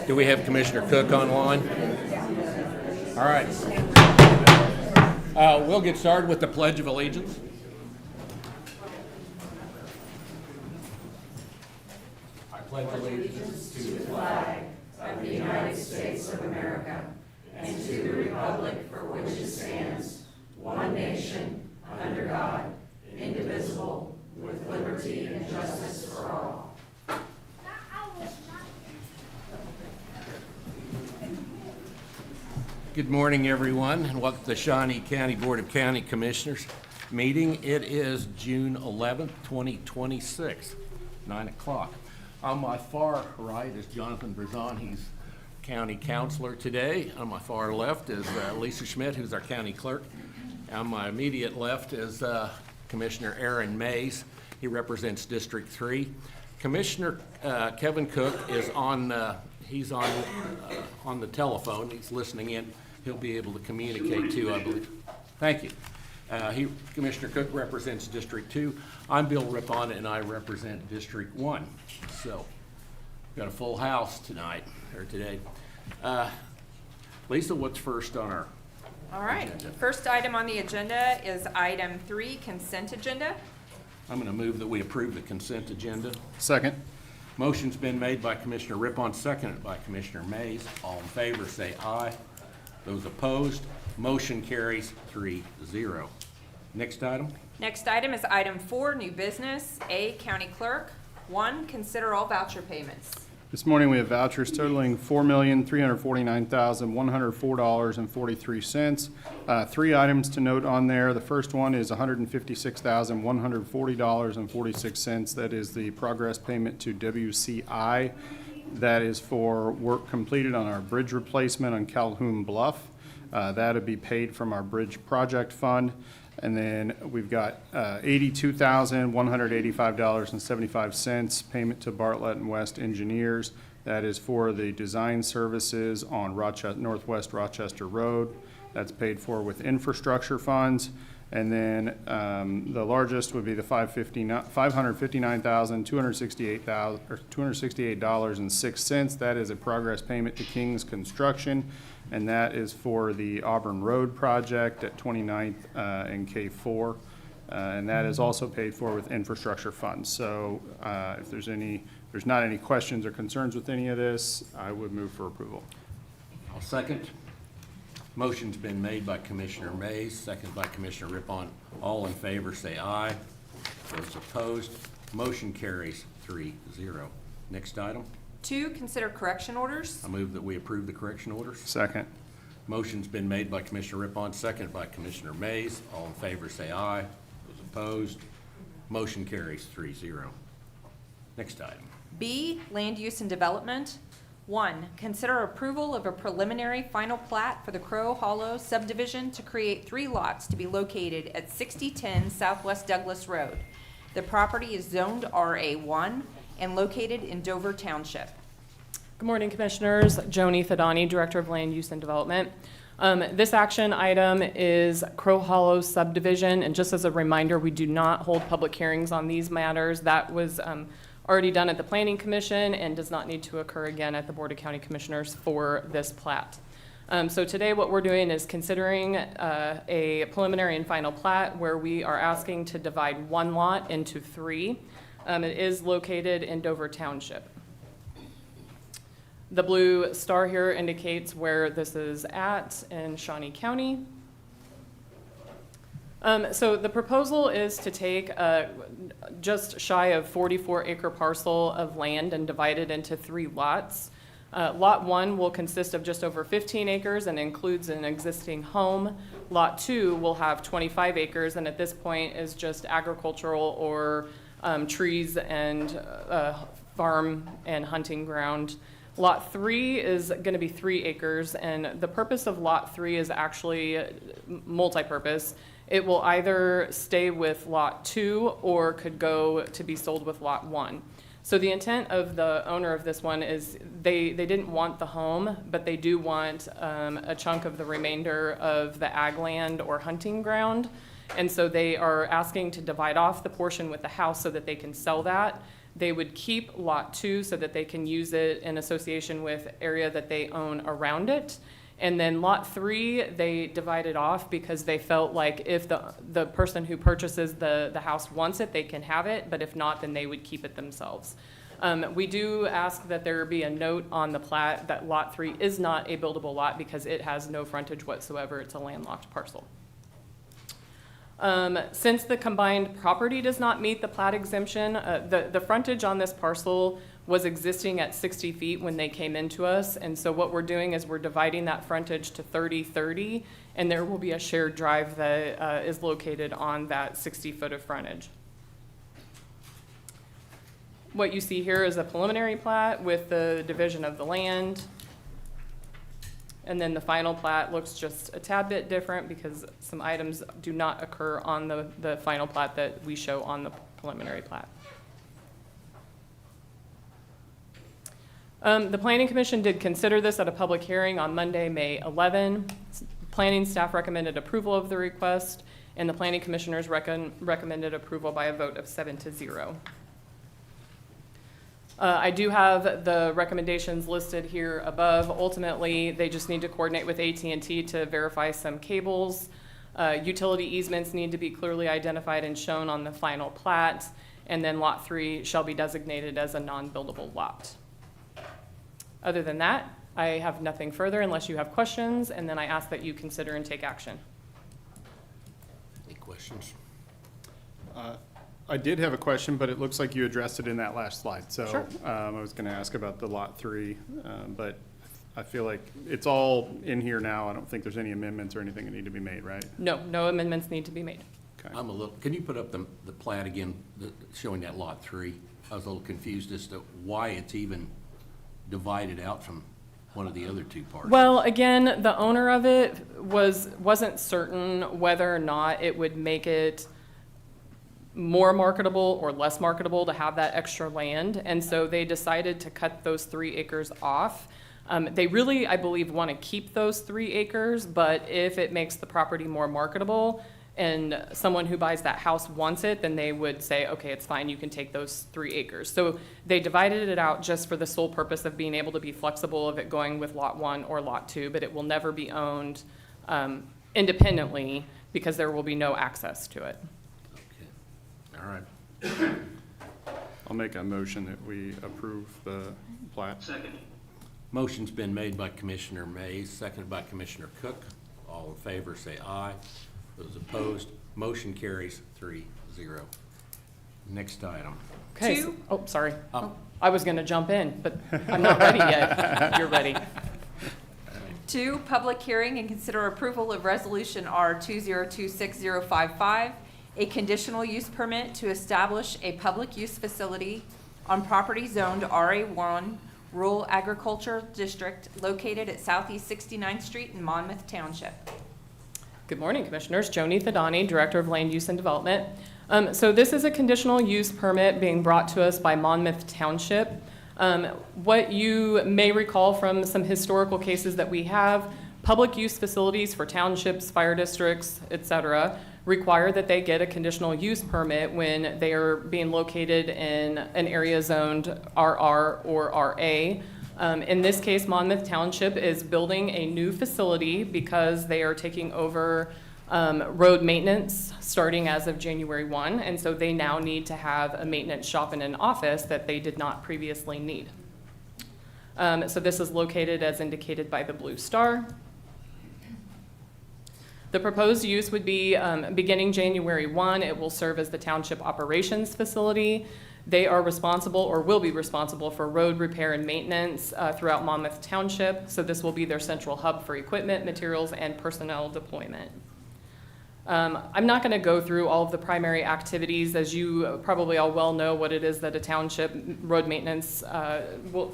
Do we have Commissioner Cook online? All right. We'll get started with the Pledge of Allegiance. I pledge allegiance to the flag of the United States of America and to the republic for which it stands, one nation, under God, indivisible, with liberty and justice for all. Good morning, everyone, and welcome to the Shawnee County Board of County Commissioners meeting. It is June 11th, 2026, 9 o'clock. On my far right is Jonathan Brazon. He's county counselor today. On my far left is Lisa Schmidt, who's our county clerk. On my immediate left is Commissioner Aaron Mays. He represents District 3. Commissioner Kevin Cook is on the telephone. He's listening in. He'll be able to communicate too, I believe. Thank you. Commissioner Cook represents District 2. I'm Bill Rippon, and I represent District 1. So, we've got a full house tonight, or today. Lisa, what's first on our agenda? First item on the agenda is item 3, consent agenda. I'm going to move that we approve the consent agenda. Second. Motion's been made by Commissioner Rippon, seconded by Commissioner Mays. All in favor say aye. Those opposed, motion carries 3-0. Next item. Next item is item 4, new business. A, county clerk. 1, consider all voucher payments. This morning we have vouchers totaling $4,349,104.43. 3 items to note on there. The first one is $156,140.46. That is the progress payment to WCI. That is for work completed on our bridge replacement on Calhoun Bluff. That would be paid from our bridge project fund. And then we've got $82,185.75 payment to Bartlett and West Engineers. That is for the design services on Northwest Rochester Road. That's paid for with infrastructure funds. And then the largest would be the $268.06. That is a progress payment to King's Construction, and that is for the Auburn Road project at 29th and K4, and that is also paid for with infrastructure funds. So if there's not any questions or concerns with any of this, I would move for approval. I'll second. Motion's been made by Commissioner Mays, seconded by Commissioner Rippon. All in favor say aye. Those opposed, motion carries 3-0. Next item. 2, consider correction orders. I move that we approve the correction orders. Second. Motion's been made by Commissioner Rippon, seconded by Commissioner Mays. All in favor say aye. Those opposed, motion carries 3-0. Next item. B, land use and development. 1, consider approval of a preliminary final plat for the Crow Hollow subdivision to create 3 lots to be located at 6010 Southwest Douglas Road. The property is zoned RA1 and located in Dover Township. Good morning, Commissioners. Joni Fedani, Director of Land Use and Development. This action item is Crow Hollow subdivision, and just as a reminder, we do not hold public hearings on these matters. That was already done at the Planning Commission and does not need to occur again at the Board of County Commissioners for this plat. So today what we're doing is considering a preliminary and final plat where we are asking to divide 1 lot into 3. It is located in Dover Township. The blue star here indicates where this is at in Shawnee County. So the proposal is to take just shy of 44-acre parcel of land and divide it into 3 lots. Lot 1 will consist of just over 15 acres and includes an existing home. Lot 2 will have 25 acres and at this point is just agricultural or trees and farm and hunting ground. Lot 3 is going to be 3 acres, and the purpose of Lot 3 is actually multi-purpose. It will either stay with Lot 2 or could go to be sold with Lot 1. So the intent of the owner of this one is they didn't want the home, but they do want a chunk of the remainder of the ag land or hunting ground. And so they are asking to divide off the portion with the house so that they can sell that. They would keep Lot 2 so that they can use it in association with area that they own around it. And then Lot 3, they divided off because they felt like if the person who purchases the house wants it, they can have it, but if not, then they would keep it themselves. We do ask that there be a note on the plat that Lot 3 is not a buildable lot because it has no frontage whatsoever. It's a landlocked parcel. Since the combined property does not meet the plat exemption, the frontage on this parcel was existing at 60 feet when they came into us. And so what we're doing is we're dividing that frontage to 30-30, and there will be a shared drive that is located on that 60 foot of frontage. What you see here is a preliminary plat with the division of the land. And then the final plat looks just a tad bit different because some items do not occur on the final plat that we show on the preliminary plat. The Planning Commission did consider this at a public hearing on Monday, May 11. Planning staff recommended approval of the request, and the Planning Commissioners recommended approval by a vote of 7-0. I do have the recommendations listed here above. Ultimately, they just need to coordinate with AT&T to verify some cables. Utility easements need to be clearly identified and shown on the final plat, and then Lot 3 shall be designated as a non-buildable lot. Other than that, I have nothing further unless you have questions, and then I ask that you consider and take action. Any questions? I did have a question, but it looks like you addressed it in that last slide. So Sure. I was going to ask about the Lot 3, but I feel like it's all in here now. I don't think there's any amendments or anything that need to be made, right? No, no amendments need to be made. Okay. Can you put up the plat again, showing that Lot 3? I was a little confused as to why it's even divided out from one of the other two parts. Well, again, the owner of it wasn't certain whether or not it would make it more marketable or less marketable to have that extra land, and so they decided to cut those 3 acres off. They really, I believe, want to keep those 3 acres, but if it makes the property more marketable and someone who buys that house wants it, then they would say, okay, it's fine, you can take those 3 acres. So they divided it out just for the sole purpose of being able to be flexible of it going with Lot 1 or Lot 2, but it will never be owned independently because there will be no access to it. Okay. All right. I'll make a motion that we approve the plat. Second. Motion's been made by Commissioner Mays, seconded by Commissioner Cook. All in favor, say aye. Those opposed, motion carries 3-0. Next item. Okay. Two. Oh, sorry. Oh. I was going to jump in, but I'm not ready yet. You're ready. 2, public hearing and consider approval of Resolution R 2026055, a conditional use permit to establish a public use facility on property zoned RA1 Rural Agriculture District located at Southeast 69th Street in Monmouth Township. Good morning, Commissioners. Shawnee, Director of Land Use and Development. So this is a conditional use permit being brought to us by Monmouth Township. What you may recall from some historical cases that we have, public use facilities for townships, fire districts, et cetera, require that they get a conditional use permit when they are being located in an area zoned RR or RA. In this case, Monmouth Township is building a new facility because they are taking over road maintenance starting as of January 1, and so they now need to have a maintenance shop and an office that they did not previously need. So this is located as indicated by the blue star. The proposed use would be beginning January 1. It will serve as the township operations facility. They are responsible or will be responsible for road repair and maintenance throughout Monmouth Township. So this will be their central hub for equipment, materials, and personnel deployment. I'm not going to go through all of the primary activities, as you probably all well know what it is that a township road maintenance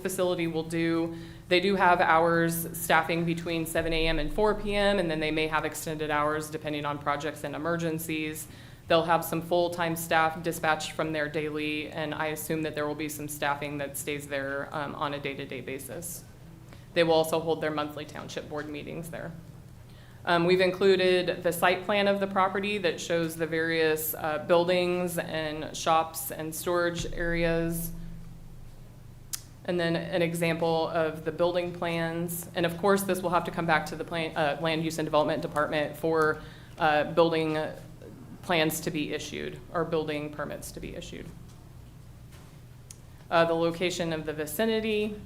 facility will do. They do have hours staffing between 7 a.m. and 4 p.m., and then they may have extended hours depending on projects and emergencies. They'll have some full-time staff dispatched from their daily, and I assume that there will be some staffing that stays there on a day-to-day basis. They will also hold their monthly township board meetings there. We've included the site plan of the property that shows the various buildings and shops and storage areas. And then an example of the building plans. And of course, this will have to come back to the Land Use and Development Department for building plans to be issued or building permits to be issued. The location of the vicinity.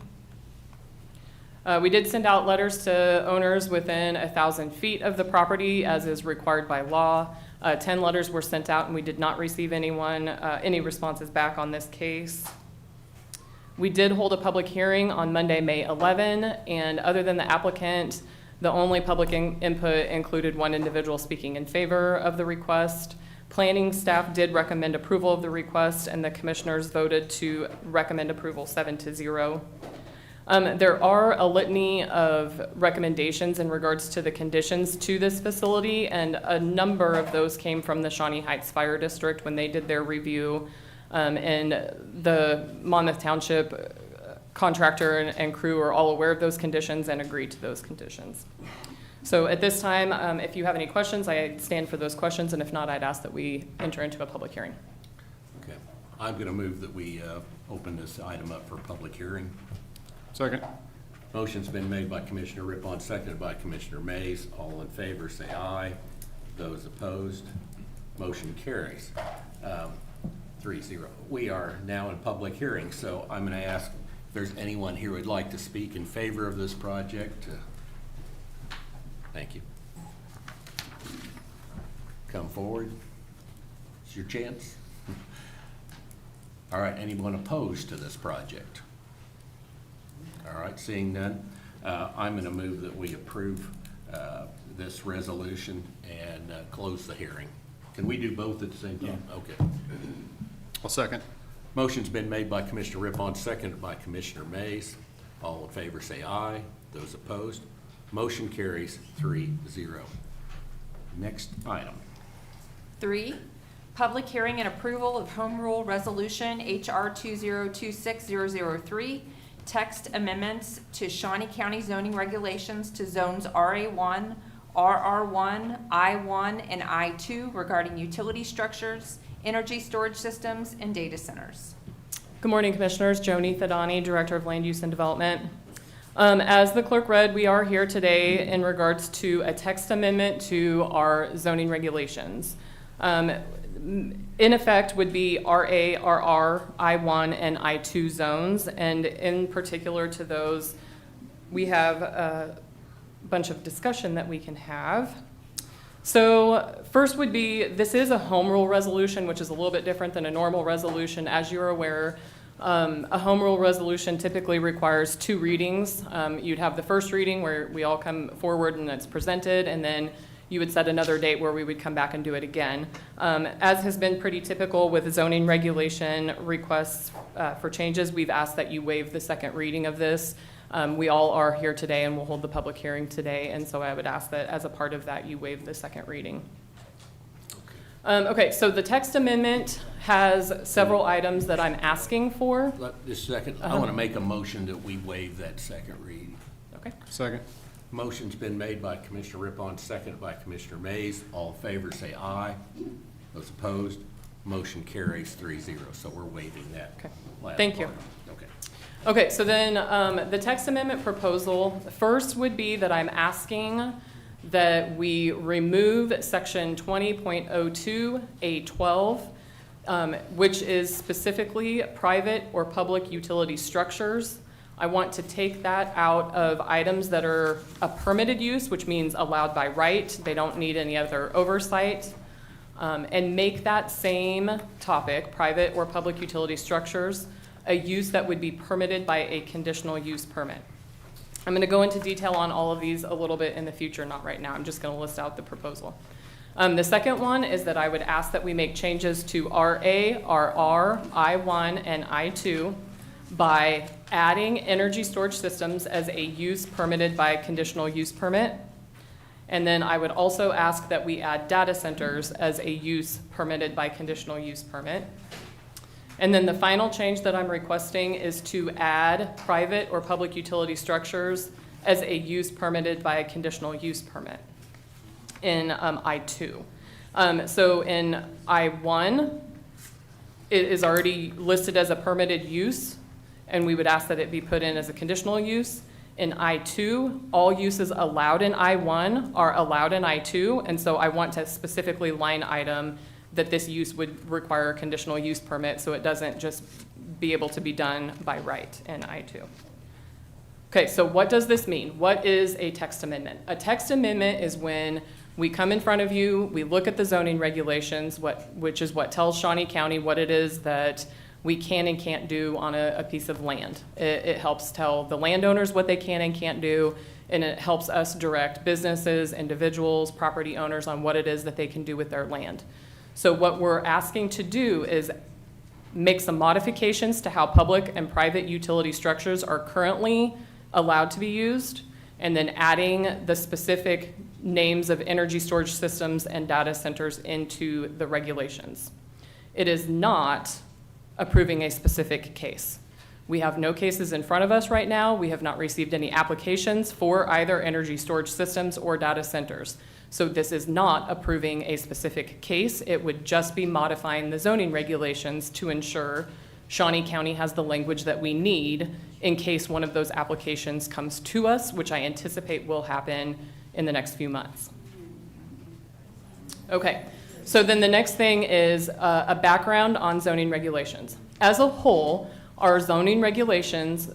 We did send out letters to owners within 1,000 feet of the property, as is required by law. 10 letters were sent out, and we did not receive any responses back on this case. We did hold a public hearing on Monday, May 11, and other than the applicant, the only public input included one individual speaking in favor of the request. Planning staff did recommend approval of the request, and the commissioners voted to recommend approval 7-0. There are a litany of recommendations in regards to the conditions to this facility, and a number of those came from the Shawnee Heights Fire District when they did their review. And the Monmouth Township contractor and crew are all aware of those conditions and agreed to those conditions. So at this time, if you have any questions, I stand for those questions, and if not, I'd ask that we enter into a public hearing. Okay. I'm going to move that we open this item up for public hearing. Second. Motion's been made by Commissioner Rippon, seconded by Commissioner Mays. All in favor, say aye. Those opposed, motion carries. 3-0. We are now in public hearing, so I'm going to ask if there's anyone here who would like to speak in favor of this project. Thank you. Come forward. It's your chance. All right, anyone opposed to this project? All right, seeing none, I'm going to move that we approve this resolution and close the hearing. Can we do both at the same time? Yeah. Okay. I'll second. Motion's been made by Commissioner Rippon, seconded by Commissioner Mays. All in favor say aye. Those opposed, motion carries 3-0. Next item. 3, public hearing and approval of Home Rule Resolution HR 2026003, text amendments to Shawnee County zoning regulations to zones RA1, RR1, I1, and I2 regarding utility structures, energy storage systems, and data centers. Good morning, Commissioners. Joni Thadani, Director of Land Use and Development. As the clerk read, we are here today in regards to a text amendment to our zoning regulations. In effect would be RA, RR, I1, and I2 zones, and in particular to those, we have a bunch of discussion that we can have. So first would be, this is a home rule resolution, which is a little bit different than a normal resolution. As you're aware, a home rule resolution typically requires 2 readings. You'd have the first reading where we all come forward and it's presented, and then you would set another date where we would come back and do it again. As has been pretty typical with zoning regulation requests for changes, we've asked that you waive the second reading of this. We all are here today and we'll hold the public hearing today, and so I would ask that as a part of that you waive the second reading. Okay, so the text amendment has several items that I'm asking for. Just a second. I want to make a motion that we waive that second reading. Okay. Second. Motion's been made by Commissioner Rippon, seconded by Commissioner Mays. All in favor say aye. Those opposed, motion carries 3-0. So we're waiving that. Okay. Last Thank you. part. Okay. Okay, so then the text amendment proposal, first would be that I'm asking that we remove section 20.02A12, which is specifically private or public utility structures. I want to take that out of items that are a permitted use, which means allowed by right. They don't need any other oversight. And make that same topic, private or public utility structures, a use that would be permitted by a conditional use permit. I'm going to go into detail on all of these a little bit in the future, not right now. I'm just going to list out the proposal. The second one is that I would ask that we make changes to RA, RR, I1, and I2 by adding energy storage systems as a use permitted by a conditional use permit. And then I would also ask that we add data centers as a use permitted by conditional use permit. And then the final change that I'm requesting is to add private or public utility structures as a use permitted by a conditional use permit in I2. So in I1, it is already listed as a permitted use. and we would ask that it be put in as a conditional use. In I-2, all uses allowed in I-1 are allowed in I-2, and so I want to specifically line item that this use would require a conditional use permit, so it doesn't just be able to be done by right in I-2. Okay, so what does this mean? What is a text amendment? A text amendment is when we come in front of you, we look at the zoning regulations, which is what tells Shawnee County what it is that we can and can't do on a piece of land. It helps tell the landowners what they can and can't do, and it helps us direct businesses, individuals, property owners on what it is that they can do with their land. So what we're asking to do is make some modifications to how public and private utility structures are currently allowed to be used, and then adding the specific names of energy storage systems and data centers into the regulations. It is not approving a specific case. We have no cases in front of us right now. We have not received any applications for either energy storage systems or data centers. So this is not approving a specific case. It would just be modifying the zoning regulations to ensure Shawnee County has the language that we need in case one of those applications comes to us, which I anticipate will happen in the next few months. Okay, so then the next thing is a background on zoning regulations. As a whole, our zoning regulations,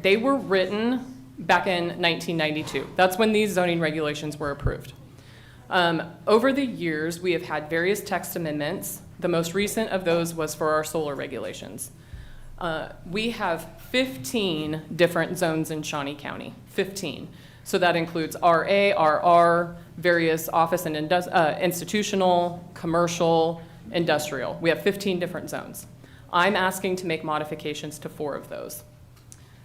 they were written back in 1992. That's when these zoning regulations were approved. Over the years, we have had various text amendments. The most recent of those was for our solar regulations. We have 15 different zones in Shawnee County, 15. So that includes RA, RR, various office and institutional, commercial, industrial. We have 15 different zones. I'm asking to make modifications to 4 of those.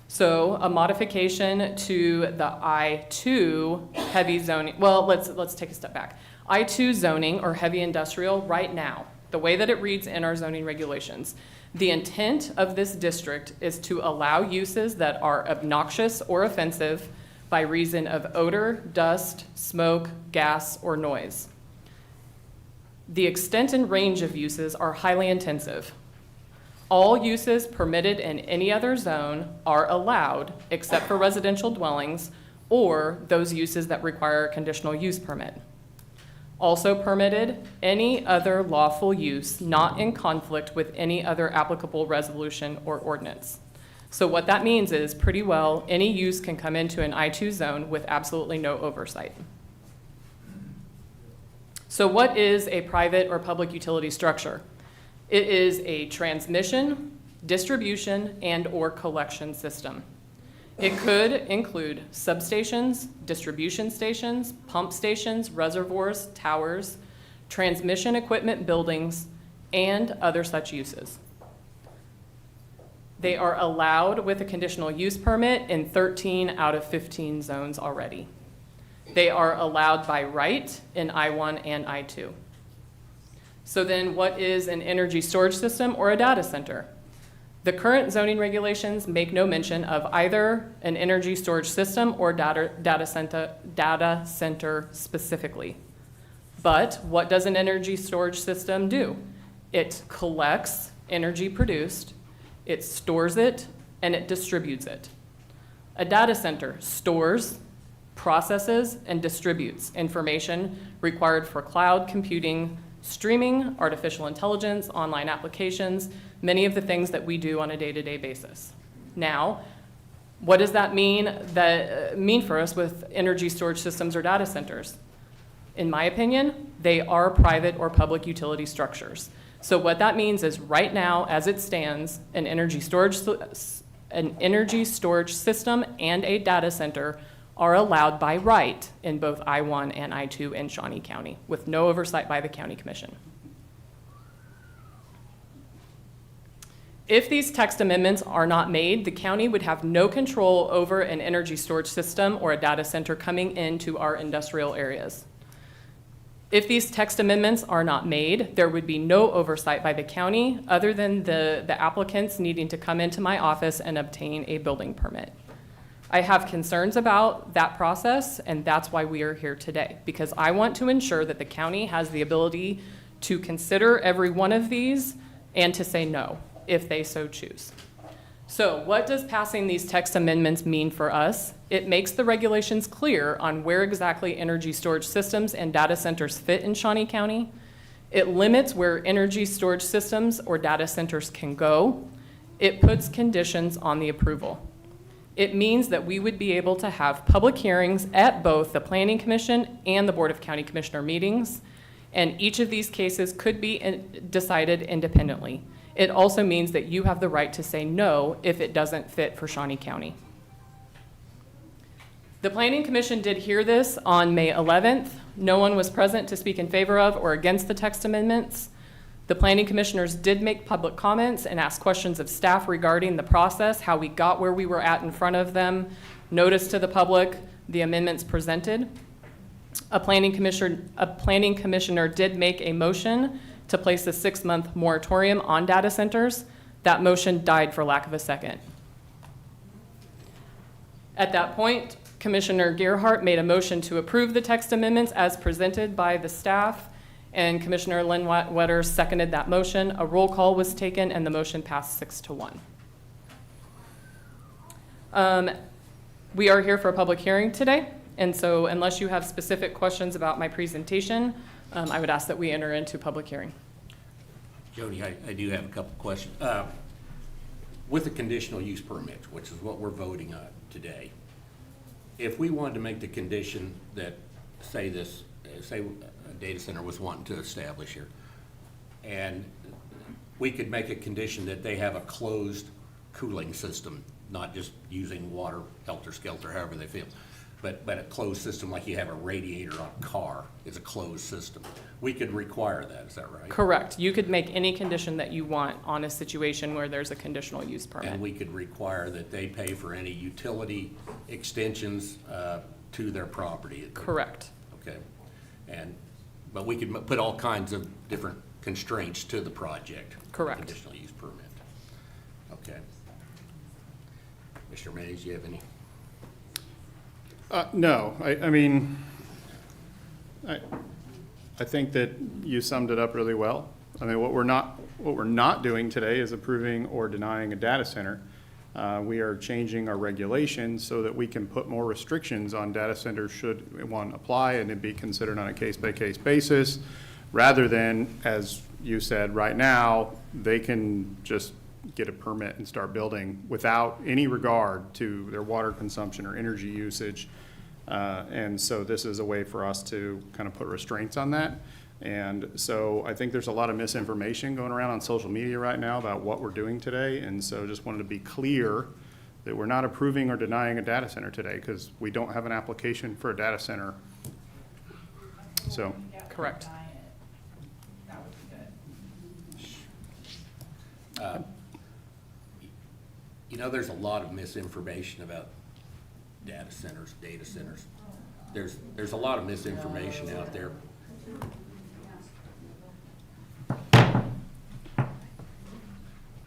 So a modification to the I-2 heavy zoning, well, let's take a step back. I-2 zoning or heavy industrial right now, the way that it reads in our zoning regulations, the intent of this district is to allow uses that are obnoxious or offensive by reason of odor, dust, smoke, gas, or noise. The extent and range of uses are highly intensive. All uses permitted in any other zone are allowed except for residential dwellings or those uses that require a conditional use permit. Also permitted, any other lawful use not in conflict with any other applicable resolution or ordinance. So what that means is pretty well any use can come into an I-2 zone with absolutely no oversight. So what is a private or public utility structure? It is a transmission, distribution, and/or collection system. It could include substations, distribution stations, pump stations, reservoirs, towers, transmission equipment buildings, and other such uses. They are allowed with a conditional use permit in 13 out of 15 zones already. They are allowed by right in I-1 and I-2. So then what is an energy storage system or a data center? The current zoning regulations make no mention of either an energy storage system or data center specifically. But what does an energy storage system do? It collects energy produced, it stores it, and it distributes it. A data center stores, processes, and distributes information required for cloud computing, streaming, artificial intelligence, online applications, many of the things that we do on a day-to-day basis. Now, what does that mean for us with energy storage systems or data centers? In my opinion, they are private or public utility structures. So what that means is right now, as it stands, an energy storage system and a data center are allowed by right in both I-1 and I-2 in Shawnee County with no oversight by the county commission. If these text amendments are not made, the county would have no control over an energy storage system or a data center coming into our industrial areas. If these text amendments are not made, there would be no oversight by the county other than the applicants needing to come into my office and obtain a building permit. I have concerns about that process, and that's why we are here today, because I want to ensure that the county has the ability to consider every one of these and to say no if they so choose. So what does passing these text amendments mean for us? It makes the regulations clear on where exactly energy storage systems and data centers fit in Shawnee County. It limits where energy storage systems or data centers can go. It puts conditions on the approval. It means that we would be able to have public hearings at both the Planning Commission and the Board of County Commissioner meetings, and each of these cases could be decided independently. It also means that you have the right to say no if it doesn't fit for Shawnee County. The Planning Commission did hear this on May 11th. No one was present to speak in favor of or against the text amendments. The Planning Commissioners did make public comments and ask questions of staff regarding the process, how we got where we were at in front of them, notice to the public, the amendments presented. A planning commissioner did make a motion to place a 6-month moratorium on data centers. That motion died for lack of a second. At that point, Commissioner Gearhart made a motion to approve the text amendments as presented by the staff, and Commissioner Linwetter seconded that motion. A roll call was taken, and the motion passed 6-1. We are here for a public hearing today, and so unless you have specific questions about my presentation, I would ask that we enter into public hearing. Jody, I do have a couple questions. With the conditional use permit, which is what we're voting on today, if we wanted to make the condition that, say a data center was wanting to establish here, and we could make a condition that they have a closed cooling system, not just using water helter-skelter, however they feel, but a closed system like you have a radiator on a car is a closed system. We could require that, is that right? Correct. You could make any condition that you want on a situation where there's a conditional use permit. And we could require that they pay for any utility extensions to their property. Correct. Okay. But we could put all kinds of different constraints to the project. Correct. Conditional use permit. Okay. Mr. Mays, you have any? No, I mean, I think that you summed it up really well. I mean, what we're not doing today is approving or denying a data center. We are changing our regulations so that we can put more restrictions on data centers should one apply and it be considered on a case-by-case basis, rather than, as you said, right now, they can just get a permit and start building without any regard to their water consumption or energy usage. And so this is a way for us to kind of put restraints on that. And so I think there's a lot of misinformation going around on social media right now about what we're doing today. And so just wanted to be clear that we're not approving or denying a data center today, because we don't have an application for a data center. So. Correct. You know, there's a lot of misinformation about data centers. There's a lot of misinformation out there.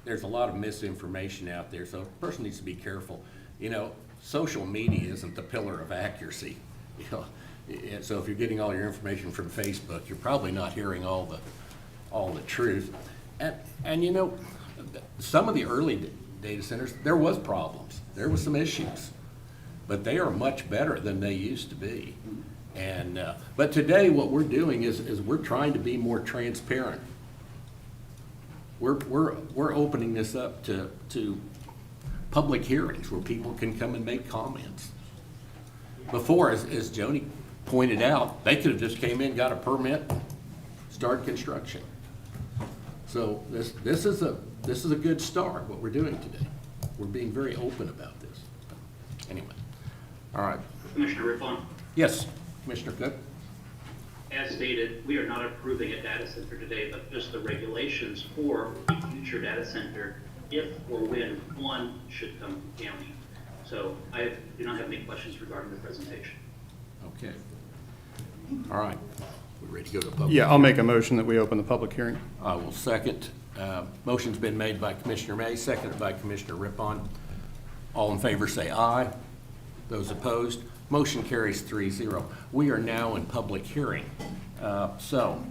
There's a lot of misinformation out there, so a person needs to be careful. You know, social media isn't the pillar of accuracy. You know, so if you're getting all your information from Facebook, you're probably not hearing all the truth. And you know, some of the early data centers, there was problems. There was some issues, but they are much better than they used to be. And but today, what we're doing is we're trying to be more transparent. We're opening this up to public hearings where people can come and make comments. Before, as Joni pointed out, they could have just came in, got a permit, started construction. So this is a good start, what we're doing today. We're being very open about this. Anyway, all right. Commissioner Rippon, Yes, Commissioner Cook? as stated, we are not approving a data center today, but just the regulations for a future data center if or when one should come to the county. So I do not have any questions regarding the presentation. Okay. All right. We're ready to go to public. Yeah, I'll make a motion that we open the public hearing. I will second. Motion's been made by Commissioner May, seconded by Commissioner Rippon. All in favor say aye. Those opposed, motion carries 3-0. We are now in public hearing. So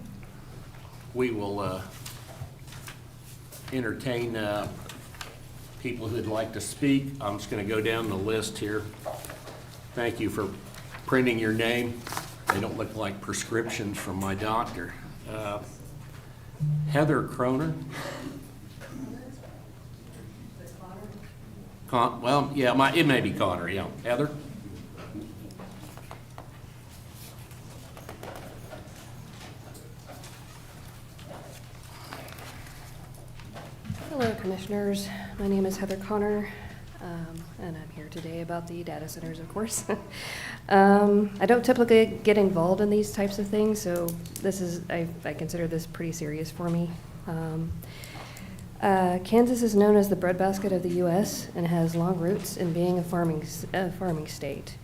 we will entertain people who'd like to speak. I'm just going to go down the list here. Thank you for printing your name. They don't look like prescriptions from my doctor. Heather Croner. Well, yeah, it may be Connor, yeah. Heather? Hello, Commissioners. My name is Heather Connor, and I'm here today about the data centers, of course. I don't typically get involved in these types of things, so I consider this pretty serious for me. Kansas is known as the breadbasket of the U.S. and has long roots in being a farming state.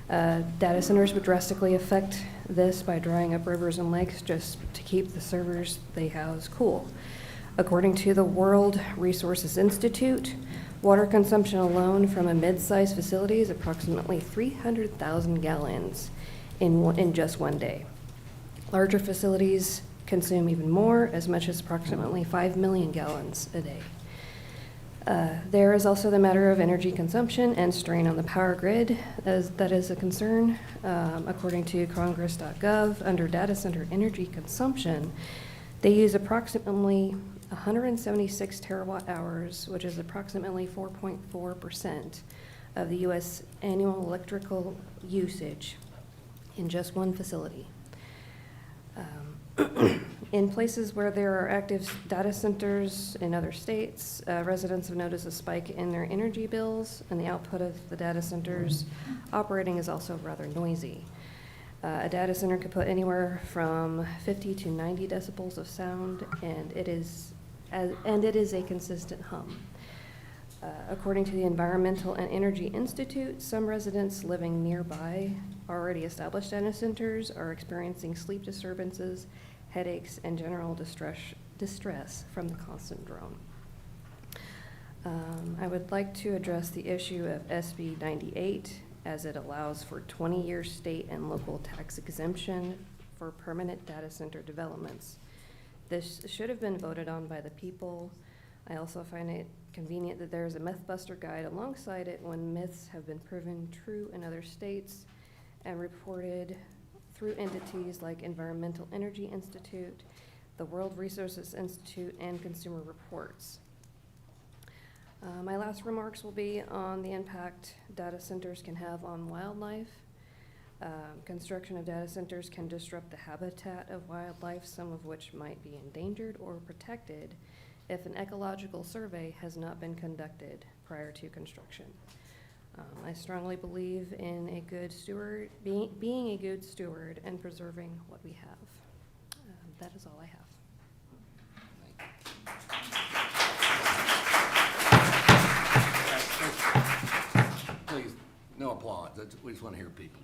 Data centers would drastically affect this by drying up rivers and lakes just to keep the servers they house cool. According to the World Resources Institute, water consumption alone from a mid-sized facility is approximately 300,000 gallons in just one day. Larger facilities consume even more, as much as approximately 5 million gallons a day. There is also the matter of energy consumption and strain on the power grid, as that is a concern. According to congress.gov, under data center energy consumption, they use approximately 176 terawatt hours, which is approximately 4.4% of the U.S. annual electrical usage in just one facility. In places where there are active data centers in other states, residents have noticed a spike in their energy bills, and the output of the data centers operating is also rather noisy. A data center could put anywhere from 50 to 90 decibels of sound, and it is a consistent hum. According to the Environmental and Energy Institute, some residents living nearby already established data centers are experiencing sleep disturbances, headaches, and general distress from the constant drone. I would like to address the issue of SB 98, as it allows for 20-year state and local tax exemption for permanent data center developments. This should have been voted on by the people. I also find it convenient that there is a Mythbuster guide alongside it when myths have been proven true in other states and reported through entities like Environmental Energy Institute, the World Resources Institute, and Consumer Reports. My last remarks will be on the impact data centers can have on wildlife. Construction of data centers can disrupt the habitat of wildlife, some of which might be endangered or protected if an ecological survey has not been conducted prior to construction. I strongly believe in a good steward, being a good steward and preserving what we have. That is all I have. Please, no applause. We just want to hear people.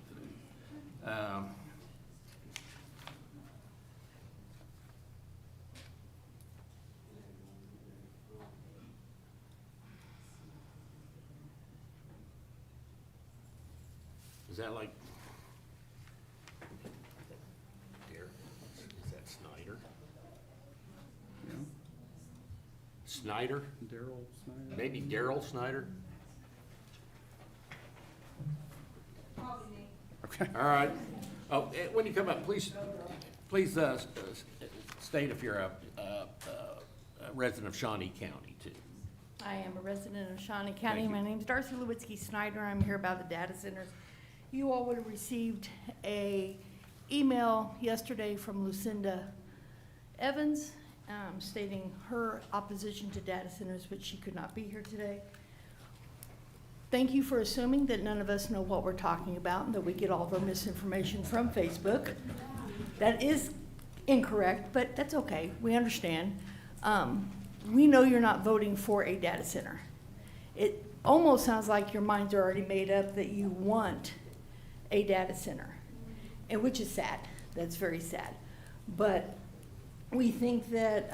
Is that like, is that Snyder? Snyder? Daryl Snyder? Maybe Daryl Snyder? Okay. All right. Oh, when you come up, please state if you're a resident of Shawnee County, too. I am a resident of Shawnee County. Thank you. My name's Darcy Lewitzky Snyder. I'm here about the data centers. You all would have received a email yesterday from Lucinda Evans stating her opposition to data centers, but she could not be here today. Thank you for assuming that none of us know what we're talking about and that we get all of our misinformation from Facebook. That is incorrect, but that's okay. We understand. We know you're not voting for a data center. It almost sounds like your minds are already made up that you want a data center, and which is sad. That's very sad. But we think that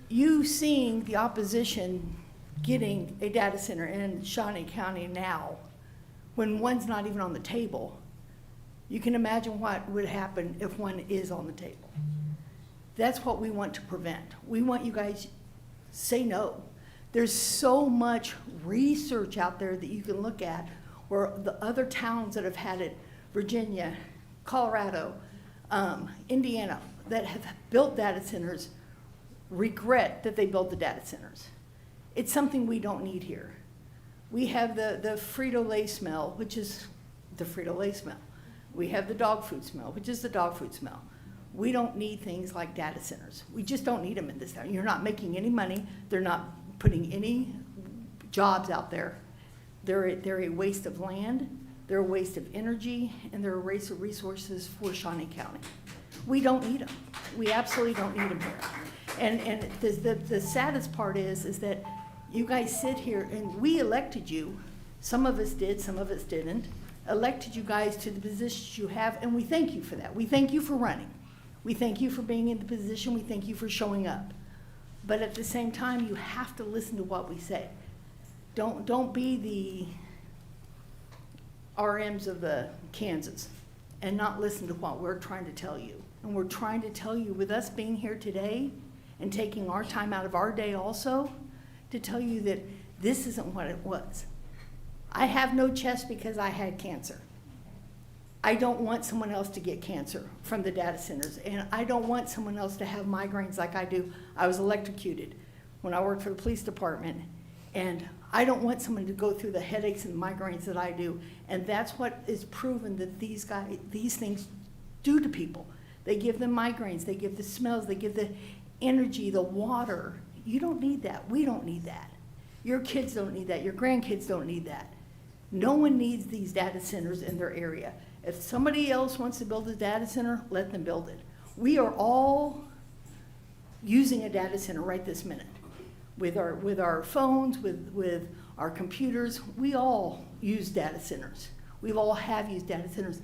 you seeing the opposition getting a data center in Shawnee County now, when one's not even on the table, you can imagine what would happen if one is on the table. That's what we want to prevent. We want you guys say no. There's so much research out there that you can look at where the other towns that have had it, Virginia, Colorado, Indiana, that have built data centers regret that they built the data centers. It's something we don't need here. We have the Frito-Lay smell, which is the Frito-Lay smell. We have the dog food smell, which is the dog food smell. We don't need things like data centers. We just don't need them in this town. You're not making any money. They're not putting any jobs out there. They're a waste of land, they're a waste of energy, and they're a waste of resources for Shawnee County. We don't need them. We absolutely don't need them here. And the saddest part is that you guys sit here and we elected you. Some of us did, some of us didn't. Elected you guys to the positions you have, and we thank you for that. We thank you for running. We thank you for being in the position. We thank you for showing up. But at the same time, you have to listen to what we say. Don't be the RMs of the Kansas and not listen to what we're trying to tell you. And we're trying to tell you, with us being here today and taking our time out of our day also, to tell you that this isn't what it was. I have no chest because I had cancer. I don't want someone else to get cancer from the data centers, and I don't want someone else to have migraines like I do. I was electrocuted when I worked for the police department, and I don't want someone to go through the headaches and migraines that I do, and that's what is proven that these things do to people. They give them migraines, they give the smells, they give the energy, the water. You don't need that. We don't need that. Your kids don't need that. Your grandkids don't need that. No one needs these data centers in their area. If somebody else wants to build a data center, let them build it. We are all using a data center right this minute. With our phones, with our computers, we all use data centers. We all have used data centers.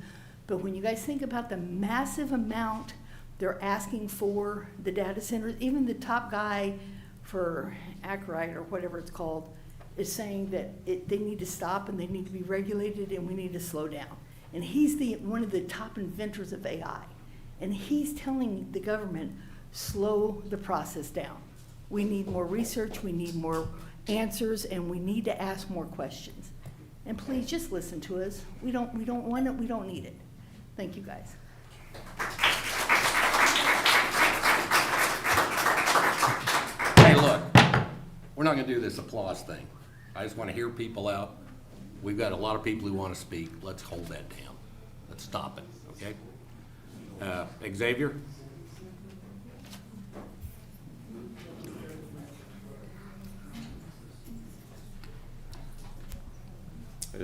But when you guys think about the massive amount they're asking for the data centers, even the top guy for Acrite or whatever it's called is saying that they need to stop and they need to be regulated and we need to slow down. And he's one of the top inventors of AI. And he's telling the government, slow the process down. We need more research, we need more answers, and we need to ask more questions. And please just listen to us. We don't want it, we don't need it. Thank you, guys. Hey, look, we're not gonna do this applause thing. I just wanna hear people out. We've got a lot of people who wanna speak. Let's hold that down. Let's stop it, okay? Xavier?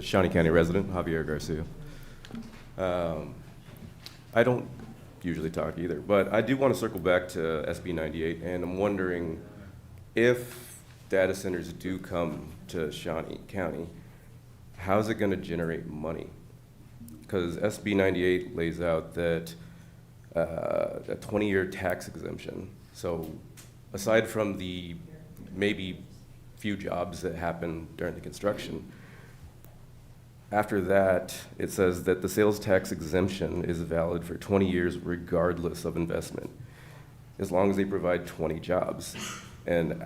Shawnee County resident, Javier Garcia. I don't usually talk either, but I do want to circle back to SB 98, and I'm wondering if data centers do come to Shawnee County, how's it going to generate money? Because SB 98 lays out that a 20-year tax exemption. So aside from the maybe few jobs that happen during the construction, after that, it says that the sales tax exemption is valid for 20 years regardless of investment, as long as they provide 20 jobs. And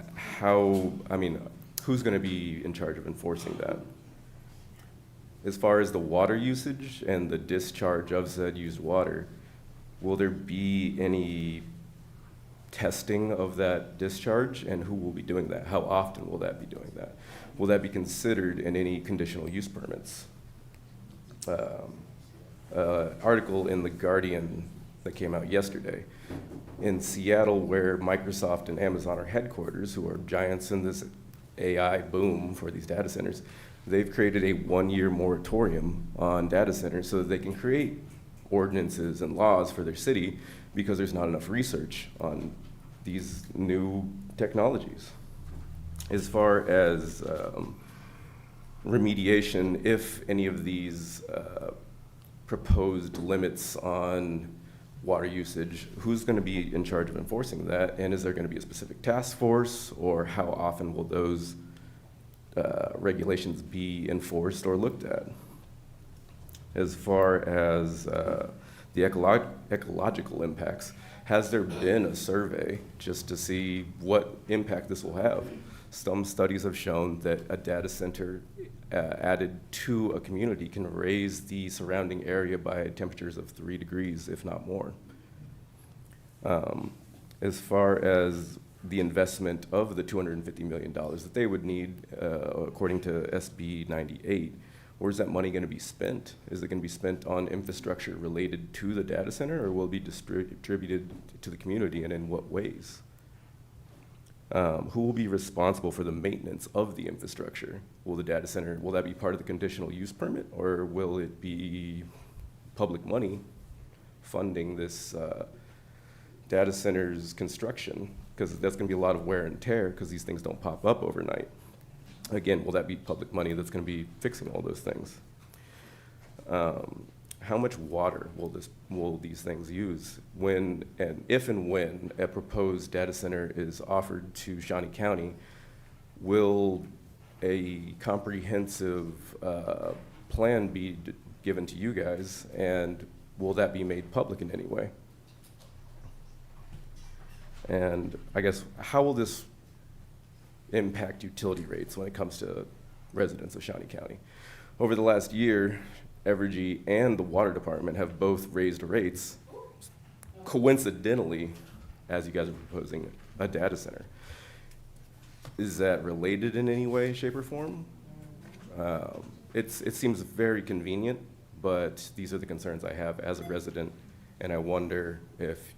who's going to be in charge of enforcing that? As far as the water usage and the discharge of said used water, will there be any testing of that discharge, and who will be doing that? How often will that be doing that? Will that be considered in any conditional use permits? Article in The Guardian that came out yesterday. In Seattle, where Microsoft and Amazon are headquarters, who are giants in this AI boom for these data centers, they've created a 1-year moratorium on data centers so that they can create ordinances and laws for their city because there's not enough research on these new technologies. As far as remediation, if any of these proposed limits on water usage, who's going to be in charge of enforcing that? And is there going to be a specific task force, or how often will those regulations be enforced or looked at? As far as the ecological impacts, has there been a survey just to see what impact this will have? some studies have shown that a data center added to a community can raise the surrounding area by temperatures of 3 degrees, if not more. As far as the investment of the $250 million that they would need, according to SB 98, where's that money going to be spent? Is it going to be spent on infrastructure related to the data center, or will it be distributed to the community, and in what ways? Who will be responsible for the maintenance of the infrastructure? Will the data center, will that be part of the conditional use permit, or will it be public money funding this data center's construction? Because that's going to be a lot of wear and tear, because these things don't pop up overnight. Again, will that be public money that's going to be fixing all those things? How much water will these things use when and if and when a proposed data center is offered to Shawnee County? Will a comprehensive plan be given to you guys, and will that be made public in any way? And I guess, how will this impact utility rates when it comes to residents of Shawnee County? Over the last year, Evergy and the water department have both raised rates, coincidentally, as you guys are proposing a data center. Is that related in any way, shape, or form? It seems very convenient, but these are the concerns I have as a resident, and I wonder if,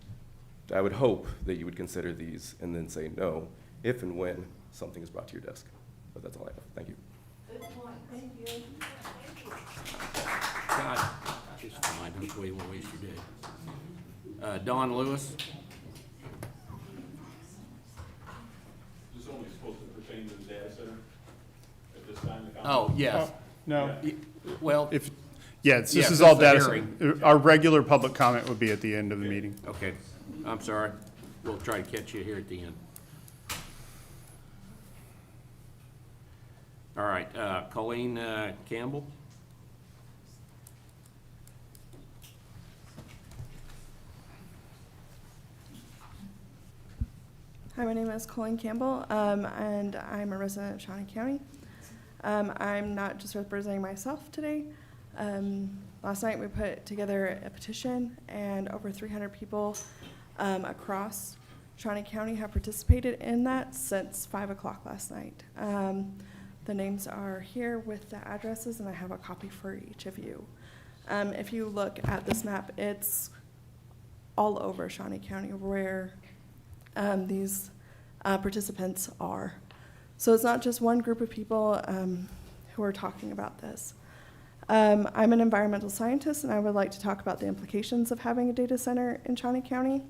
I would hope that you would consider these and then say no if and when something is brought to your desk. But that's all I have. Thank you. God, just fine, don't waste your day. Don Lewis? Is this only supposed to pertain to the data center at this time? Oh, yes. No, Well, if, yes, Yeah, this is this all is the data, hearing. our regular public comment would be at the end of the meeting. okay, I'm sorry. We'll try to catch you here at the end. All right, Colleen Campbell? Hi, my name is Colleen Campbell, and I'm a resident of Shawnee County. I'm not just representing myself today. Last night we put together a petition, and over 300 people across Shawnee County have participated in that since 5 o'clock last night. The names are here with the addresses, and I have a copy for each of you. If you look at this map, it's all over Shawnee County where these participants are. So it's not just one group of people who are talking about this. I'm an environmental scientist, and I would like to talk about the implications of having a data center in Shawnee County.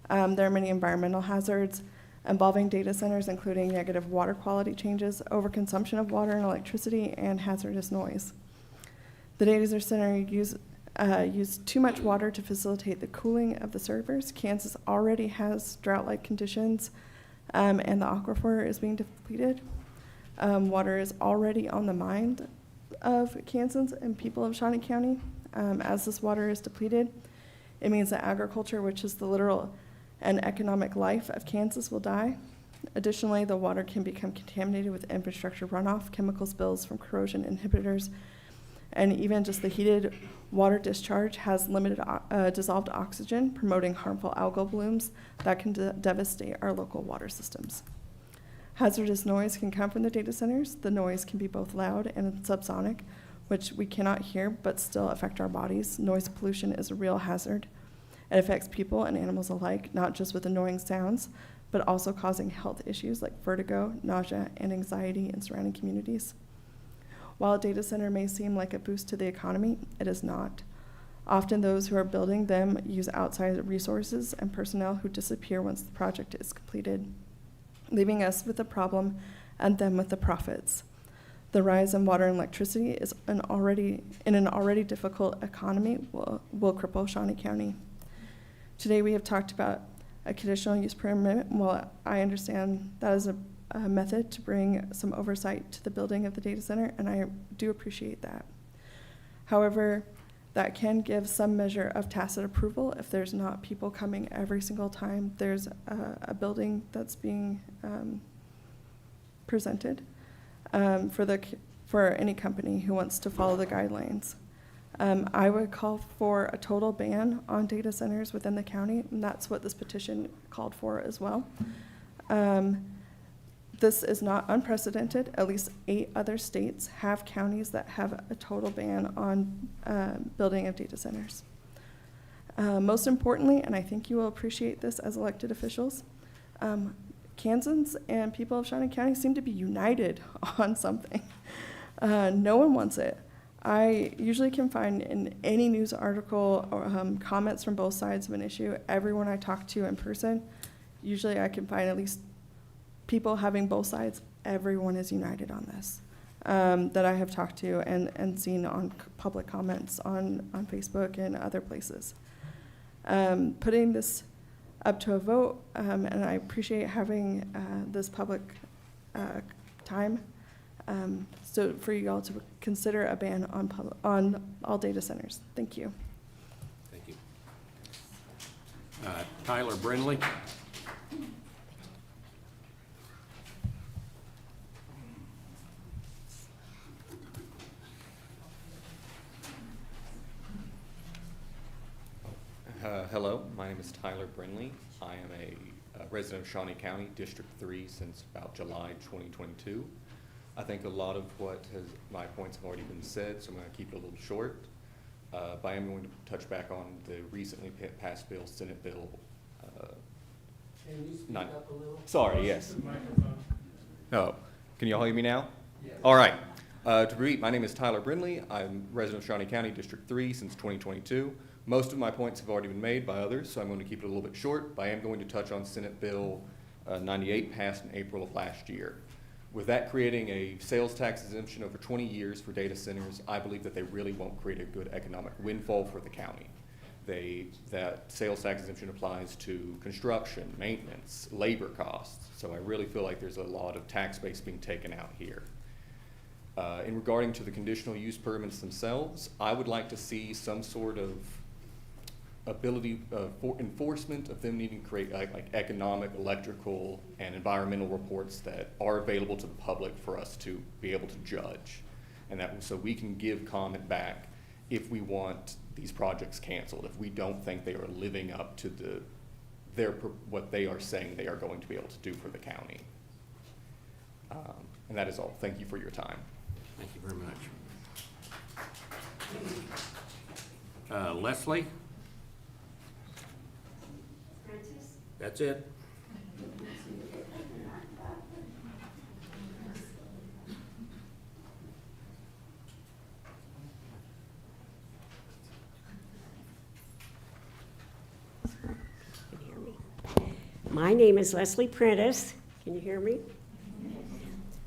There are many environmental hazards involving data centers, including negative water quality changes, overconsumption of water and electricity, and hazardous noise. The data center use too much water to facilitate the cooling of the servers. Kansas already has drought-like conditions, and the aquifer is being depleted. Water is already on the mind of Kansans and people of Shawnee County. As this water is depleted, it means that agriculture, which is the literal and economic life of Kansas, will die. Additionally, the water can become contaminated with infrastructure runoff, chemical spills from corrosion inhibitors, and even just the heated water discharge has limited dissolved oxygen, promoting harmful algal blooms that can devastate our local water systems. Hazardous noise can come from the data centers. The noise can be both loud and subsonic, which we cannot hear but still affect our bodies. Noise pollution is a real hazard. It affects people and animals alike, not just with annoying sounds, but also causing health issues like vertigo, nausea, and anxiety in surrounding communities. While a data center may seem like a boost to the economy, it is not. Often those who are building them use outside resources and personnel who disappear once the project is completed, leaving us with the problem and them with the profits. The rise in water and electricity is in an already difficult economy will cripple Shawnee County. Today we have talked about a conditional use permit. Well, I understand that is a method to bring some oversight to the building of the data center, and I do appreciate that. However, that can give some measure of tacit approval if there's not people coming every single time there's a building that's being presented for any company who wants to follow the guidelines. I would call for a total ban on data centers within the county, and that's what this petition called for as well. This is not unprecedented. At least 8 other states have counties that have a total ban on building of data centers. Most importantly, and I think you will appreciate this as elected officials, Kansans and people of Shawnee County seem to be united on something. No one wants it. I usually can find in any news article or comments from both sides of an issue. Everyone I talk to in person, usually I can find at least people having both sides. Everyone is united on this that I have talked to and seen on public comments on Facebook and other places. Putting this up to a vote, and I appreciate having this public time. So for you all to consider a ban on all data centers. Thank you. Thank you. Tyler Brindley. Hello, my name is Tyler Brindley. I am a resident of Shawnee County, District 3, since about July 2022. I think a lot of my points have already been said, so I'm going to keep it a little short. But I am going to touch back on the recently passed bill, Senate Bill. Can you speak up a little? Sorry, yes. Oh, can you all hear me now? Yes. All right. To repeat, my name is Tyler Brindley. I'm a resident of Shawnee County, District 3, since 2022. Most of my points have already been made by others, so I'm going to keep it a little bit short, but I am going to touch on Senate Bill 98 passed in April of last year. With that creating a sales tax exemption over 20 years for data centers, I believe that they really won't create a good economic windfall for the county. That sales tax exemption applies to construction, maintenance, labor costs, so I really feel like there's a lot of tax base being taken out here. In regarding to the conditional use permits themselves, I would like to see some sort of ability for enforcement of them needing to create like economic, electrical, and environmental reports that are available to the public for us to be able to judge, and that so we can give comment back if we want these projects canceled, if we don't think they are living up to what they are saying they are going to be able to do for the county. And that is all. Thank you for your time. Thank you very much. Leslie? That's it. My name is Leslie Prentice. Can you hear me?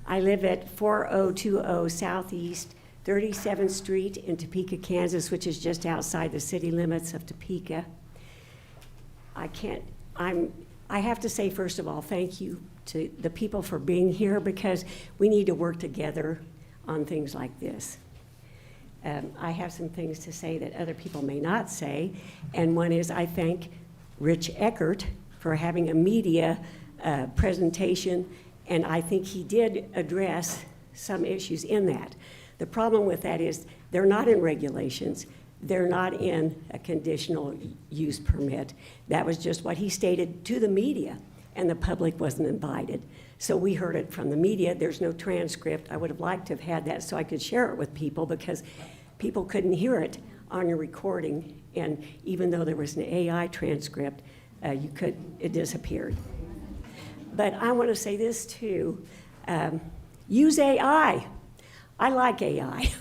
I live at 4020 Southeast 37th Street in Topeka, Kansas, which is just outside the city limits of Topeka. I have to say, first of all, thank you to the people for being here, because we need to work together on things like this. I have some things to say that other people may not say, and one is I thank Rich Eckert for having a media presentation, and I think he did address some issues in that. The problem with that is they're not in regulations. They're not in a conditional use permit. That was just what he stated to the media, and the public wasn't invited. So we heard it from the media. There's no transcript. I would have liked to have had that so I could share it with people, because people couldn't hear it on your recording, and even though there was an AI transcript, it disappeared. But I want to say this too. Use AI. I like AI.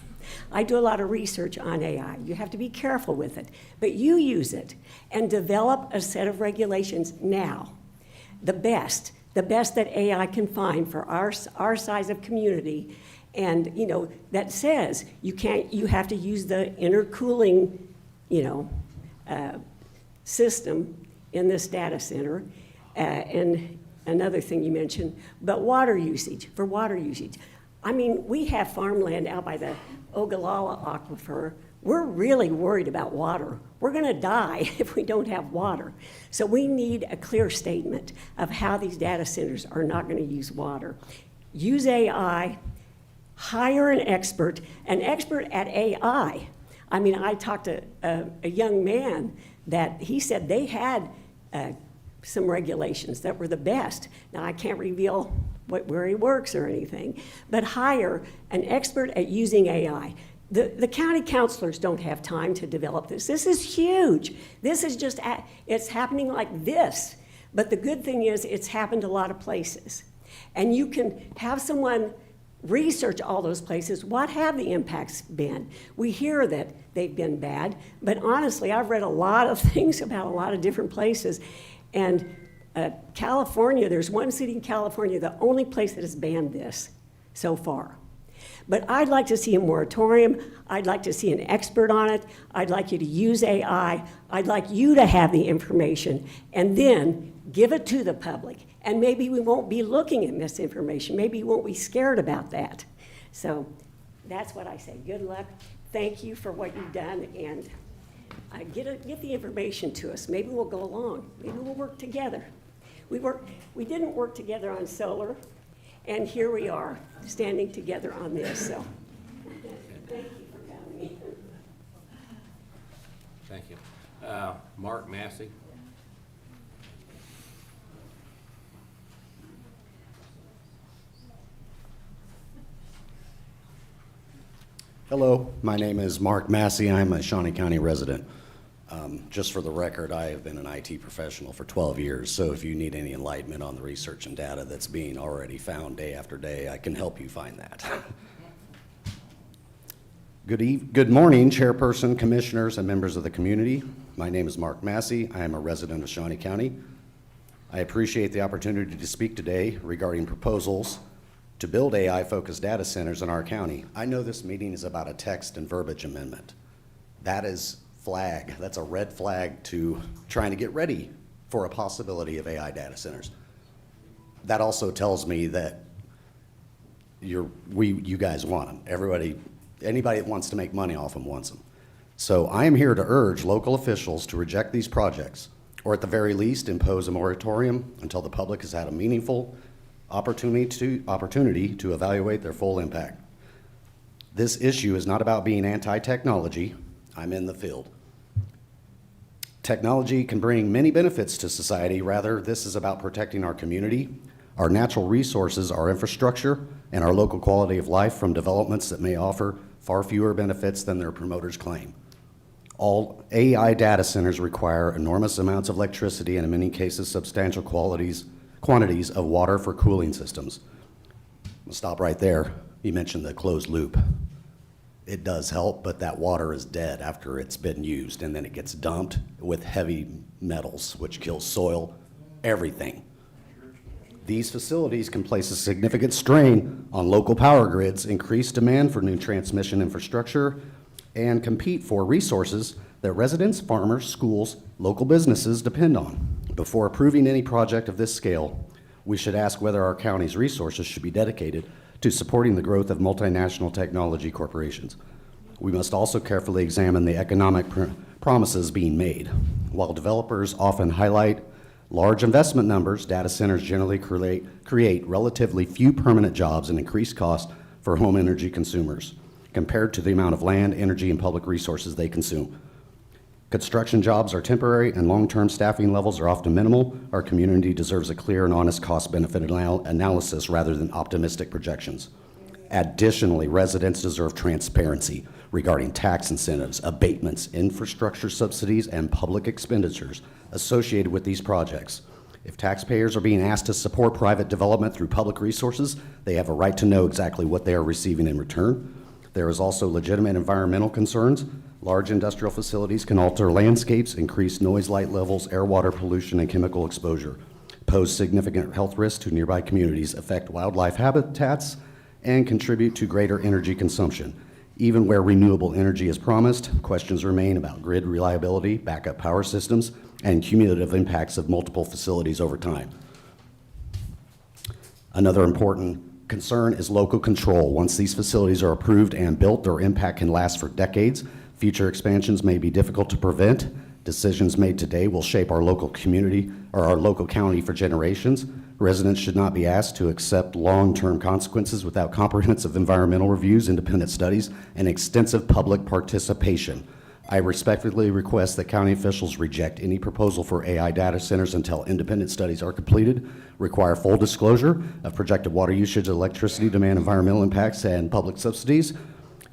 I do a lot of research on AI. You have to be careful with it, but you use it and develop a set of regulations now. The best that AI can find for our size of community, and that says you have to use the intercooling, system in this data center, and another thing you mentioned, but water usage. I mean, we have farmland out by the Ogallala Aquifer. We're really worried about water. We're going to die if we don't have water. So we need a clear statement of how these data centers are not going to use water. use AI, hire an expert at AI. I mean, I talked to a young man that he said they had some regulations that were the best. Now, I can't reveal where he works or anything, but hire an expert at using AI. The county councilors don't have time to develop this. This is huge. This is just, it's happening like this. But the good thing is it's happened a lot of places. And you can have someone research all those places. What have the impacts been? We hear that they've been bad, but honestly, I've read a lot of things about a lot of different places. And California, there's one city in California, the only place that has banned this so far. But I'd like to see a moratorium. I'd like to see an expert on it. I'd like you to use AI. I'd like you to have the information and then give it to the public. And maybe we won't be looking at misinformation. Maybe you won't be scared about that. So that's what I say. Good luck. Thank you for what you've done. And get the information to us. Maybe we'll go along. Maybe we'll work together. We didn't work together on solar, and here we are standing together on this. So thank you for coming. Thank you. Mark Massey. Hello, my name is Mark Massey. I'm a Shawnee County resident. Just for the record, I have been an IT professional for 12 years, so if you need any enlightenment on the research and data that's being already found day after day, I can help you find that. Good morning, Chairperson, Commissioners, and members of the community. My name is Mark Massey. I am a resident of Shawnee County. I appreciate the opportunity to speak today regarding proposals to build AI-focused data centers in our county. I know this meeting is about a text and verbiage amendment. That is that's a red flag to trying to get ready for a possibility of AI data centers. That also tells me that you guys want them. Anybody that wants to make money off them wants them. So I am here to urge local officials to reject these projects, or at the very least impose a moratorium until the public has had a meaningful opportunity to evaluate their full impact. This issue is not about being anti-technology. I'm in the field. Technology can bring many benefits to society. Rather, this is about protecting our community, our natural resources, our infrastructure, and our local quality of life from developments that may offer far fewer benefits than their promoters claim. All AI data centers require enormous amounts of electricity and in many cases substantial quantities of water for cooling systems. I'll stop right there. You mentioned the closed loop. It does help, but that water is dead after it's been used, and then it gets dumped with heavy metals, which kills soil, everything. These facilities can place a significant strain on local power grids, increase demand for new transmission infrastructure, and compete for resources that residents, farmers, schools, local businesses depend on. Before approving any project of this scale, we should ask whether our county's resources should be dedicated to supporting the growth of multinational technology corporations. We must also carefully examine the economic promises being made. While developers often highlight large investment numbers, data centers generally create relatively few permanent jobs and increase costs for home energy consumers compared to the amount of land, energy, and public resources they consume. Construction jobs are temporary and long-term staffing levels are often minimal. Our community deserves a clear and honest cost-benefit analysis rather than optimistic projections. Additionally, residents deserve transparency regarding tax incentives, abatements, infrastructure subsidies, and public expenditures associated with these projects. If taxpayers are being asked to support private development through public resources, they have a right to know exactly what they are receiving in return. There is also legitimate environmental concerns. Large industrial facilities can alter landscapes, increase noise, light levels, air, water pollution, and chemical exposure, pose significant health risks to nearby communities, affect wildlife habitats, and contribute to greater energy consumption. Even where renewable energy is promised, questions remain about grid reliability, backup power systems, and cumulative impacts of multiple facilities over time. Another important concern is local control. Once these facilities are approved and built, their impact can last for decades. Future expansions may be difficult to prevent. Decisions made today will shape our local community or our local county for generations. Residents should not be asked to accept long-term consequences without comprehensive environmental reviews, independent studies, and extensive public participation. I respectfully request that county officials reject any proposal for AI data centers until independent studies are completed, require full disclosure of projected water usage, electricity demand, environmental impacts, and public subsidies,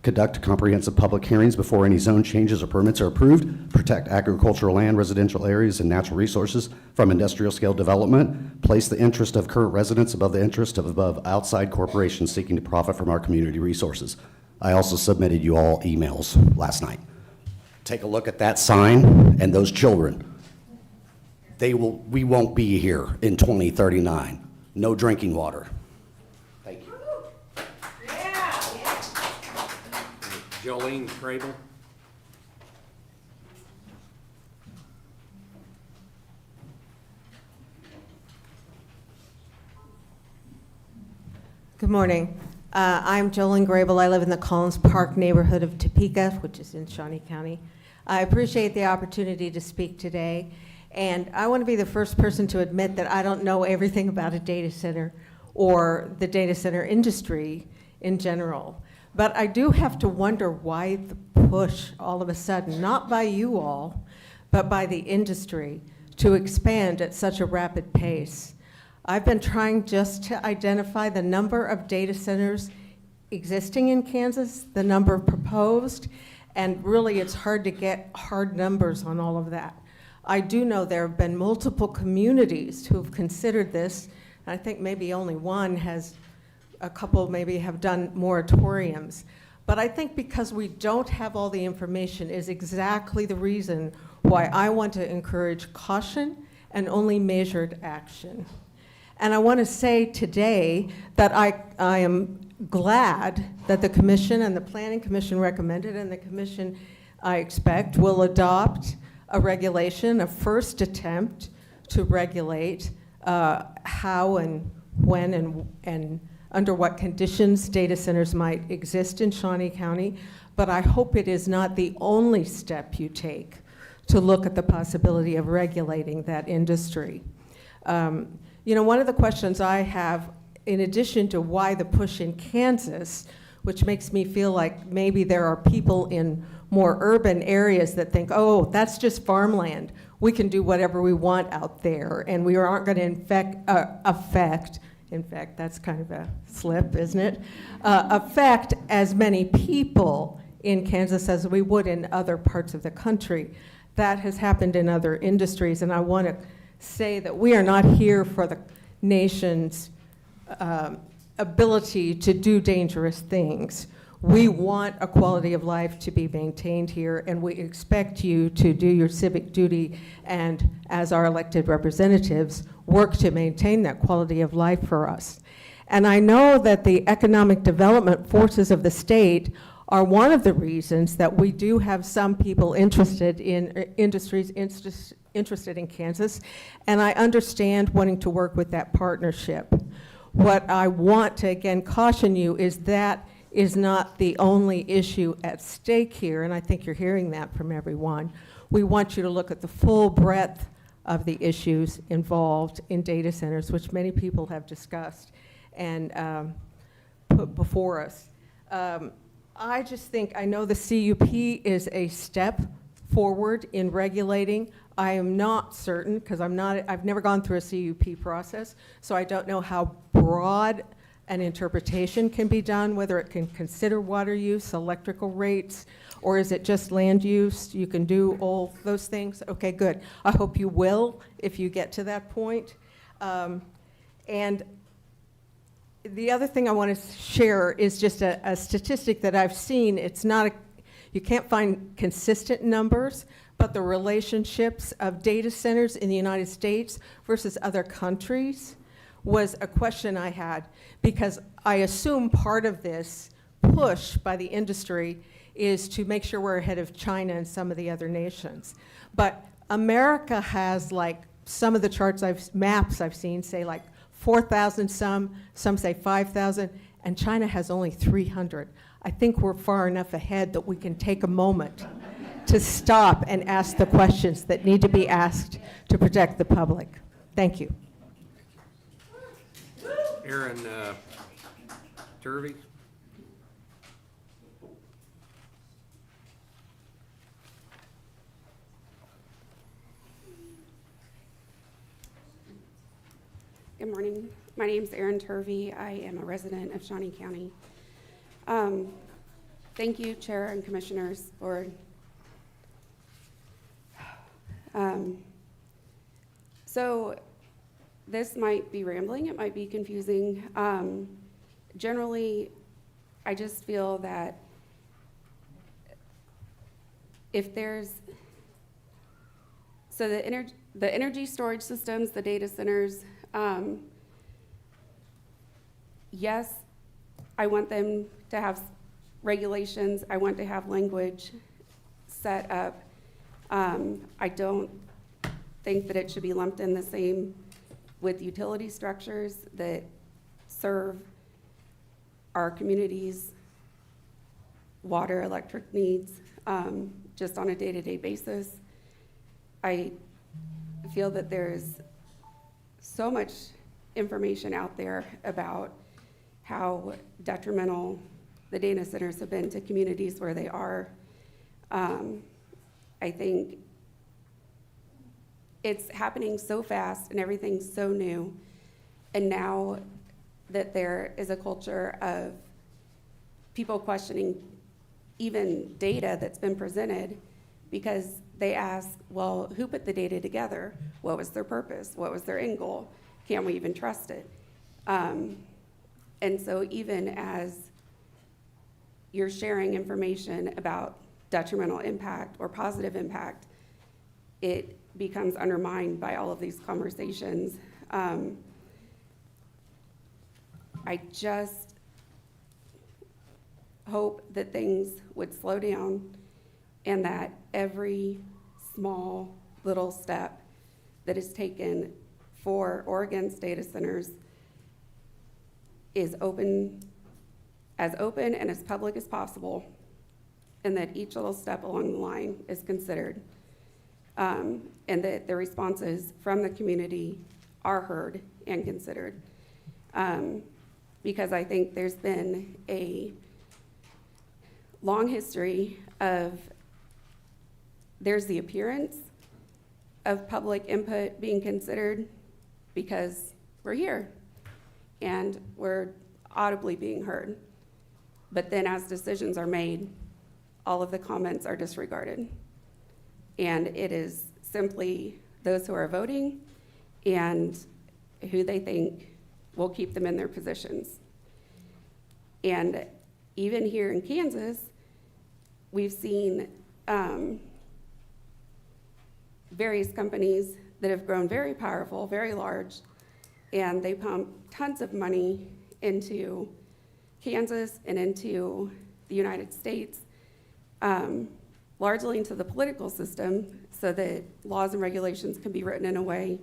conduct comprehensive public hearings before any zone changes or permits are approved, protect agricultural land, residential areas, and natural resources from industrial scale development, place the interest of current residents above the interest of outside corporations seeking to profit from our community resources. I also submitted you all emails last night. Take a look at that sign and those children. We won't be here in 2039. No drinking water. Thank you. Jolene Crable. Good morning. I'm Jolene Grable. I live in the Collins Park neighborhood of Topeka, which is in Shawnee County. I appreciate the opportunity to speak today, and I want to be the first person to admit that I don't know everything about a data center or the data center industry in general. But I do have to wonder why the push all of a sudden, not by you all, but by the industry, to expand at such a rapid pace. I've been trying just to identify the number of data centers existing in Kansas, the number proposed, and really it's hard to get hard numbers on all of that. I do know there have been multiple communities who have considered this. I think maybe only one has, a couple maybe have done moratoriums. But I think because we don't have all the information is exactly the reason why I want to encourage caution and only measured action. And I want to say today that I am glad that the commission and the planning commission recommended, and the commission, I expect, will adopt a regulation, a first attempt to regulate how and when and under what conditions data centers might exist in Shawnee County. But I hope it is not the only step you take to look at the possibility of regulating that industry. You know, one of the questions I have, in addition to why the push in Kansas, which makes me feel like maybe there are people in more urban areas that think, oh, that's just farmland. We can do whatever we want out there, and we aren't going to affect, in fact, that's kind of a slip, isn't it? Affect as many people in Kansas as we would in other parts of the country. That has happened in other industries, and I want to say that we are not here for the nation's ability to do dangerous things. We want a quality of life to be maintained here, and we expect you to do your civic duty and, as our elected representatives, work to maintain that quality of life for us. And I know that the economic development forces of the state are one of the reasons that we do have some people interested in industries interested in Kansas, and I understand wanting to work with that partnership. What I want to again caution you is that is not the only issue at stake here, and I think you're hearing that from everyone. We want you to look at the full breadth of the issues involved in data centers, which many people have discussed and put before us. I just think, I know the CUP is a step forward in regulating. I am not certain, because I've never gone through a CUP process, so I don't know how broad an interpretation can be done, whether it can consider water use, electrical rates, or is it just land use? You can do all those things? Okay, good. I hope you will if you get to that point. And the other thing I want to share is just a statistic that I've seen. It's not you can't find consistent numbers, but the relationships of data centers in the United States versus other countries was a question I had, because I assume part of this push by the industry is to make sure we're ahead of China and some of the other nations. But America has, like, some of the charts maps I've seen say like 4,000, some say 5,000, and China has only 300. I think we're far enough ahead that we can take a moment to stop and ask the questions that need to be asked to protect the public. Thank you. Aaron Turvey. Good morning. My name is Erin Turvey. I am a resident of Shawnee County. Thank you, Chair and Commissioners, for so this might be rambling, it might be confusing. Generally, I just feel that if there's, so the energy storage systems, the data centers, yes, I want them to have regulations. I want to have language set up. I don't think that it should be lumped in the same with utility structures that serve our community's water, electric needs, just on a day-to-day basis. I feel that there's so much information out there about how detrimental the data centers have been to communities where they are. I think it's happening so fast and everything's so new. And now that there is a culture of people questioning even data that's been presented because they ask, well, who put the data together? What was their purpose? What was their end goal? Can we even trust it? And so even as you're sharing information about detrimental impact or positive impact, it becomes undermined by all of these conversations. I just hope that things would slow down and that every small little step that is taken for or against data centers is as open and as public as possible, and that each little step along the line is considered, and that the responses from the community are heard and considered. Because I think there's been a long history of, there's the appearance of public input being considered because we're here and we're audibly being heard. But then as decisions are made, all of the comments are disregarded. And it is simply those who are voting and who they think will keep them in their positions. And even here in Kansas, we've seen various companies that have grown very powerful, very large, and they pump tons of money into Kansas and into the United States, largely into the political system, so that laws and regulations can be written in a way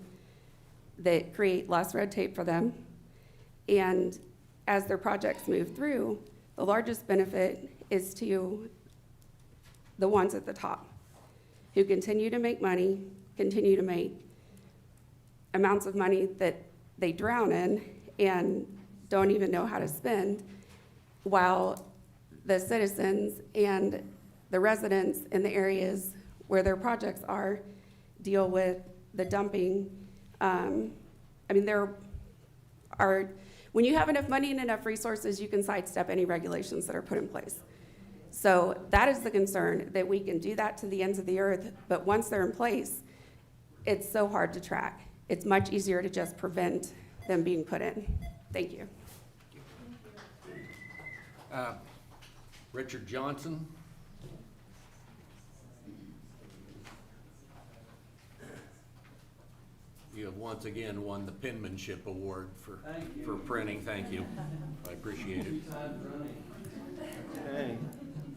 that create less red tape for them. And as their projects move through, the largest benefit is to the ones at the top, who continue to make money, continue to make amounts of money that they drown in and don't even know how to spend, while the citizens and the residents in the areas where their projects are deal with the dumping. There are, when you have enough money and enough resources, you can sidestep any regulations that are put in place. So that is the concern, that we can do that to the ends of the earth, but once they're in place, it's so hard to track. It's much easier to just prevent them being put in. Thank you. Richard Johnson. You have once again won the penmanship award for printing. Thank you. I appreciate it. Hey,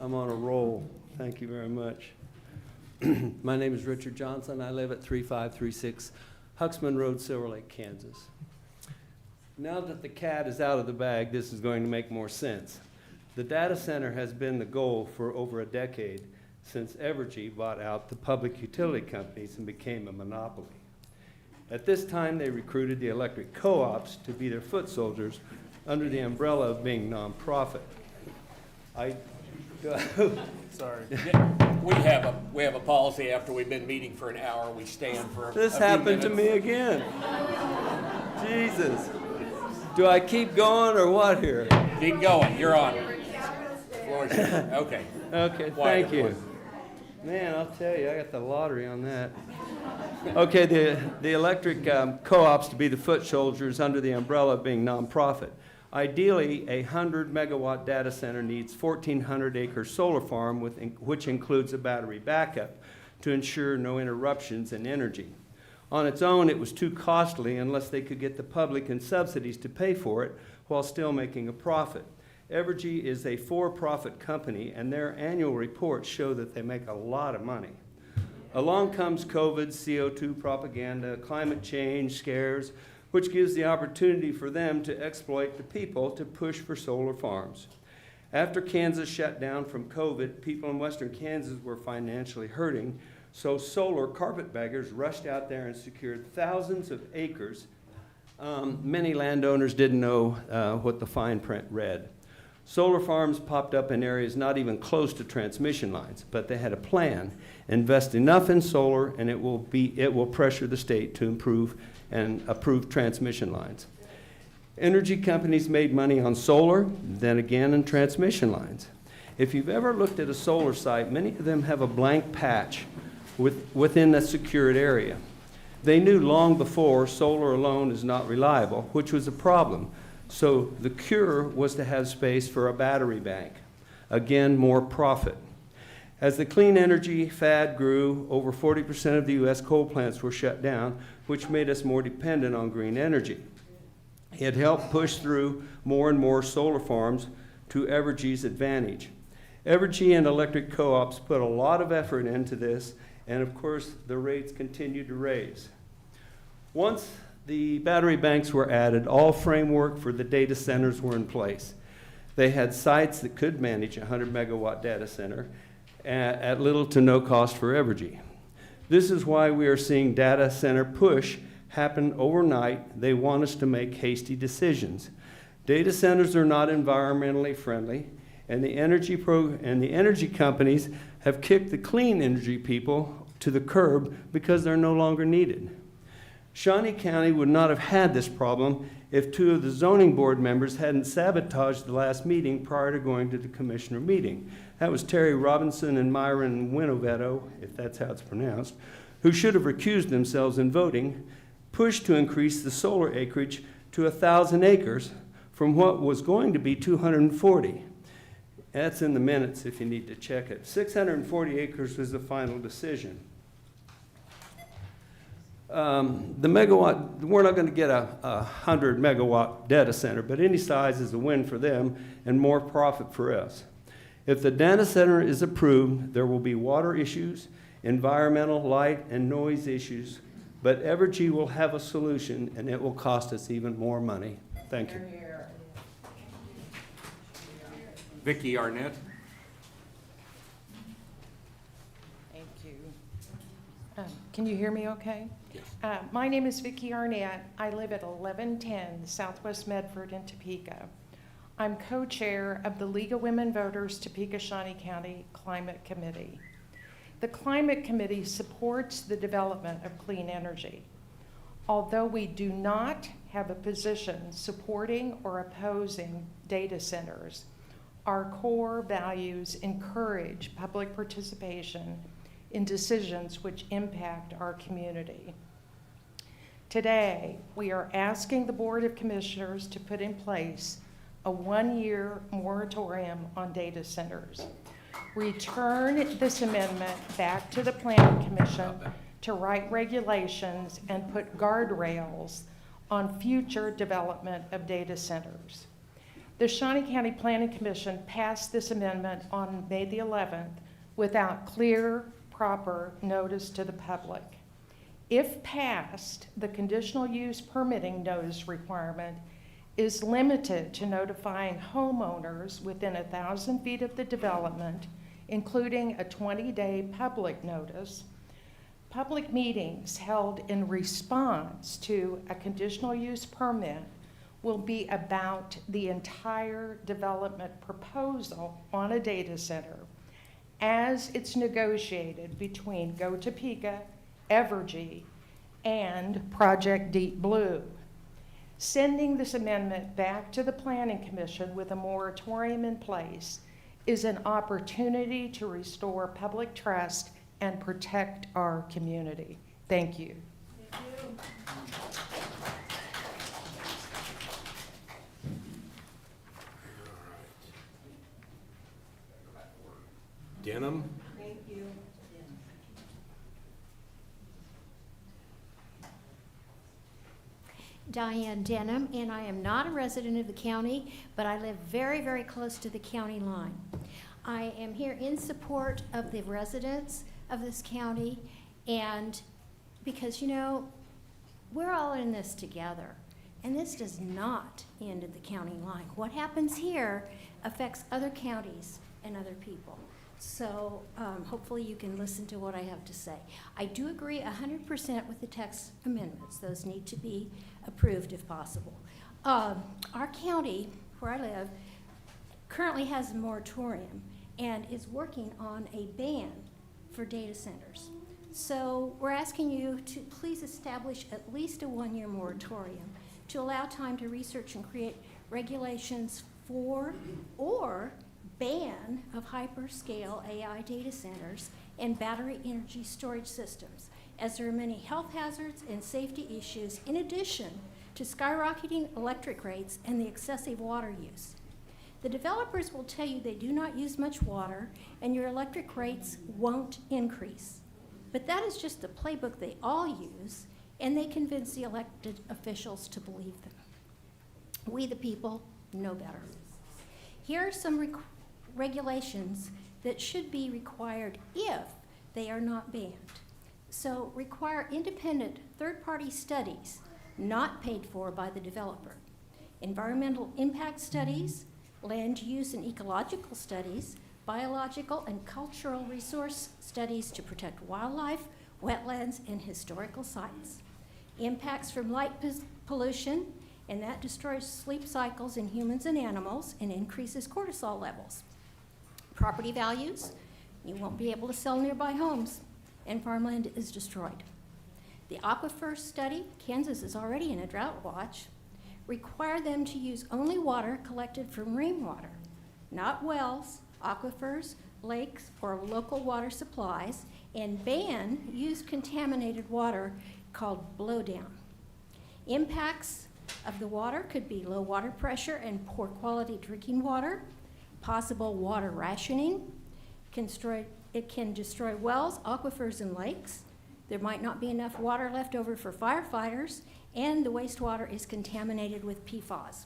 I'm on a roll. Thank you very much. My name is Richard Johnson. I live at 3536 Huxman Road, Silver Lake, Kansas. Now that the cat is out of the bag, this is going to make more sense. The data center has been the goal for over a decade, since Evergy bought out the public utility companies and became a monopoly. At this time, they recruited the electric co-ops to be their foot soldiers under the umbrella of being nonprofit. Sorry. Yeah, we have a policy after we've been meeting for an hour, we stand for a This few happened to minutes. me again. Jesus. Do I keep going or what here? Keep going, you're on. Floor is yours. Okay. Okay, Quiet, thank you. everyone. Man, I'll tell you, I got the lottery on that. Okay, the electric co-ops to be the foot soldiers under the umbrella of being nonprofit. Ideally, a 100-megawatt data center needs 1,400-acre solar farm, which includes a battery backup to ensure no interruptions in energy. On its own, it was too costly unless they could get the public and subsidies to pay for it while still making a profit. Evergy is a for-profit company, and their annual reports show that they make a lot of money. Along comes COVID, CO2 propaganda, climate change scares, which gives the opportunity for them to exploit the people to push for solar farms. After Kansas shut down from COVID, people in western Kansas were financially hurting, so solar carpetbaggers rushed out there and secured thousands of acres. Many landowners didn't know what the fine print read. Solar farms popped up in areas not even close to transmission lines, but they had a plan. Invest enough in solar and it will pressure the state to improve and approve transmission lines. Energy companies made money on solar, then again in transmission lines. If you've ever looked at a solar site, many of them have a blank patch within a secured area. They knew long before solar alone is not reliable, which was a problem. So the cure was to have space for a battery bank. Again, more profit. As the clean energy fad grew, over 40% of the U.S. coal plants were shut down, which made us more dependent on green energy. It helped push through more and more solar farms to Evergy's advantage. Evergy and electric co-ops put a lot of effort into this, and of course, the rates continued to raise. Once the battery banks were added, all framework for the data centers were in place. They had sites that could manage a 100-megawatt data center at little to no cost for Evergy. This is why we are seeing data center push happen overnight. They want us to make hasty decisions. Data centers are not environmentally friendly, and the energy companies have kicked the clean energy people to the curb because they're no longer needed. Shawnee County would not have had this problem if two of the zoning board members hadn't sabotaged the last meeting prior to going to the commissioner meeting. That was Terry Robinson and Myron Winovetto, if that's how it's pronounced, who should have recused themselves in voting, pushed to increase the solar acreage to 1,000 acres from what was going to be 240. That's in the minutes if you need to check it. 640 acres was the final decision. The megawatt, we're not going to get a 100 megawatt data center, but any size is a win for them and more profit for us. If the data center is approved, there will be water issues, environmental, light, and noise issues, but Evergy will have a solution and it will cost us even more money. Thank you. Vicki Arnett. Thank you. Can you hear me okay? Yes. My name is Vicki Arnett. I live at 1110 Southwest Medford in Topeka. I'm co-chair of the League of Women Voters Topeka Shawnee County Climate Committee. The Climate Committee supports the development of clean energy. Although we do not have a position supporting or opposing data centers, our core values encourage public participation in decisions which impact our community. Today, we are asking the Board of Commissioners to put in place a one-year moratorium on data centers. Return this amendment back to the Planning Commission to write regulations and put guardrails on future development of data centers. The Shawnee County Planning Commission passed this amendment on May the 11th without clear, proper notice to the public. If passed, the conditional use permitting notice requirement is limited to notifying homeowners within 1,000 feet of the development, including a 20-day public notice, public meetings held in response to a conditional use permit will be about the entire development proposal on a data center as it's negotiated between Go Topeka, Evergy, and Project Deep Blue. Sending this amendment back to the Planning Commission with a moratorium in place is an opportunity to restore public trust and protect our community. Thank you. Denham? Thank you. Diane Denham, and I am not a resident of the county, but I live very, very close to the county line. I am here in support of the residents of this county, and because, you know, we're all in this together, and this does not end at the county line. What happens here affects other counties and other people. So hopefully you can listen to what I have to say. I do agree 100% with the text amendments. Those need to be approved if possible. Our county, where I live, currently has a moratorium and is working on a ban for data centers. So we're asking you to please establish at least a one-year moratorium to allow time to research and create regulations for or ban of hyperscale AI data centers and battery energy storage systems, as there are many health hazards and safety issues in addition to skyrocketing electric rates and the excessive water use. The developers will tell you they do not use much water and your electric rates won't increase. But that is just the playbook they all use, and they convince the elected officials to believe them. We, the people, know better. Here are some regulations that should be required if they are not banned. So require independent third-party studies not paid for by the developer. Environmental impact studies, land use and ecological studies, biological and cultural resource studies to protect wildlife, wetlands, and historical sites. Impacts from light pollution, and that destroys sleep cycles in humans and animals and increases cortisol levels. Property values, you won't be able to sell nearby homes, and farmland is destroyed. The aquifer study, Kansas is already in a drought watch, require them to use only water collected from rainwater, not wells, aquifers, lakes, or local water supplies, and ban used contaminated water called blowdown. Impacts of the water could be low water pressure and poor quality drinking water, possible water rationing, it can destroy wells, aquifers, and lakes. There might not be enough water left over for firefighters, and the wastewater is contaminated with PFAS.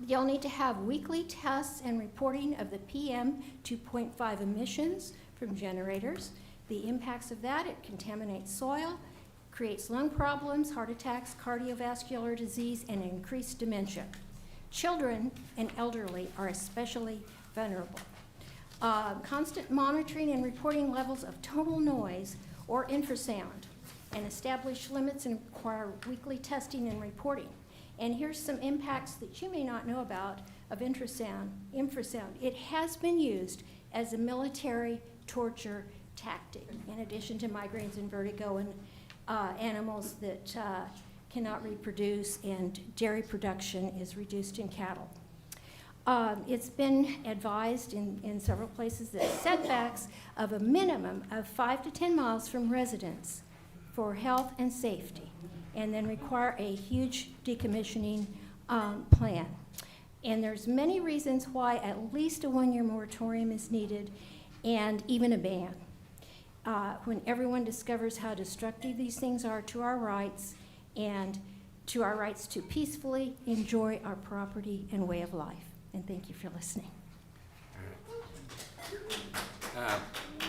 You'll need to have weekly tests and reporting of the PM 2.5 emissions from generators. The impacts of that, it contaminates soil, creates lung problems, heart attacks, cardiovascular disease, and increased dementia. Children and elderly are especially vulnerable. Constant monitoring and reporting levels of total noise or infrasound, and establish limits and require weekly testing and reporting. And here's some impacts that you may not know about of infrasound. It has been used as a military torture tactic, in addition to migraines and vertigo and animals that cannot reproduce, and dairy production is reduced in cattle. It's been advised in several places that setbacks of a minimum of 5 to 10 miles from residents for health and safety, and then require a huge decommissioning plan. And there's many reasons why at least a one-year moratorium is needed, and even a ban. When everyone discovers how destructive these things are to our rights and to our rights to peacefully enjoy our property and way of life. And thank you for listening.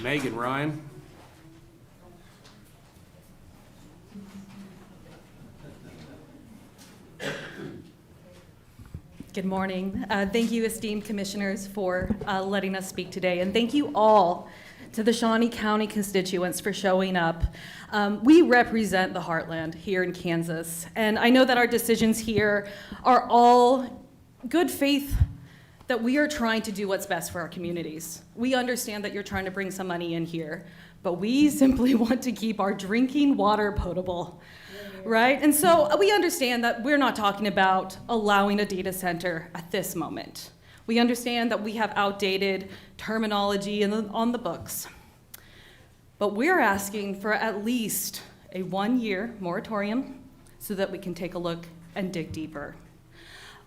Megan Ryan. Good morning. Thank you, esteemed commissioners, for letting us speak today. And thank you all to the Shawnee County constituents for showing up. We represent the heartland here in Kansas, and I know that our decisions here are all good faith that we are trying to do what's best for our communities. We understand that you're trying to bring some money in here, but we simply want to keep our drinking water potable, right? And so we understand that we're not talking about allowing a data center at this moment. We understand that we have outdated terminology on the books, but we're asking for at least a 1-year moratorium so that we can take a look and dig deeper.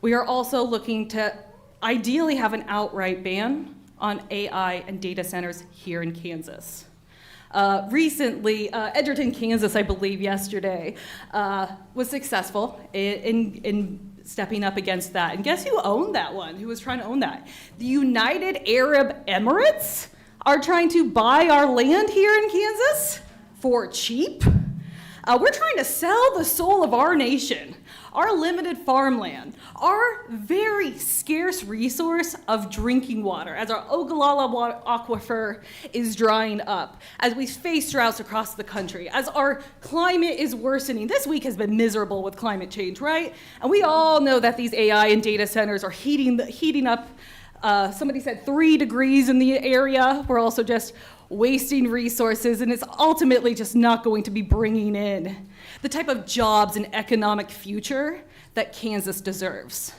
We are also looking to ideally have an outright ban on AI and data centers here in Kansas. Recently, Edgerton, Kansas, I believe yesterday, was successful in stepping up against that. And guess who owned that one, who was trying to own that? The United Arab Emirates are trying to buy our land here in Kansas for cheap. We're trying to sell the soul of our nation, our limited farmland, our very scarce resource of drinking water, as our Ogallala aquifer is drying up, as we face droughts across the country, as our climate is worsening. This week has been miserable with climate change, right? And we all know that these AI and data centers are heating up. Somebody said 3 degrees in the area. We're also just wasting resources, and it's ultimately just not going to be bringing in the type of jobs and economic future that Kansas deserves.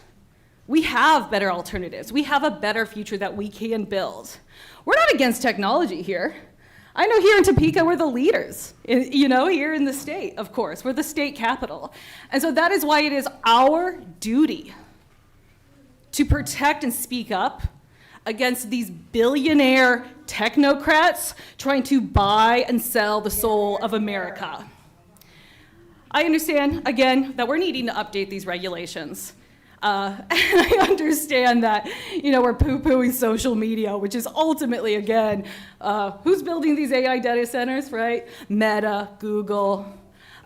We have better alternatives. We have a better future that we can build. We're not against technology here. I know here in Topeka, we're the leaders, here in the state, of course. We're the state capital. And so that is why it is our duty to protect and speak up against these billionaire technocrats trying to buy and sell the soul of America. I understand, again, that we're needing to update these regulations. And I understand that, we're poo-pooing social media, which is ultimately, again, who's building these AI data centers, right? Meta, Google,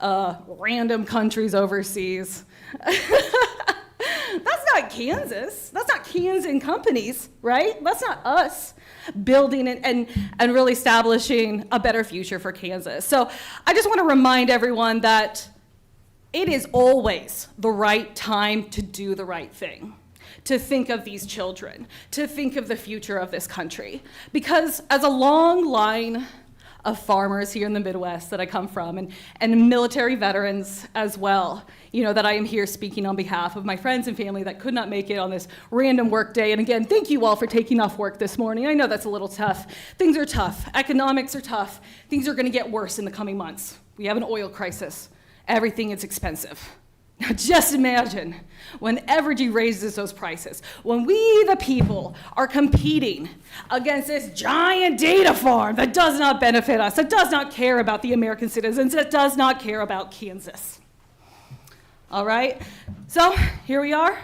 random countries overseas. That's not Kansas. That's not Kansan companies, right? That's not us building and really establishing a better future for Kansas. So I just want to remind everyone that it is always the right time to do the right thing, to think of these children, to think of the future of this country. Because as a long line of farmers here in the Midwest that I come from, and military veterans as well, that I am here speaking on behalf of my friends and family that could not make it on this random work day. And again, thank you all for taking off work this morning. I know that's a little tough. Things are tough. Economics are tough. Things are going to get worse in the coming months. We have an oil crisis. Everything is expensive. Now just imagine when Evergy raises those prices, when we, the people, are competing against this giant data farm that does not benefit us, that does not care about the American citizens, that does not care about Kansas. All right? So here we are.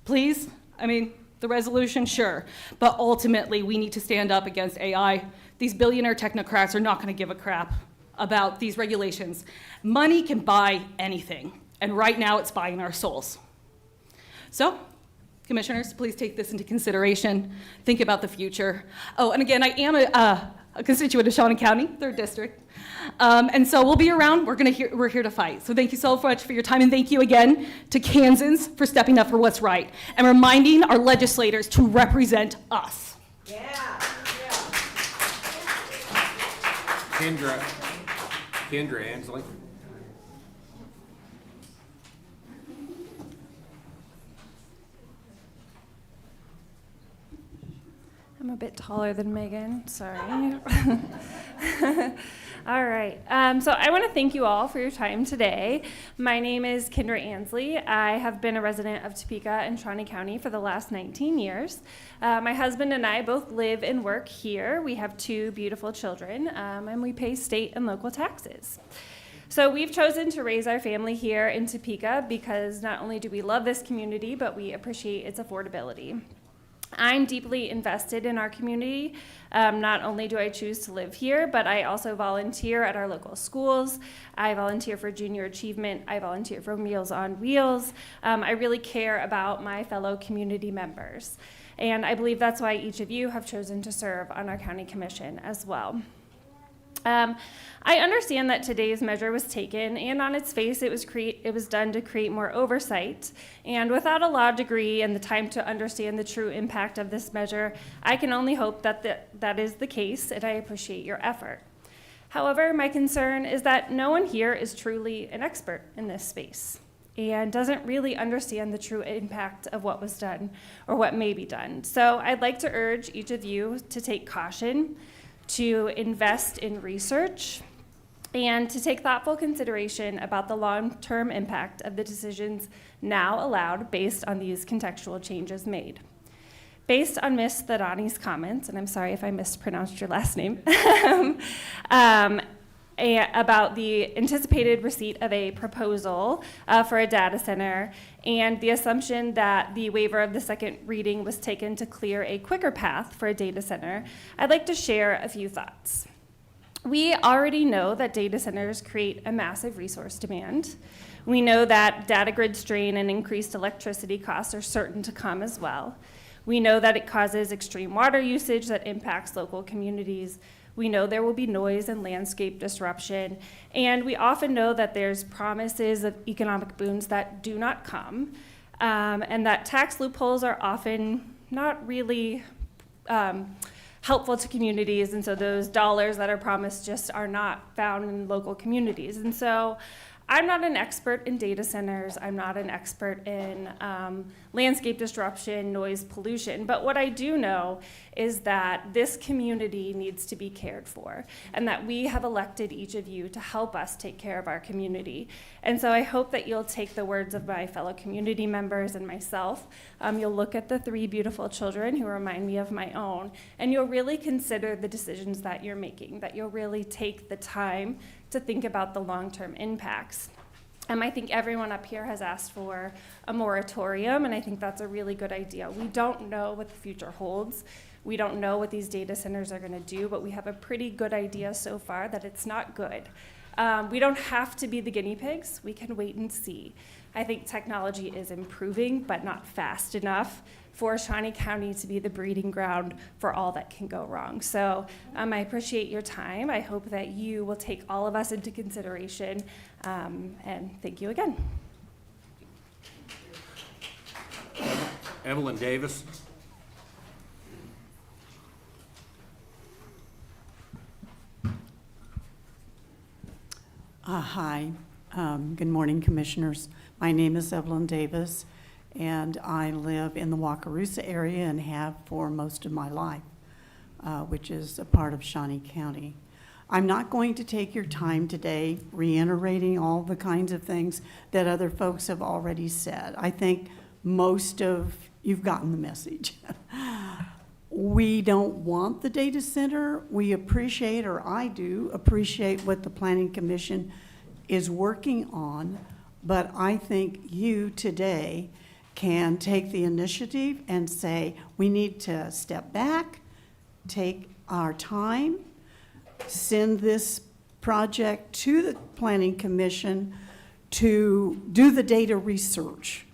Please, the resolution, sure. But ultimately, we need to stand up against AI. These billionaire technocrats are not going to give a crap about these regulations. Money can buy anything. And right now, it's buying our souls. So, commissioners, please take this into consideration. Think about the future. Oh, and again, I am a constituent of Shawnee County, 3rd District. And so we'll be around. We're here to fight. So thank you so much for your time, and thank you again to Kansans for stepping up for what's right and reminding our legislators to represent us. Yeah. Kendra Ansley. I'm a bit taller than Megan, sorry. All right, so I want to thank you all for your time today. My name is Kendra Ansley. I have been a resident of Topeka and Shawnee County for the last 19 years. My husband and I both live and work here. We have 2 beautiful children, and we pay state and local taxes. So we've chosen to raise our family here in Topeka because not only do we love this community, but we appreciate its affordability. I'm deeply invested in our community. Not only do I choose to live here, but I also volunteer at our local schools. I volunteer for Junior Achievement. I volunteer for Meals on Wheels. I really care about my fellow community members. And I believe that's why each of you have chosen to serve on our county commission as well. I understand that today's measure was taken, and on its face, it was done to create more oversight. And without a law degree and the time to understand the true impact of this measure, I can only hope that that is the case, and I appreciate your effort. However, my concern is that no one here is truly an expert in this space and doesn't really understand the true impact of what was done or what may be done. So I'd like to urge each of you to take caution, to invest in research, and to take thoughtful consideration about the long-term impact of the decisions now allowed based on these contextual changes made. Based on Ms. Thadani's comments, and I'm sorry if I mispronounced your last name, about the anticipated receipt of a proposal for a data center and the assumption that the waiver of the second reading was taken to clear a quicker path for a data center, I'd like to share a few thoughts. We already know that data centers create a massive resource demand. We know that data grid strain and increased electricity costs are certain to come as well. We know that it causes extreme water usage that impacts local communities. We know there will be noise and landscape disruption, and we often know that there's promises of economic boons that do not come, and that tax loopholes are often not really helpful to communities, and so those dollars that are promised just are not found in local communities. And so I'm not an expert in data centers. I'm not an expert in landscape disruption, noise pollution. But what I do know is that this community needs to be cared for, and that we have elected each of you to help us take care of our community. And so I hope that you'll take the words of my fellow community members and myself. You'll look at the three beautiful children who remind me of my own, and you'll really consider the decisions that you're making, that you'll really take the time to think about the long-term impacts. I think everyone up here has asked for a moratorium, and I think that's a really good idea. We don't know what the future holds. We don't know what these data centers are going to do, but we have a pretty good idea so far that it's not good. We don't have to be the guinea pigs. We can wait and see. I think technology is improving, but not fast enough for Shawnee County to be the breeding ground for all that can go wrong. So I appreciate your time. I hope that you will take all of us into consideration, and thank you again. Evelyn Davis. Hi. Good morning, Commissioners. My name is Evelyn Davis, and I live in the Wakarusa area and have for most of my life, which is a part of Shawnee County. I'm not going to take your time today reiterating all the kinds of things that other folks have already said. I think most of you've gotten the message. We don't want the data center. We appreciate, or I do, appreciate what the Planning Commission is working on, but I think you today can take the initiative and say, we need to step back, take our time, send this project to the Planning Commission to do the data research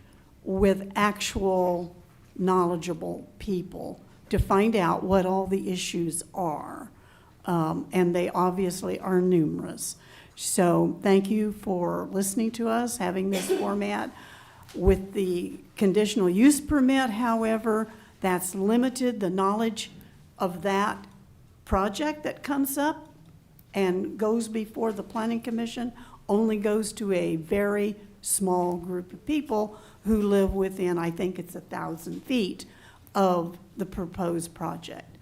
with actual knowledgeable people to find out what all the issues are. And they obviously are numerous. So thank you for listening to us, having this format. With the conditional use permit, however, that's limited. The knowledge of that project that comes up and goes before the Planning Commission only goes to a very small group of people who live within, I think it's 1,000 feet of the proposed project.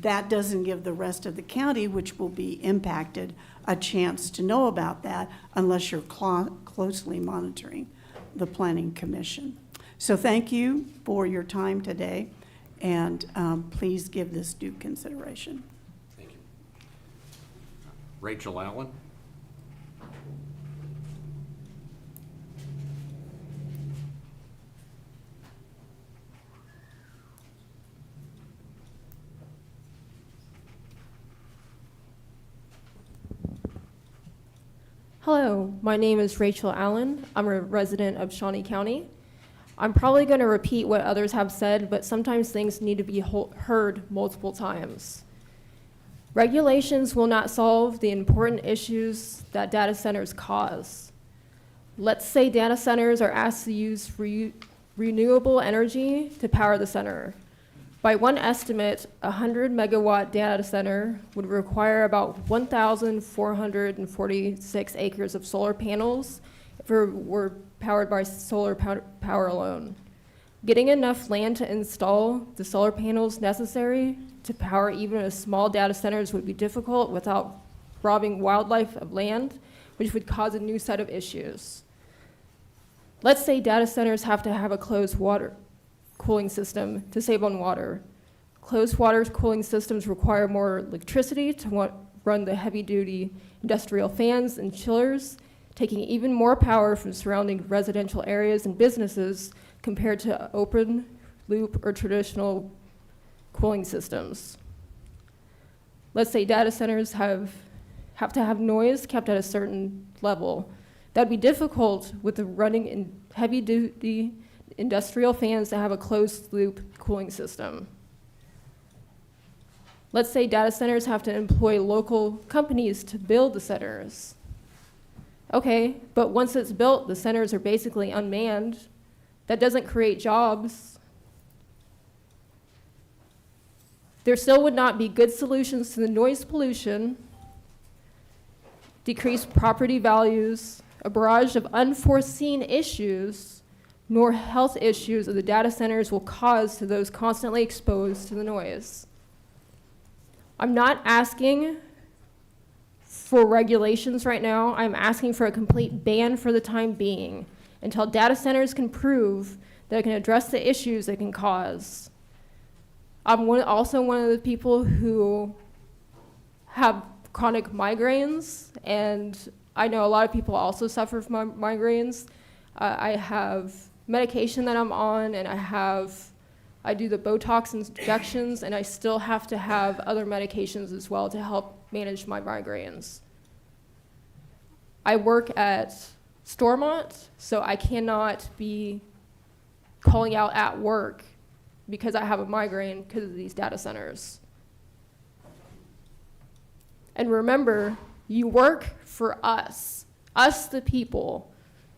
That doesn't give the rest of the county, which will be impacted, a chance to know about that unless you're closely monitoring the Planning Commission. So thank you for your time today, and please give this due consideration. Thank you. Rachel Allen. Hello, my name is Rachel Allen. I'm a resident of Shawnee County. I'm probably going to repeat what others have said, but sometimes things need to be heard multiple times. Regulations will not solve the important issues that data centers cause. Let's say data centers are asked to use renewable energy to power the center. By one estimate, a 100 megawatt data center would require about 1,446 acres of solar panels if it were powered by solar power alone. Getting enough land to install the solar panels necessary to power even a small data centers would be difficult without robbing wildlife of land, which would cause a new set of issues. Let's say data centers have to have a closed water cooling system to save on water. Closed water cooling systems require more electricity to run the heavy-duty industrial fans and chillers, taking even more power from surrounding residential areas and businesses compared to open loop or traditional cooling systems. Let's say data centers have to have noise kept at a certain level. That'd be difficult with the running in heavy-duty industrial fans that have a closed-loop cooling system. Let's say data centers have to employ local companies to build the centers. Okay, but once it's built, the centers are basically unmanned. That doesn't create jobs. There still would not be good solutions to the noise pollution, decreased property values, a barrage of unforeseen issues, nor health issues that the data centers will cause to those constantly exposed to the noise. I'm not asking for regulations right now. I'm asking for a complete ban for the time being until data centers can prove that it can address the issues they can cause. I'm also one of the people who have chronic migraines, and I know a lot of people also suffer from migraines. I have medication that I'm on, and I do the Botox injections, and I still have to have other medications as well to help manage my migraines. I work at Stormont, so I cannot be calling out at work because I have a migraine because of these data centers. And remember, you work for us the people.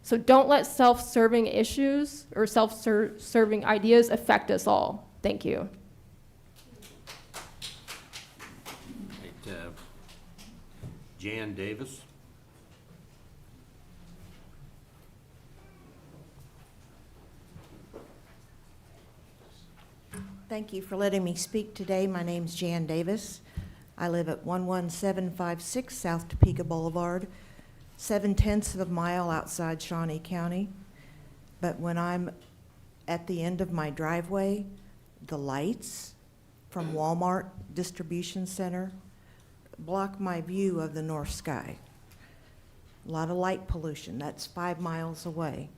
So don't let self-serving issues or self-serving ideas affect us all. Thank you. Jan Davis. Thank you for letting me speak today. My name's Jan Davis. I live at 11756 South Topeka Boulevard, 7/10 of a mile outside Shawnee County. But when I'm at the end of my driveway, the lights from Walmart Distribution Center block my view of the north sky. A lot of light pollution. That's 5 miles away.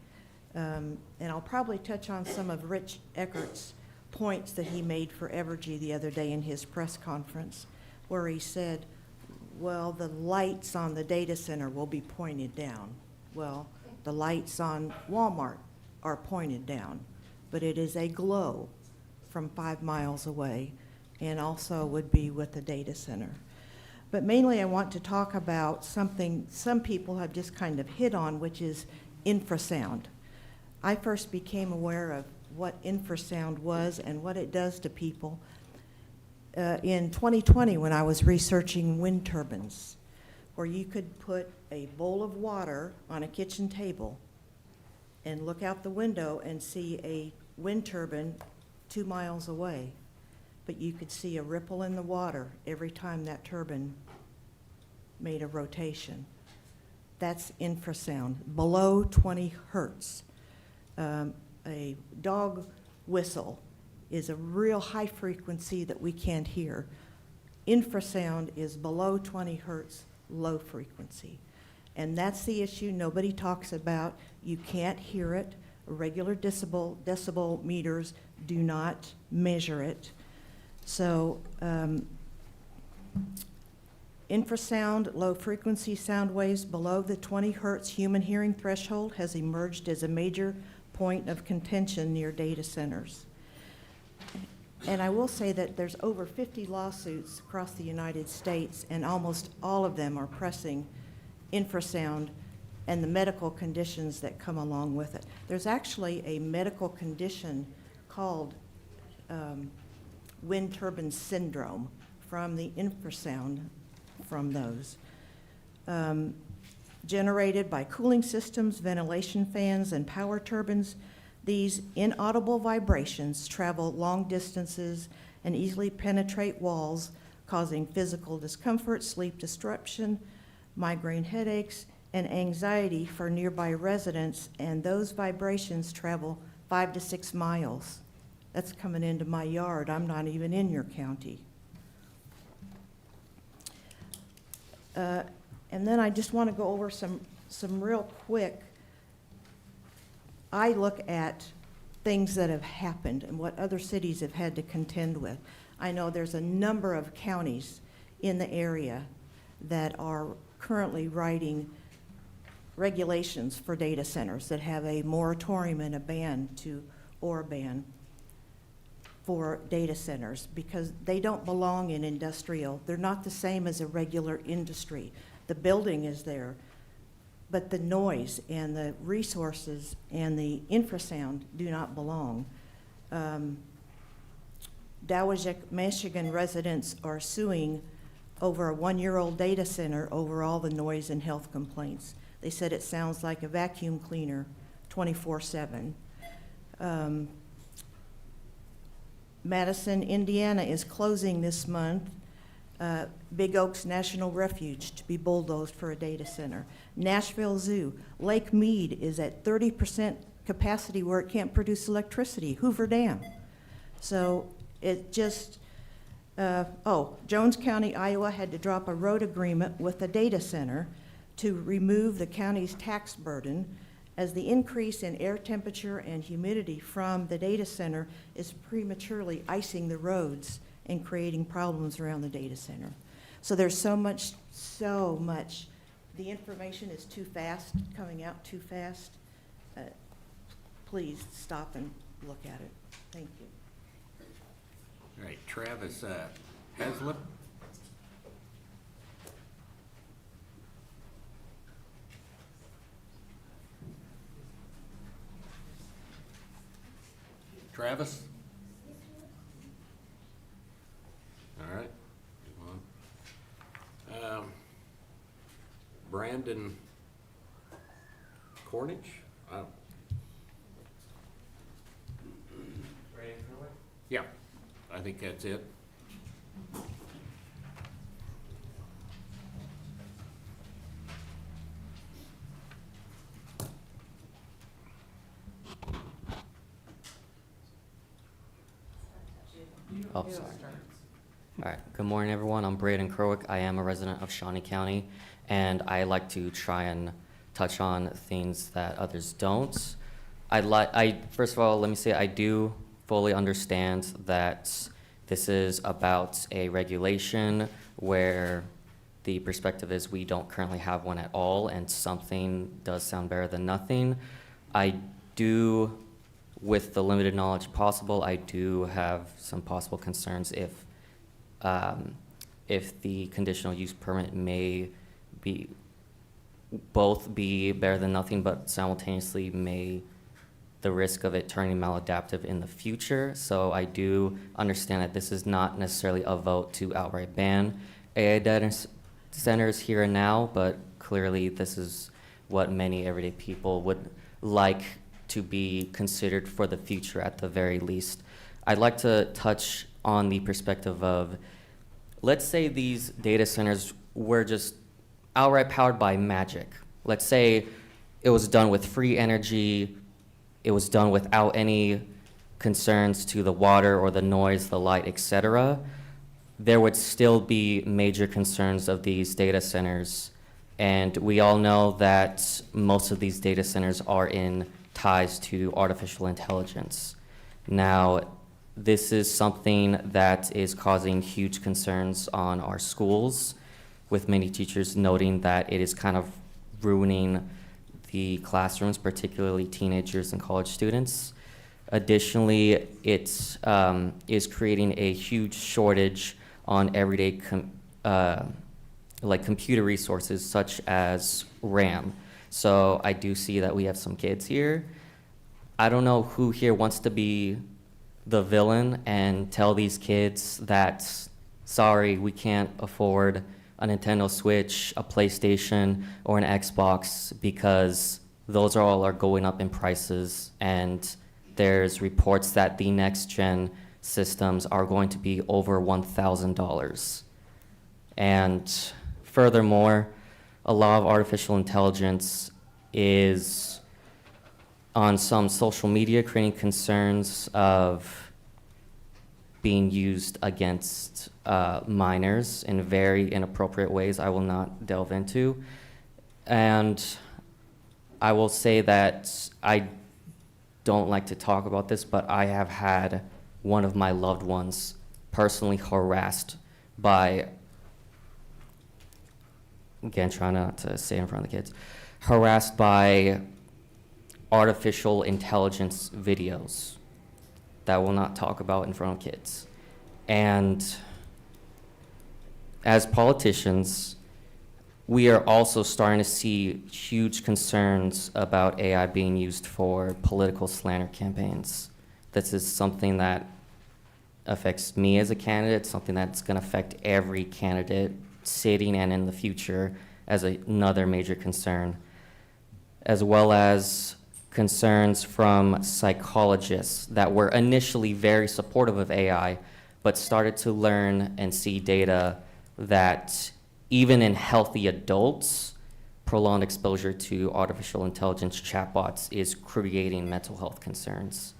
And I'll probably touch on some of Rich Eckert's points that he made for Evergy the other day in his press conference, where he said, well, the lights on the data center will be pointed down. Well, the lights on Walmart are pointed down, but it is a glow from 5 miles away, and also would be with the data center. But mainly I want to talk about something some people have just kind of hit on, which is infrasound. I first became aware of what infrasound was and what it does to people in 2020 when I was researching wind turbines, where you could put a bowl of water on a kitchen table and look out the window and see a wind turbine 2 miles away, but you could see a ripple in the water every time that turbine made a rotation. That's infrasound, below 20 hertz. A dog whistle is a real high frequency that we can't hear. Infrasound is below 20 hertz, low frequency. And that's the issue nobody talks about. You can't hear it. Regular decibel meters do not measure it. So infrasound, low frequency sound waves below the 20 hertz human hearing threshold has emerged as a major point of contention near data centers. And I will say that there's over 50 lawsuits across the United States, and almost all of them are pressing infrasound and the medical conditions that come along with it. There's actually a medical condition called wind turbine syndrome from the infrasound from those. Generated by cooling systems, ventilation fans, and power turbines, these inaudible vibrations travel long distances and easily penetrate walls, causing physical discomfort, sleep disruption, migraine headaches, and anxiety for nearby residents, and those vibrations travel 5 to 6 miles. That's coming into my yard. I'm not even in your county. And then I just want to go over some real quick. I look at things that have happened and what other cities have had to contend with. I know there's a number of counties in the area that are currently writing regulations for data centers that have a moratorium and a ban for data centers because they don't belong in industrial. They're not the same as a regular industry. The building is there, but the noise and the resources and the infrasound do not belong. Dowagiac, Michigan residents are suing over a 1-year-old data center over all the noise and health complaints. They said it sounds like a vacuum cleaner 24/7. Madison, Indiana is closing this month. Big Oaks National Refuge to be bulldozed for a data center. Nashville Zoo. Lake Mead is at 30% capacity where it can't produce electricity. Hoover Dam. So it just, Jones County, Iowa had to drop a road agreement with a data center to remove the county's tax burden as the increase in air temperature and humidity from the data center is prematurely icing the roads and creating problems around the data center. So there's so much. The information is too fast, coming out too fast. Please stop and look at it. Thank you. All right, Travis Heslip. Travis? All right. Move on. Brandon Cornish? Yeah, I think that's it. Oh, sorry. All right. Good morning, everyone. I'm Braden Kerwick. I am a resident of Shawnee County, and I like to try and touch on things that others don't. First of all, let me say I do fully understand that this is about a regulation where the perspective is we don't currently have one at all, and something does sound better than nothing. I do, with the limited knowledge possible, I do have some possible concerns if the conditional use permit may be better than nothing, but simultaneously may the risk of it turning maladaptive in the future. So I do understand that this is not necessarily a vote to outright ban AI data centers here and now, but clearly this is what many everyday people would like to be considered for the future at the very least. I'd like to touch on the perspective of, let's say these data centers were just outright powered by magic. Let's say it was done with free energy, it was done without any concerns to the water or the noise, the light, etc. There would still be major concerns of these data centers. And we all know that most of these data centers are in ties to artificial intelligence. Now, this is something that is causing huge concerns on our schools, with many teachers noting that it is kind of ruining the classrooms, particularly teenagers and college students. Additionally, it is creating a huge shortage on everyday like computer resources such as RAM. So I do see that we have some kids here. I don't know who here wants to be the villain and tell these kids that, sorry, we can't afford a Nintendo Switch, a PlayStation, or an Xbox because those are going up in prices, and there's reports that the next gen systems are going to be over $1,000. And furthermore, a lot of artificial intelligence is on some social media creating concerns of being used against minors in very inappropriate ways I will not delve into. And I will say that I don't like to talk about this, but I have had one of my loved ones personally harassed by, again, trying not to say it in front of the kids, harassed by artificial intelligence videos that we'll not talk about in front of kids. And as politicians, we are also starting to see huge concerns about AI being used for political slander campaigns. This is something that affects me as a candidate, something that's going to affect every candidate sitting and in the future as another major concern, as well as concerns from psychologists that were initially very supportive of AI, but started to learn and see data that even in healthy adults, prolonged exposure to artificial intelligence chatbots is creating mental health concerns.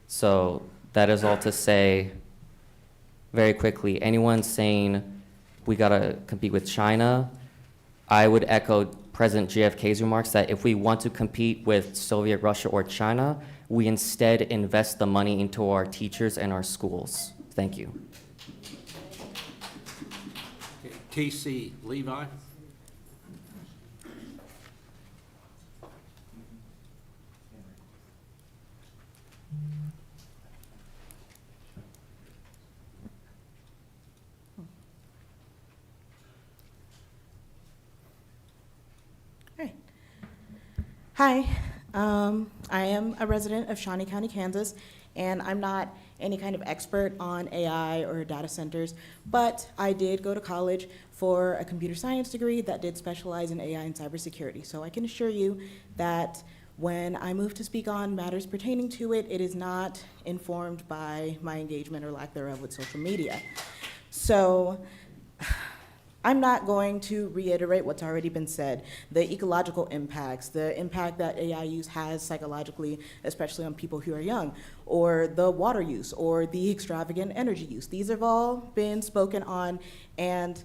So that is all to say, very quickly, anyone saying we gotta compete with China, I would echo President JFK's remarks that if we want to compete with Soviet Russia or China, we instead invest the money into our teachers and our schools. Thank you. TC Levi. Hi, I am a resident of Shawnee County, Kansas, and I'm not any kind of expert on AI or data centers, but I did go to college for a computer science degree that did specialize in AI and cybersecurity. So I can assure you that when I move to speak on matters pertaining to it, it is not informed by my engagement or lack thereof with social media. So I'm not going to reiterate what's already been said. The ecological impacts, the impact that AI use has psychologically, especially on people who are young, or the water use, or the extravagant energy use. These have all been spoken on, and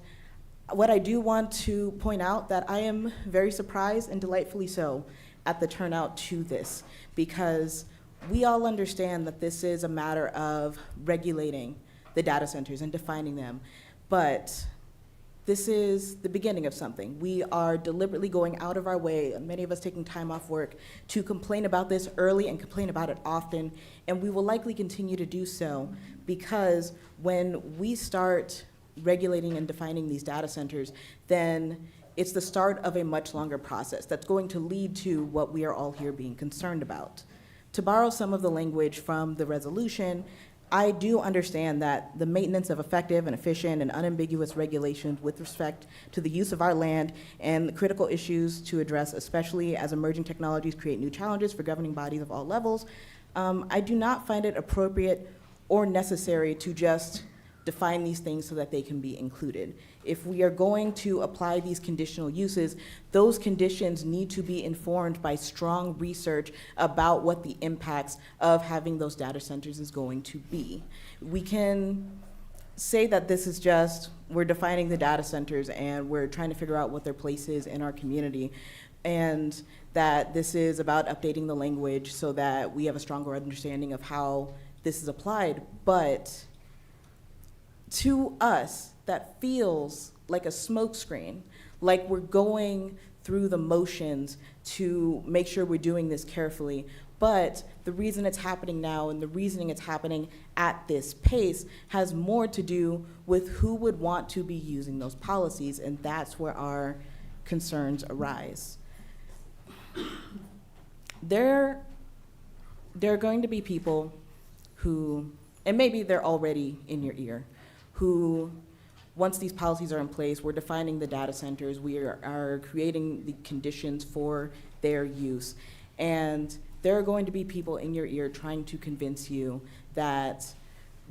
what I do want to point out that I am very surprised, and delightfully so, at the turnout to this, because we all understand that this is a matter of regulating the data centers and defining them, but this is the beginning of something. We are deliberately going out of our way, many of us taking time off work, to complain about this early and complain about it often, and we will likely continue to do so, because when we start regulating and defining these data centers, then it's the start of a much longer process that's going to lead to what we are all here being concerned about. To borrow some of the language from the resolution, I do understand that the maintenance of effective and efficient and unambiguous regulations with respect to the use of our land and the critical issues to address, especially as emerging technologies create new challenges for governing bodies of all levels, I do not find it appropriate or necessary to just define these things so that they can be included. If we are going to apply these conditional uses, those conditions need to be informed by strong research about what the impacts of having those data centers is going to be. We can say that this is just, we're defining the data centers and we're trying to figure out what their place is in our community, and that this is about updating the language so that we have a stronger understanding of how this is applied, but to us, that feels like a smokescreen, like we're going through the motions to make sure we're doing this carefully. But the reason it's happening now and the reasoning it's happening at this pace has more to do with who would want to be using those policies, and that's where our concerns arise. There are going to be people who, and maybe they're already in your ear, who, once these policies are in place, we're defining the data centers, we are creating the conditions for their use, and there are going to be people in your ear trying to convince you that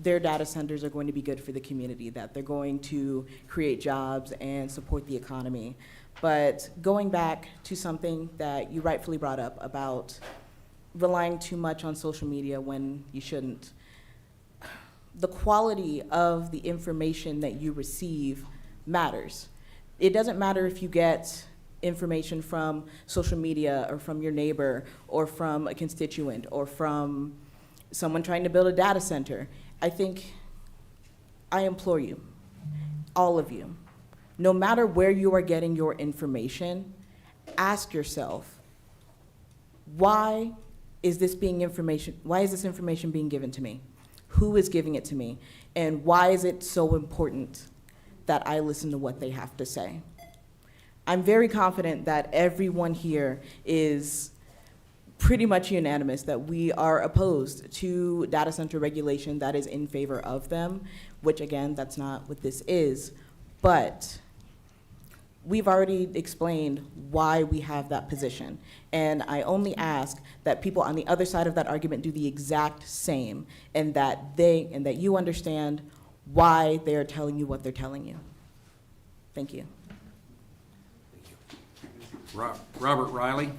their data centers are going to be good for the community, that they're going to create jobs and support the economy. But going back to something that you rightfully brought up about relying too much on social media when you shouldn't, the quality of the information that you receive matters. It doesn't matter if you get information from social media or from your neighbor or from a constituent or from someone trying to build a data center. I implore you, all of you, no matter where you are getting your information, ask yourself, why is this information being given to me? Who is giving it to me? And why is it so important that I listen to what they have to say? I'm very confident that everyone here is pretty much unanimous that we are opposed to data center regulation that is in favor of them, which again, that's not what this is. But we've already explained why we have that position. And I only ask that people on the other side of that argument do the exact same, and that you understand why they are telling you what they're telling you. Thank you. Robert Riley.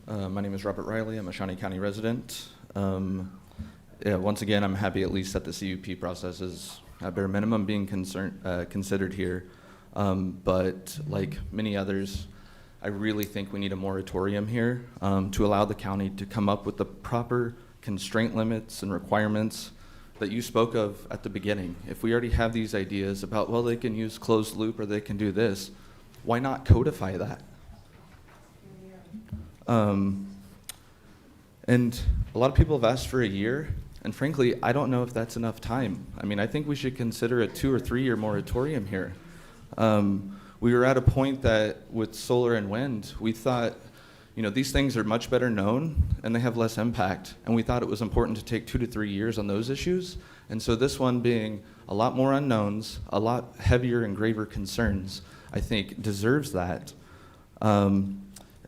My name is Robert Riley. I'm a Shawnee County resident. Once again, I'm happy at least that the CUP process is at bare minimum being considered here. But like many others, I really think we need a moratorium here to allow the county to come up with the proper constraint limits and requirements that you spoke of at the beginning. If we already have these ideas about, well, they can use closed loop or they can do this, why not codify that? And a lot of people have asked for a year, and frankly, I don't know if that's enough time. I mean, I think we should consider a 2 or 3 year moratorium here. We were at a point that with solar and wind, we thought, these things are much better known and they have less impact. And we thought it was important to take 2 to 3 years on those issues. And so this one being a lot more unknowns, a lot heavier and graver concerns, I think deserves that.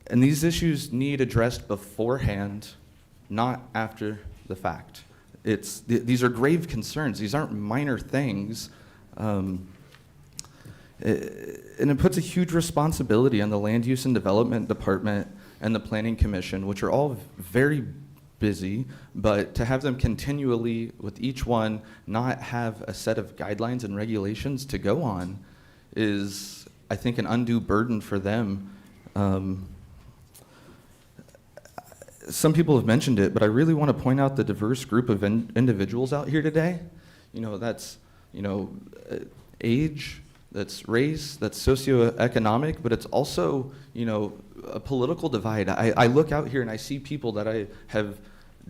And these issues need addressed beforehand, not after the fact. These are grave concerns. These aren't minor things. And it puts a huge responsibility on the Land Use and Development Department and the Planning Commission, which are all very busy, but to have them continually, with each one, not have a set of guidelines and regulations to go on is, I think, an undue burden for them. Some people have mentioned it, but I really want to point out the diverse group of individuals out here today. That's, age, that's race, that's socioeconomic, but it's also, a political divide. I look out here and I see people that I have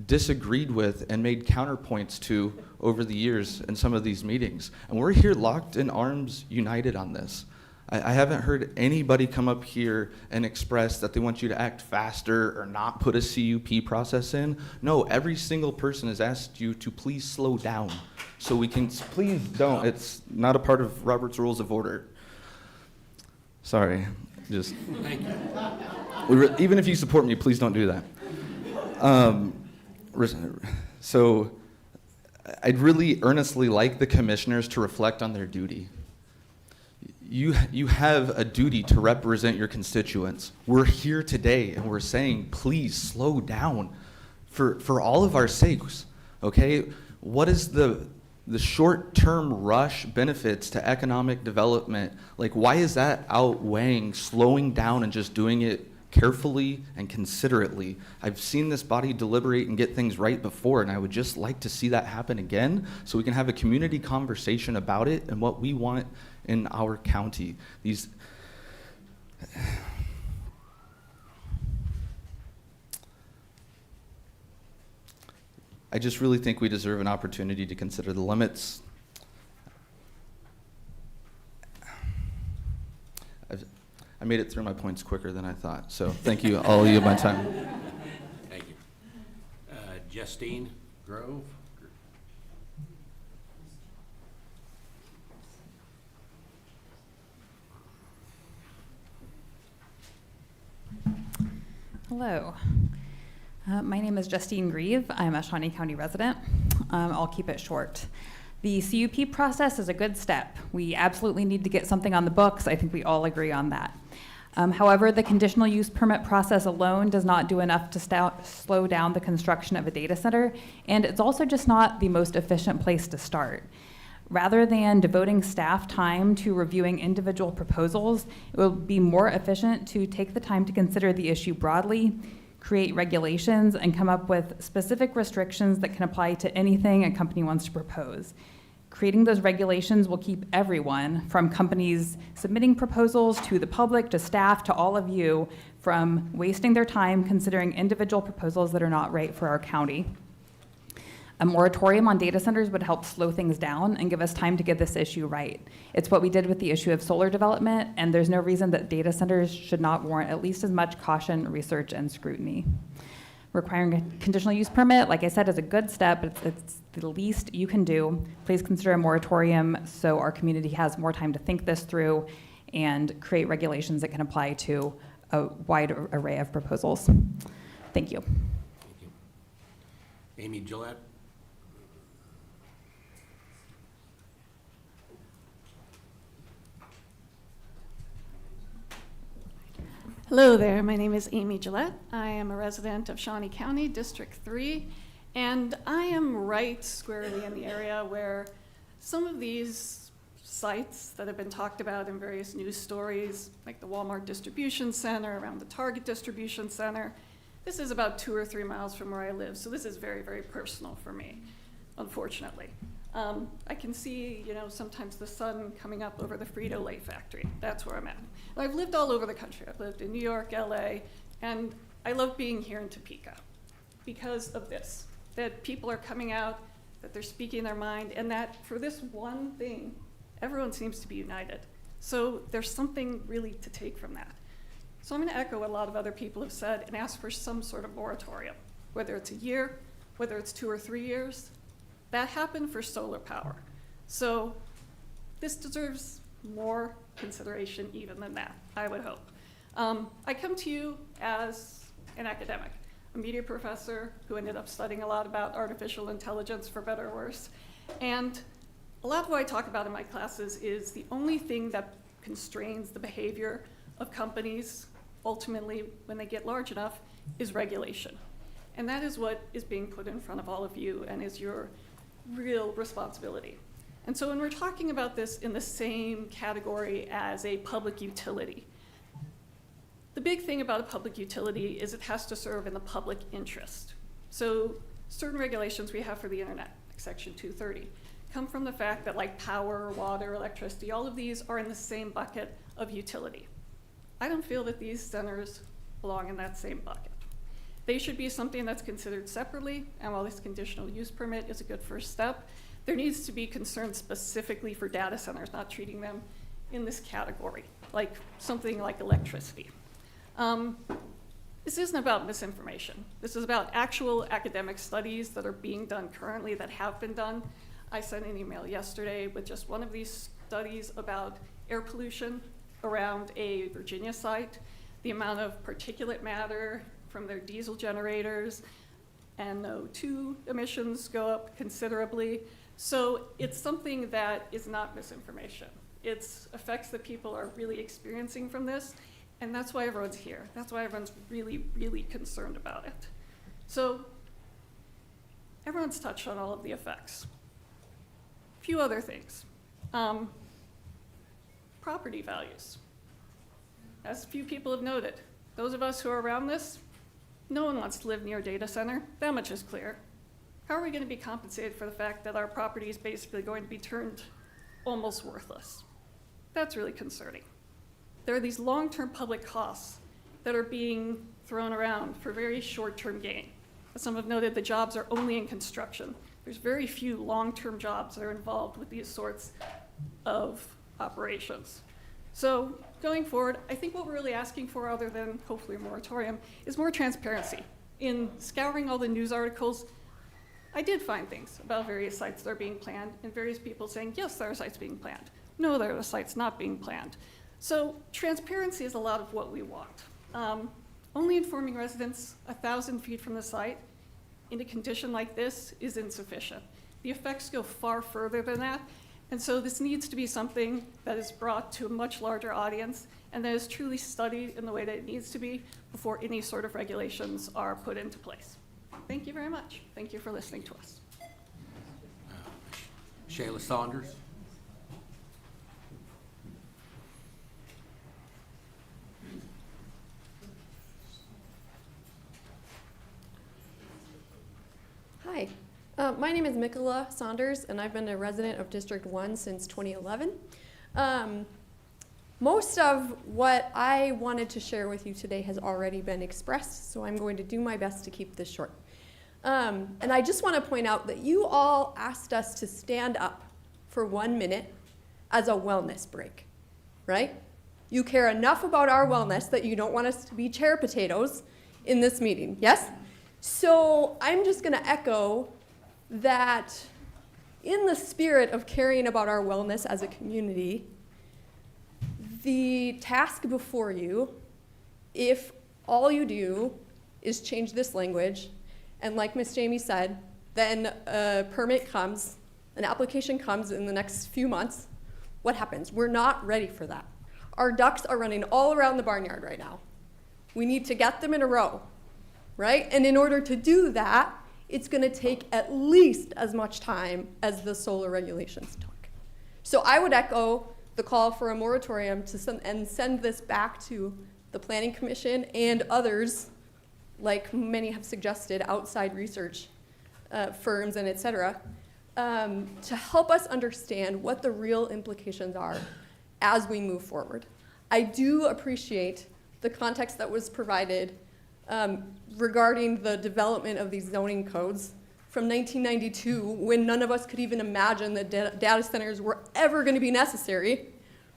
disagreed with and made counterpoints to over the years in some of these meetings. And we're here locked in arms, united on this. I haven't heard anybody come up here and express that they want you to act faster or not put a CUP process in. No, every single person has asked you to please slow down. So we can, please don't. It's not a part of Robert's Rules of Order. Sorry, just. Thank you. Even if you support me, please don't do that. So I'd really earnestly like the commissioners to reflect on their duty. You have a duty to represent your constituents. We're here today and we're saying, please slow down for all of our sakes, okay? What is the short-term rush benefits to economic development? Like, why is that outweighing slowing down and just doing it carefully and considerately. I've seen this body deliberate and get things right before, and I would just like to see that happen again so we can have a community conversation about it and what we want in our county. I just really think we deserve an opportunity to consider the limits. I made it through my points quicker than I thought, so thank you. I'll yield my time. Thank you. Justine Grove? Hello. My name is Justine Grieve. I'm a Shawnee County resident. I'll keep it short. The CUP process is a good step. We absolutely need to get something on the books. I think we all agree on that. However, the conditional use permit process alone does not do enough to slow down the construction of a data center, and it's also just not the most efficient place to start. Rather than devoting staff time to reviewing individual proposals, it will be more efficient to take the time to consider the issue broadly, create regulations, and come up with specific restrictions that can apply to anything a company wants to propose. Creating those regulations will keep everyone, from companies submitting proposals to the public, to staff, to all of you, from wasting their time considering individual proposals that are not right for our county. A moratorium on data centers would help slow things down and give us time to get this issue right. It's what we did with the issue of solar development, and there's no reason that data centers should not warrant at least as much caution, research, and scrutiny. Requiring a conditional use permit, like I said, is a good step, but it's the least you can do. Please consider a moratorium so our community has more time to think this through and create regulations that can apply to a wide array of proposals. Thank you. Thank you. Amy Gillette? Hello there, my name is Amy Gillette. I am a resident of Shawnee County, District 3, and I am right squarely in the area where some of these sites that have been talked about in various news stories, like the Walmart distribution center, around the Target distribution center, this is about 2 or 3 miles from where I live, so this is very, very personal for me, unfortunately. I can see, sometimes the sun coming up over the Frito-Lay factory. That's where I'm at. And I've lived all over the country. I've lived in New York, LA, and I love being here in Topeka because of this, that people are coming out, that they're speaking their mind, and that for this one thing, everyone seems to be united. So there's something really to take from that. So I'm going to echo what a lot of other people have said and ask for some sort of moratorium, whether it's a year, whether it's 2 or 3 years. That happened for solar power. So this deserves more consideration even than that, I would hope. I come to you as an academic, a media professor who ended up studying a lot about artificial intelligence, for better or worse. And a lot of what I talk about in my classes is the only thing that constrains the behavior of companies, ultimately, when they get large enough, is regulation. And that is what is being put in front of all of you and is your real responsibility. And so when we're talking about this in the same category as a public utility, the big thing about a public utility is it has to serve in the public interest. So certain regulations we have for the internet, like Section 230, come from the fact that like power, water, electricity, all of these are in the same bucket of utility. I don't feel that these centers belong in that same bucket. They should be something that's considered separately, and while this conditional use permit is a good first step, there needs to be concern specifically for data centers, not treating them in this category, like something like electricity. This isn't about misinformation. This is about actual academic studies that are being done currently, that have been done. I sent an email yesterday with just one of these studies about air pollution around a Virginia site, the amount of particulate matter from their diesel generators, and NO2 emissions go up considerably. So it's something that is not misinformation. It's effects that people are really experiencing from this, and that's why everyone's here. That's why everyone's really, really concerned about it. So everyone's touched on all of the effects. A few other things. Property values. As a few people have noted, Those of us who are around this, no one wants to live near a data center. That much is clear. How are we going to be compensated for the fact that our property is basically going to be turned almost worthless? That's really concerning. There are these long-term public costs that are being thrown around for very short-term gain. As some have noted, the jobs are only in construction. There's very few long-term jobs that are involved with these sorts of operations. So going forward, I think what we're really asking for, other than hopefully a moratorium, is more transparency. In scouring all the news articles, I did find things about various sites that are being planned, and various people saying, yes, there are sites being planned. No, there are sites not being planned. So transparency is a lot of what we want. Only informing residents 1,000 feet from the site in a condition like this is insufficient. The effects go far further than that, and so this needs to be something that is brought to a much larger audience and that is truly studied in the way that it needs to be before any sort of regulations are put into place. Thank you very much. Thank you for listening to us. Shayla Saunders. Hi, my name is Mikola Saunders, and I've been a resident of District 1 since 2011. Most of what I wanted to share with you today has already been expressed, so I'm going to do my best to keep this short. And I just want to point out that you all asked us to stand up for 1 minute as a wellness break, right? You care enough about our wellness that you don't want us to be chair potatoes in this meeting, yes? So I'm just going to echo that in the spirit of caring about our wellness as a community, the task before you, if all you do is change this language, and like Ms. Jamie said, then a permit comes, an application comes in the next few months, what happens? We're not ready for that. Our ducks are running all around the barnyard right now. We need to get them in a row, right? And in order to do that, it's going to take at least as much time as the solar regulations took. So I would echo the call for a moratorium to send this back to the Planning Commission and others, like many have suggested, outside research firms and et cetera, to help us understand what the real implications are as we move forward. I do appreciate the context that was provided regarding the development of these zoning codes from 1992, when none of us could even imagine that data centers were ever going to be necessary,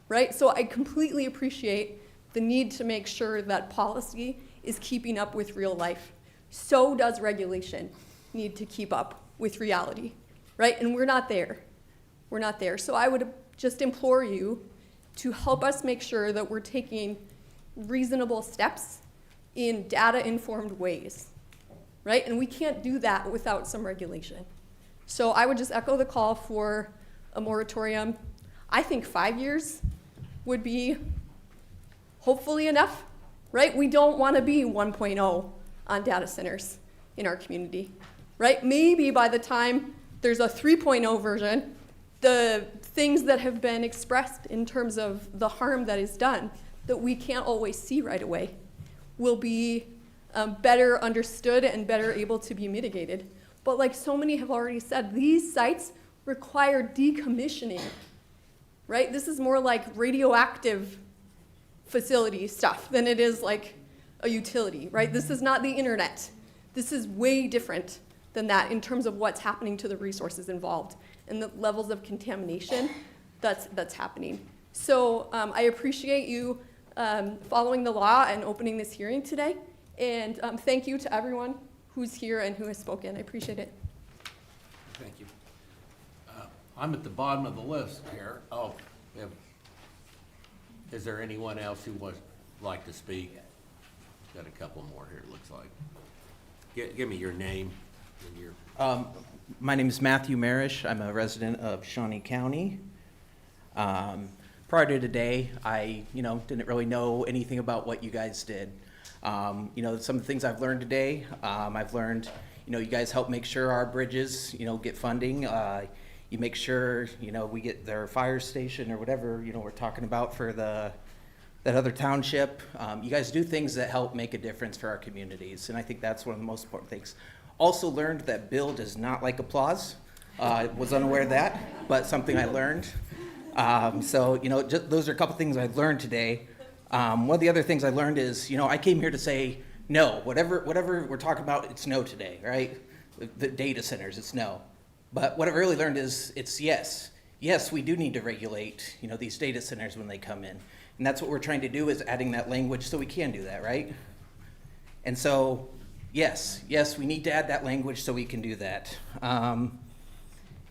right? So I completely appreciate the need to make sure that policy is keeping up with real life. So does regulation need to keep up with reality, right? And we're not there. We're not there. So I would just implore you to help us make sure that we're taking reasonable steps in data-informed ways, right? And we can't do that without some regulation. So I would just echo the call for a moratorium. I think 5 years would be hopefully enough, right? We don't want to be 1.0 on data centers in our community, right? Maybe by the time there's a 3.0 version, the things that have been expressed in terms of the harm that is done that we can't always see right away will be better understood and better able to be mitigated. But like so many have already said, these sites require decommissioning, right? This is more like radioactive facility stuff than it is like a utility, right? This is not the internet. This is way different than that in terms of what's happening to the resources involved and the levels of contamination that's happening. So I appreciate you following the law and opening this hearing today. And thank you to everyone who's here and who has spoken. I appreciate it. Thank you. I'm at the bottom of the list here. Oh, is there anyone else who would like to speak? Got a couple more here, it looks like. Give me your name and your... My name is Matthew Marish. I'm a resident of Shawnee County. Prior to today, I didn't really know anything about what you guys did. Some of the things I've learned today, I've learned, you guys help make sure our bridges, get funding. You make sure, we get their fire station or whatever, we're talking about for the that other township. You guys do things that help make a difference for our communities, and I think that's one of the most important things. Also learned that Bill does not like applause. Was unaware of that, but something I learned. So, you know, those are a couple things I've learned today. One of the other things I learned is, you know, I came here to say no. Whatever we're talking about, it's no today, right? The data centers, it's no. But what I've really learned is it's yes. Yes, we do need to regulate, you know, these data centers when they come in. And that's what we're trying to do, is adding that language so we can do that, right? And so, yes, we need to add that language so we can do that.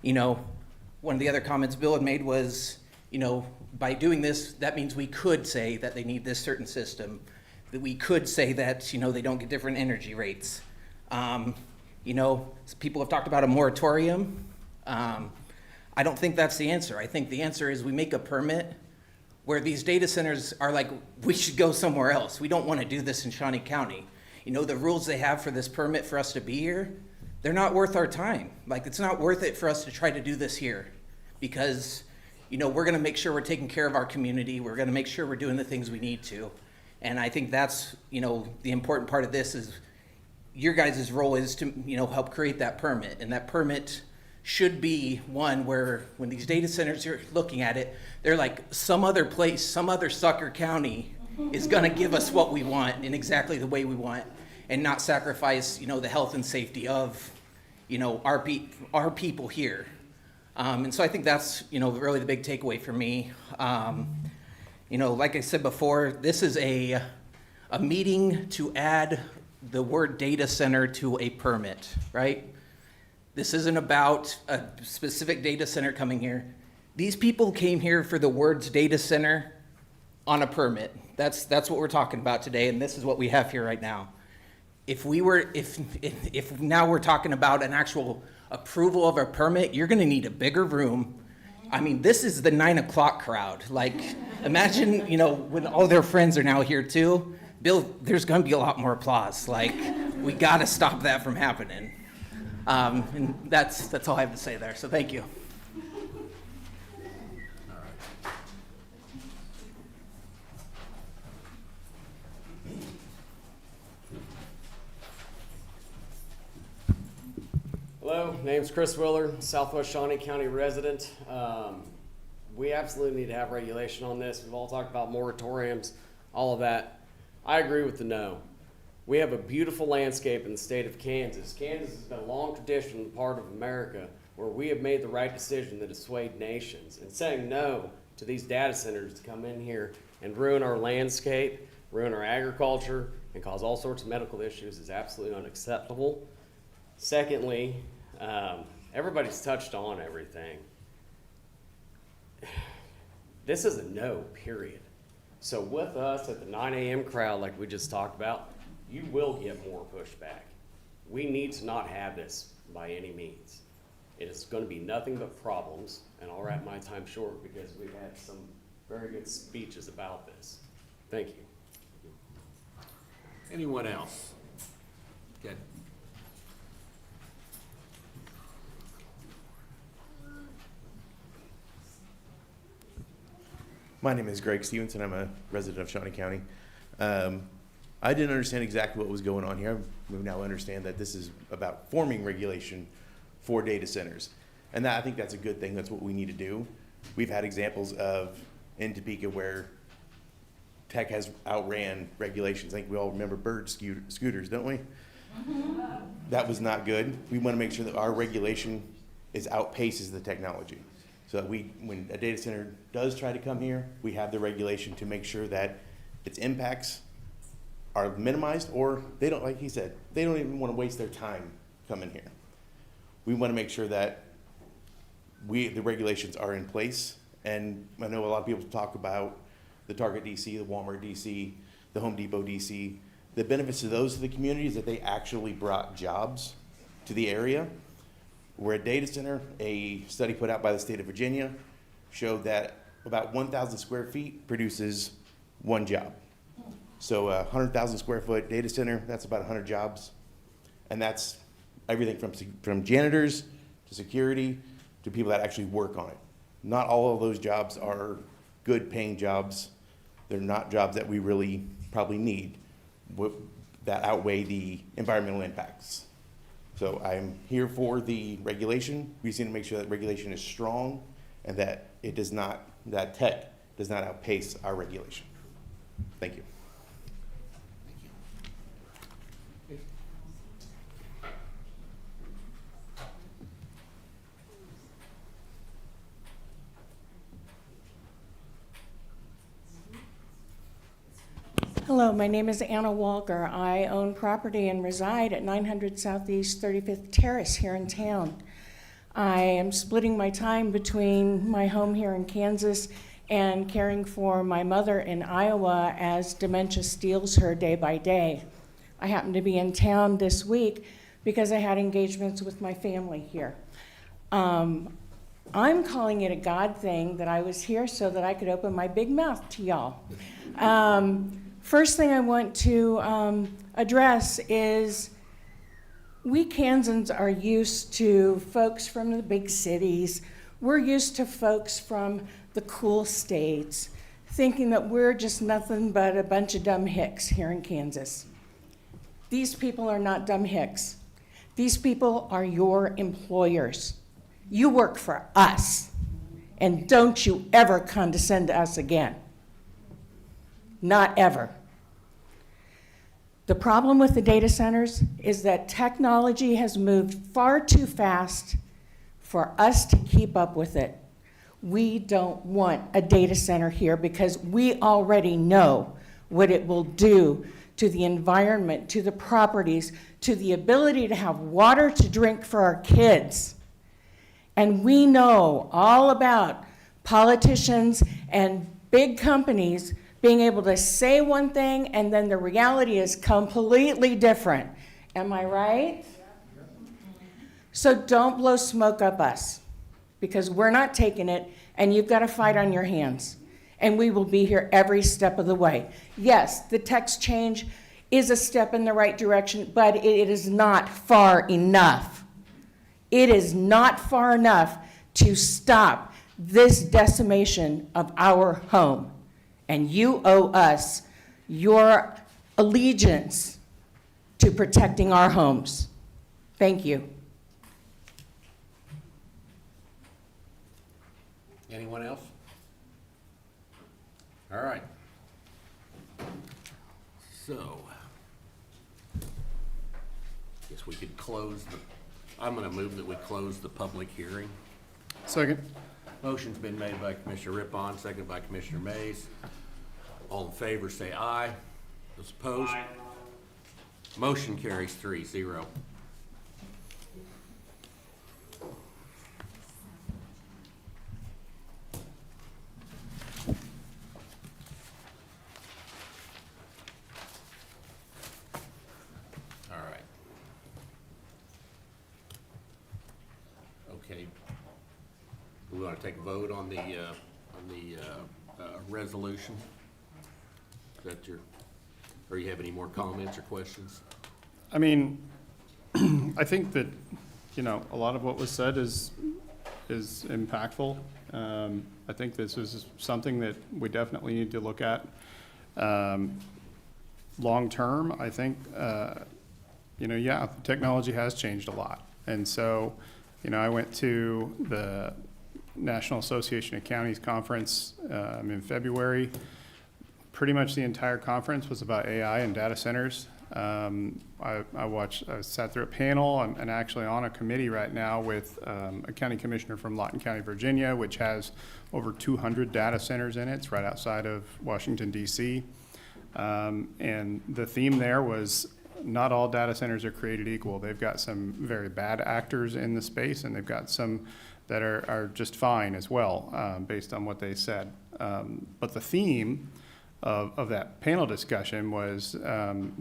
You know, one of the other comments Bill had made was, you know, by doing this, that means we could say that they need this certain system, that we could say that, you know, they don't get different energy rates. You know, people have talked about a moratorium. I don't think that's the answer. I think the answer is we make a permit where these data centers are like, we should go somewhere else. We don't want to do this in Shawnee County. You know, the rules they have for this permit for us to be here, they're not worth our time. Like, it's not worth it for us to try to do this here, because, you know, we're gonna make sure we're taking care of our community. We're gonna make sure we're doing the things we need to. And I think that's, you know, the important part of this is your guys' role is to, you know, help create that permit. And that permit should be one where when these data centers are looking at it, they're like, some other place, some other sucker county is gonna give us what we want in exactly the way we want, and not sacrifice, you know, the health and safety of, you know, our people here. And so I think that's, you know, really the big takeaway for me. You know, like I said before, this is a meeting to add the word data center to a permit, right? This isn't about a specific data center coming here. These people came here for the words data center on a permit. That's what we're talking about today, and this is what we have here right now. If now we're talking about an actual approval of a permit, you're gonna need a bigger room. I mean, this is the 9 o'clock crowd. Like, imagine, you know, when all their friends are now here too. Bill, there's gonna be a lot more applause. Like, we gotta stop that from happening. And that's all I have to say there, so thank you. Hello, name's Chris Willer, Southwest Shawnee County resident. We absolutely need to have regulation on this. We've all talked about moratoriums, all of that. I agree with the no. We have a beautiful landscape in the state of Kansas. Kansas has been a long tradition in part of America where we have made the right decision that has swayed nations. And saying no to these data centers to come in here and ruin our landscape, ruin our agriculture, and cause all sorts of medical issues is absolutely unacceptable. Secondly, everybody's touched on everything. This is a no, period. So with us at the 9 a.m. crowd, like we just talked about, you will get more pushback. We need to not have this by any means. It is going to be nothing but problems, and I'll wrap my time short because we've had some very good speeches about this. Thank you. Anyone else? Good. My name is Greg Stevenson. I'm a resident of Shawnee County. I didn't understand exactly what was going on here. We now understand that this is about forming regulation for data centers. And that, I think that's a good thing. That's what we need to do. We've had examples of in Topeka where tech has outran regulations. I think we all remember bird scooters, don't we? That was not good. We want to make sure that our regulation outpaces the technology. So that when a data center does try to come here, we have the regulation to make sure that its impacts are minimized, or they don't, like he said, they don't even want to waste their time coming here. We want to make sure that the regulations are in place. And I know a lot of people talk about the Target DC, the Walmart DC, the Home Depot DC. The benefits to those to the community is that they actually brought jobs to the area. We're a data center. A study put out by the state of Virginia showed that about 1,000 square feet produces one job. So a 100,000 square foot data center, that's about 100 jobs. And that's everything from janitors to security to people that actually work on it. Not all of those jobs are good paying jobs. They're not jobs that we really probably need that outweigh the environmental impacts. So I'm here for the regulation. We just need to make sure that regulation is strong and that it does not, that tech does not outpace our regulation. Thank you. Hello, my name is Anna Walker. I own property and reside at 900 Southeast 35th Terrace here in town. I am splitting my time between my home here in Kansas and caring for my mother in Iowa as dementia steals her day by day. I happen to be in town this week because I had engagements with my family here. I'm calling it a God thing that I was here so that I could open my big mouth to y'all. First thing I want to address is we Kansans are used to folks from the big cities. We're used to folks from the cool states thinking that we're just nothing but a bunch of dumb hicks here in Kansas. These people are not dumb hicks. These people are your employers. You work for us, and don't you ever condescend to us again. Not ever. The problem with the data centers is that technology has moved far too fast for us to keep up with it. We don't want a data center here because we already know what it will do to the environment, to the properties, to the ability to have water to drink for our kids. And we know all about politicians and big companies being able to say one thing and then the reality is completely different. Am I right? So don't blow smoke up us because we're not taking it and you've got to fight on your hands. And we will be here every step of the way. Yes, the text change is a step in the right direction, but it is not far enough. It is not far enough to stop this decimation of our home. And you owe us your allegiance to protecting our homes. Thank you. Anyone else? All right. So, guess we could close I'm going to move that we close the public hearing. Second. Motion's been made by Commissioner Rippon, seconded by Commissioner Mays. All in favor say aye. Those opposed? Aye. Motion carries 3-0. All right. Okay. We want to take a vote on the resolution. Is that or you have any more comments or questions? I mean, I think that, a lot of what was said is impactful. I think this is something that we definitely need to look at. Long term, I think, technology has changed a lot. And so, I went to the National Association of Counties Conference in February. Pretty much the entire conference was about AI and data centers. I sat through a panel. I'm actually on a committee right now with a county commissioner from Lawton County, Virginia, which has over 200 data centers in it. It's right outside of Washington, D.C. And the theme there was not all data centers are created equal. They've got some very bad actors in the space, and they've got some that are just fine as well, based on what they said. But the theme of that panel discussion was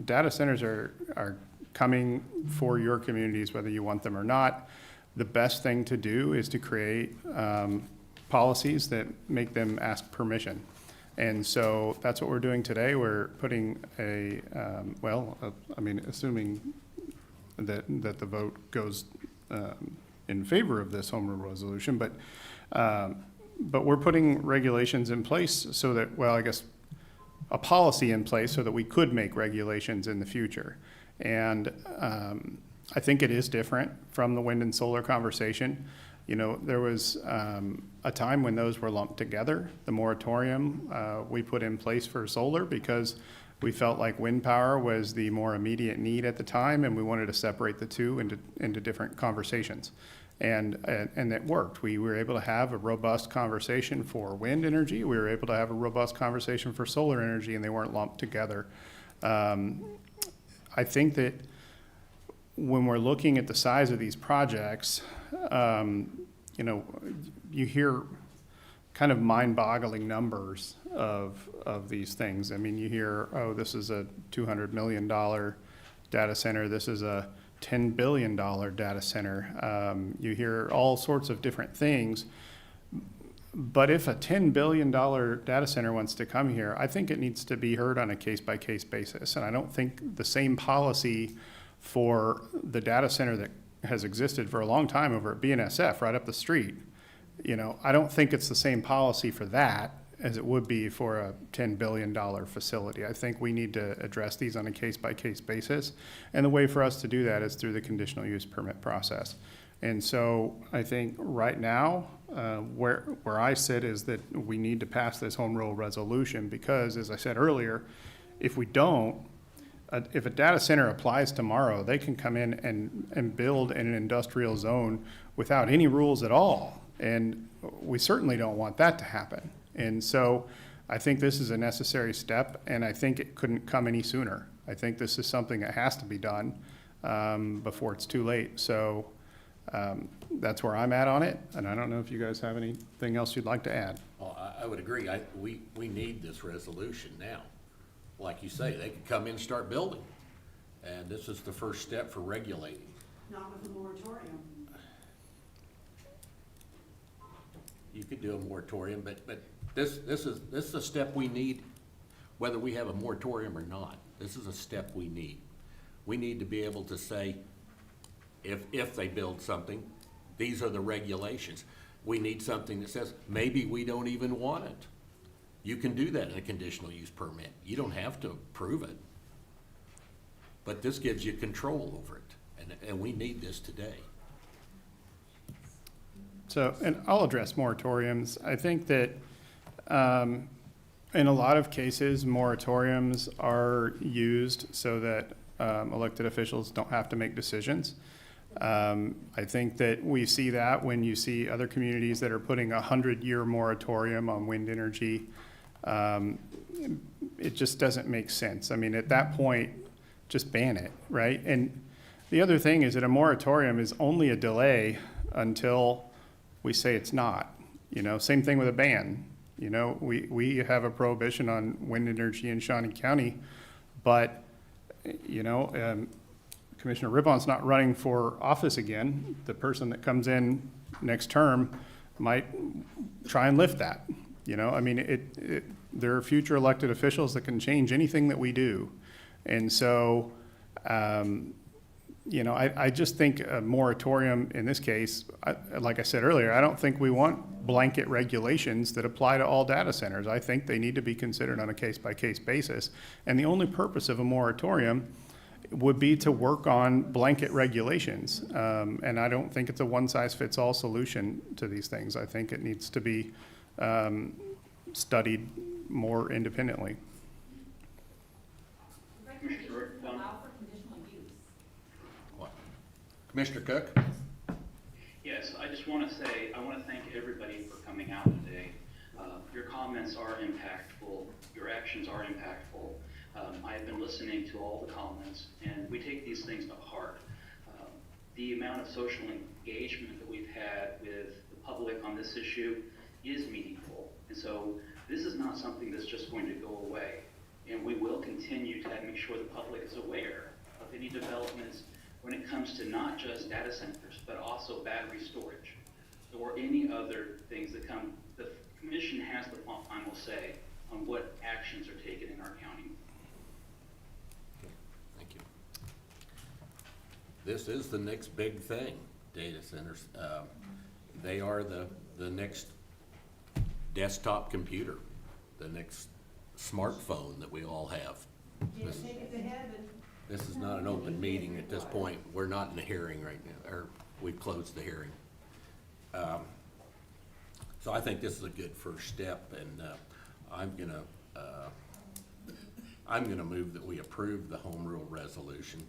data centers are coming for your communities, whether you want them or not. The best thing to do is to create policies that make them ask permission. And so that's what we're doing today. We're putting assuming that the vote goes in favor of this home rule resolution, but we're putting regulations in place so that, a policy in place so that we could make regulations in the future. And I think it is different from the wind and solar conversation. You know, there was a time when those were lumped together. The moratorium we put in place for solar because we felt like wind power was the more immediate need at the time, and we wanted to separate the two into different conversations. And it worked. We were able to have a robust conversation for wind energy. We were able to have a robust conversation for solar energy, and they weren't lumped together. I think that when we're looking at the size of these projects, you know, you hear kind of mind-boggling numbers of these things. I mean, you hear, oh, this is a $200 million data center. This is a $10 billion data center. You hear all sorts of different things. But if a $10 billion data center wants to come here, I think it needs to be heard on a case-by-case basis. And I don't think the same policy for the data center that has existed for a long time over at BNSF right up the street, you know, I don't think it's the same policy for that as it would be for a $10 billion facility. I think we need to address these on a case-by-case basis. And the way for us to do that is through the conditional use permit process. And so I think right now, where I sit is that we need to pass this home rule resolution because, as I said earlier, if we don't, if a data center applies tomorrow, they can come in and build in an industrial zone without any rules at all. And we certainly don't want that to happen. And so I think this is a necessary step, and I think it couldn't come any sooner. I think this is something that has to be done before it's too late. So that's where I'm at on it, and I don't know if you guys have anything else you'd like to add. Well, I would agree. We need this resolution now. Like you say, they could come in and start building, and this is the first step for regulating. Not with a moratorium. You could do a moratorium, but this is a step we need, whether we have a moratorium or not. This is a step we need. We need to be able to say, if they build something, these are the regulations. We need something that says, maybe we don't even want it. You can do that in a conditional use permit. You don't have to approve it. But this gives you control over it, and we need this today. So, and I'll address moratoriums. I think that in a lot of cases, moratoriums are used so that elected officials don't have to make decisions. I think that we see that when you see other communities that are putting a 100-year moratorium on wind energy. It just doesn't make sense. I mean, at that point, just ban it, right? And the other thing is that a moratorium is only a delay until we say it's not. You know, same thing with a ban. You know, we have a prohibition on wind energy in Shawnee County, but, you know, Commissioner Ribbon's not running for office again. The person that comes in next term might try and lift that. You know, I mean, there are future elected officials that can change anything that we do. And so, you know, I just think a moratorium in this case, like I said earlier, I don't think we want blanket regulations that apply to all data centers. I think they need to be considered on a case-by-case basis. And the only purpose of a moratorium would be to work on blanket regulations. And I don't think it's a one-size-fits-all solution to these things. I think it needs to be studied more independently. Commissioner Cook? Yes, I just want to say, I want to thank everybody for coming out today. Your comments are impactful, your actions are impactful. I have been listening to all the comments, and we take these things to heart. The amount of social engagement that we've had with the public on this issue is meaningful. And so this is not something that's just going to go away. And we will continue to make sure the public is aware of any developments when it comes to not just data centers, but also battery storage or any other things that come. The commission has the final say on what actions are taken in our county. Thank you. This is the next big thing, data centers. They are the next desktop computer, the next smartphone that we all have. This is not an open meeting at this point. We're not in a hearing right now, or we've closed the hearing. So I think this is a good first step, and I'm gonna move that we approve the home rule resolution.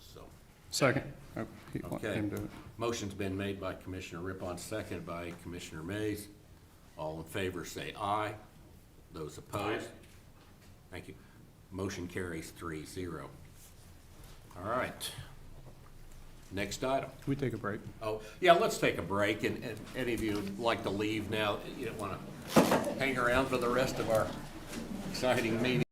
So. Second. Oh, he Okay. came to it. Motion's been made by Commissioner Rippon, seconded by Commissioner Mays. All in favor say aye. Those opposed? Thank you. Motion carries 3-0. All right. Next item. Can we take a break? Oh, yeah, let's take a break, and any of you would like to leave now, you don't want to hang around for the rest of our exciting meeting.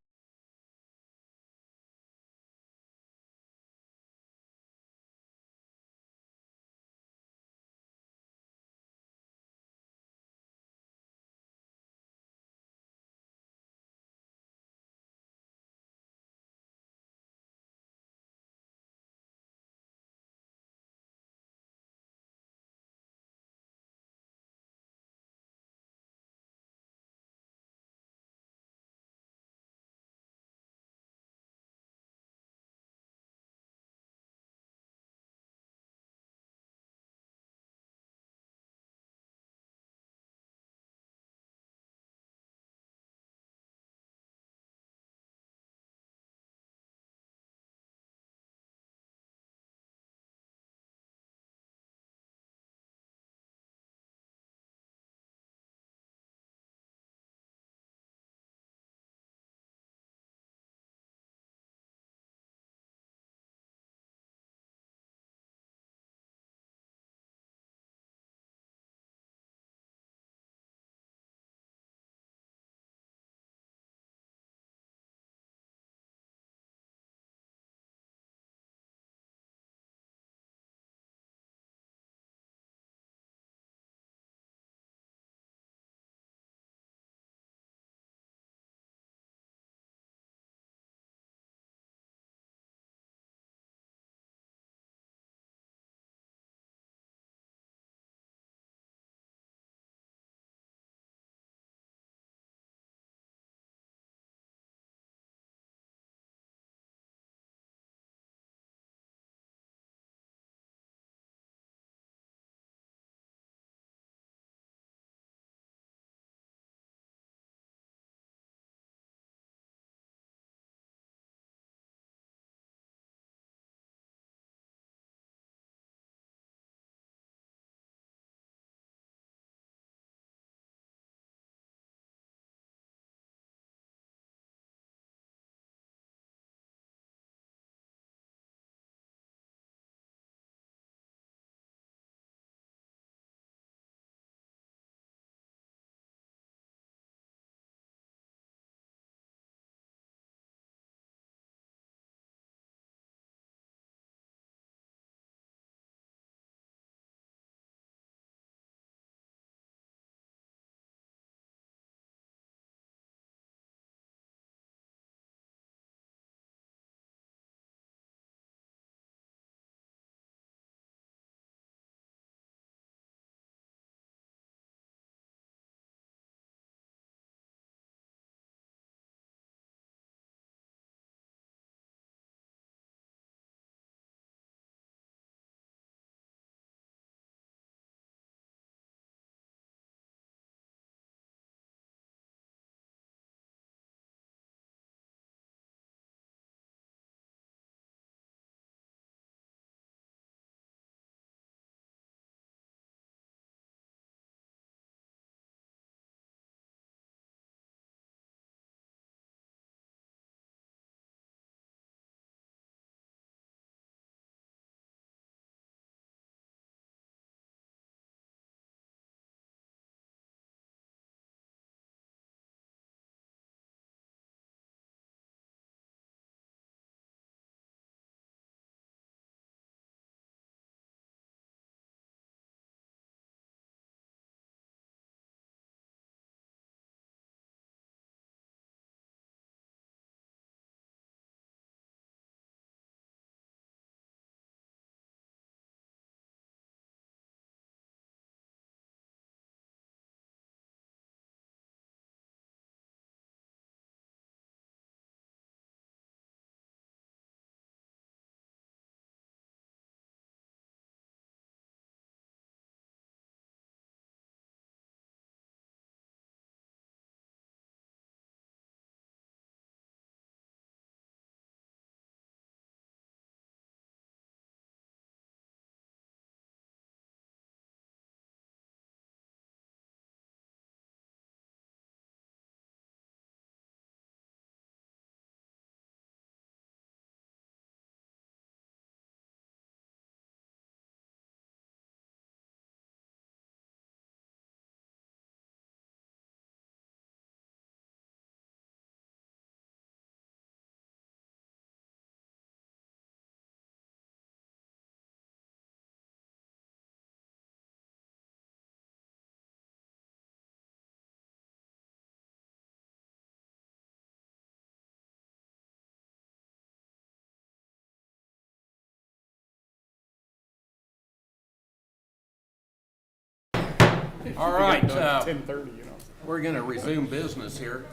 All right, 10:30, you know. we're gonna resume business here.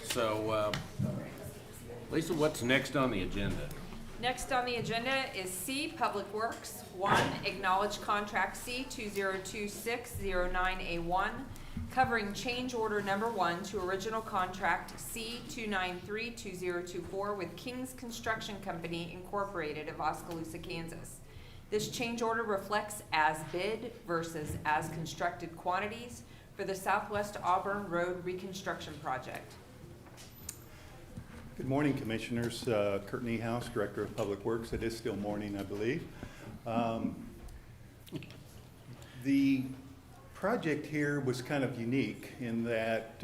So, Lisa, what's next on the agenda? Next on the agenda is C, Public Works. 1, acknowledge contract C 202609A1, covering change order number 1 to original contract C 2932024 with King's Construction Company Incorporated of Oskaloosa, Kansas. This change order reflects as bid versus as constructed quantities for the Southwest Auburn Road Reconstruction Project. Good morning, Commissioners. Kurt Niehaus, Director of Public Works. It is still morning, I believe. The project here was kind of unique in that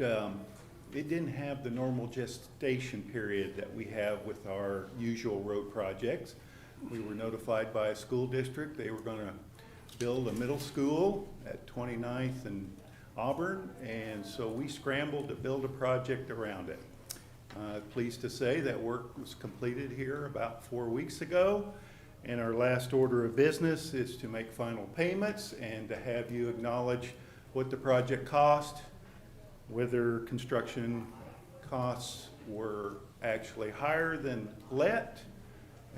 it didn't have the normal gestation period that we have with our usual road projects. We were notified by a school district they were going to build a middle school at 29th and Auburn, and so we scrambled to build a project around it. Pleased to say that work was completed here about 4 weeks ago, and our last order of business is to make final payments and to have you acknowledge what the project cost, whether construction costs were actually higher than let,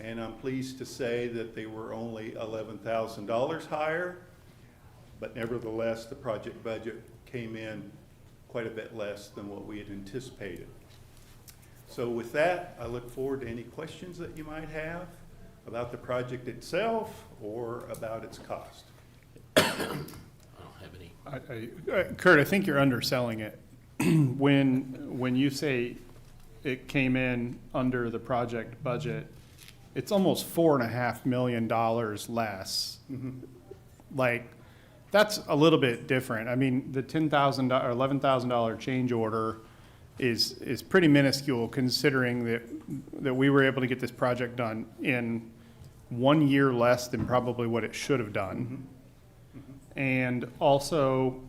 and I'm pleased to say that they were only $11,000 higher, but nevertheless the project budget came in quite a bit less than what we had anticipated. So with that, I look forward to any questions that you might have about the project itself or about its cost. I don't have any. Kurt, I think you're underselling it. When you say it came in under the project budget, it's almost $4.5 million less. Mm-hmm. Like, that's a little bit different. I mean, the $10,000 or $11,000 change order is pretty minuscule, considering that we were able to get this project done in 1 year less than probably what it should have done. Mm-hmm. And also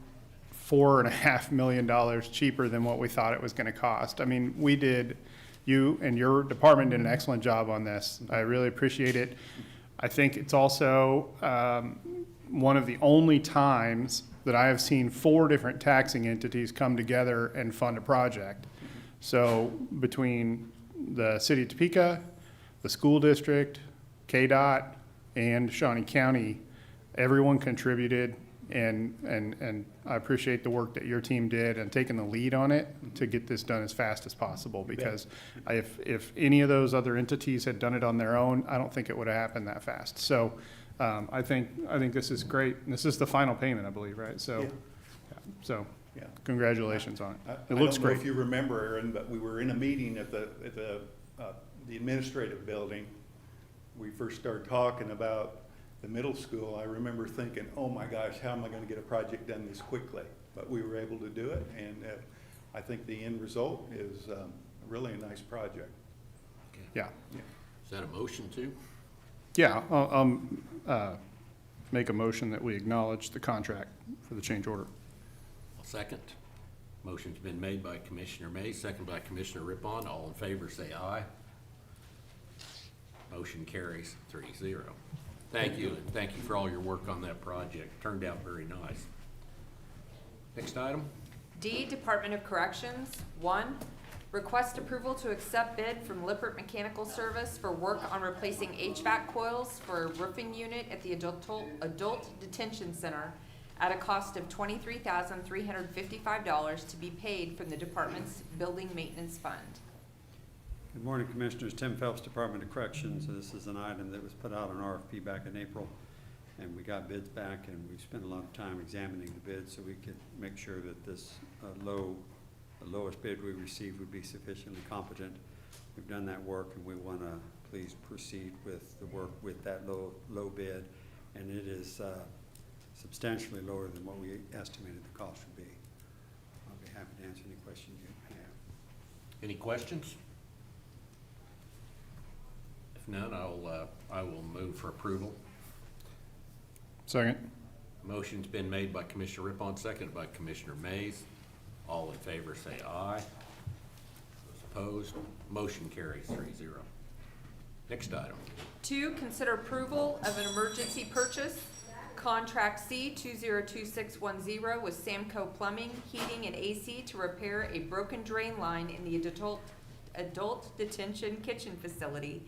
$4.5 million cheaper than what we thought it was going to cost. I mean, you and your department did an excellent job on this. I really appreciate it. I think it's also one of the only times that I have seen 4 different taxing entities come together and fund a project. So between the city of Topeka, the school district, KDOT, and Shawnee County, everyone contributed, and I appreciate the work that your team did and taking the lead on it to get this done as fast as possible, because if any of those other entities had done it on their own, I don't think it would have happened that fast. So I think this is great. And this is the final payment, I believe, right? So, Yeah. Congratulations on it. I It looks don't know great. if you remember, Aaron, but we were in a meeting at the administrative building. We first started talking about the middle school. I remember thinking, oh my gosh, how am I going to get a project done this quickly? But we were able to do it, and I think the end result is really a nice project. Okay. Yeah. Is that a motion too? Yeah, I'll make a motion that we acknowledge the contract for the change order. I'll second. Motion's been made by Commissioner May, second by Commissioner Rippon. All in favor, say aye. Motion carries 3-0. Thank you, and thank you for all your work on that project. Turned out very nice. Next item. D, Department of Corrections. 1, request approval to accept bid from Lippert Mechanical Service for work on replacing HVAC coils for a roofing unit at the Adult Detention Center at a cost of $23,355 to be paid from the department's Building Maintenance Fund. Good morning, Commissioners. Tim Phelps, Department of Corrections. This is an item that was put out on RFP back in April, and we got bids back, and we spent a lot of time examining the bids so we could make sure that this the lowest bid we received would be sufficiently competent. We've done that work, and we want to please proceed with the work with that low bid, and it is substantially lower than what we estimated the cost would be. I'll be happy to answer any questions you have. Any questions? If none, I will move for approval. Second. Motion's been made by Commissioner Rippon, seconded by Commissioner Mays. All in favor say aye. Those opposed, motion carries 3-0. Next item. 2, consider approval of an emergency purchase contract C202610 with Samco Plumbing, Heating, and AC to repair a broken drain line in the adult detention kitchen facility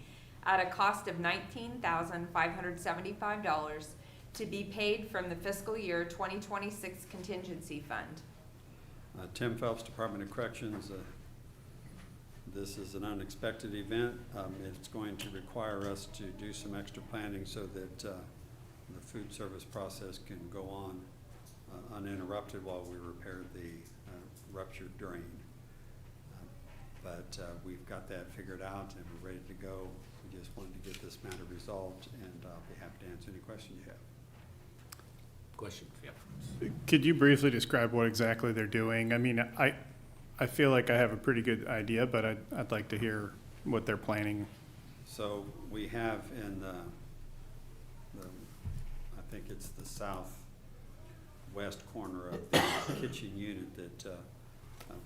at a cost of $19,575 to be paid from the fiscal year 2026 contingency fund. Tim Phelps, Department of Corrections. This is an unexpected event. It's going to require us to do some extra planning so that the food service process can go on uninterrupted while we repair the ruptured drain. But we've got that figured out and we're ready to go. We just wanted to get this matter resolved, and I'll be happy to answer any questions you have. Questions? Yep. Could you briefly describe what exactly they're doing? I mean, I feel like I have a pretty good idea, but I'd like to hear what they're planning. So we have in I think it's the southwest corner of the kitchen unit that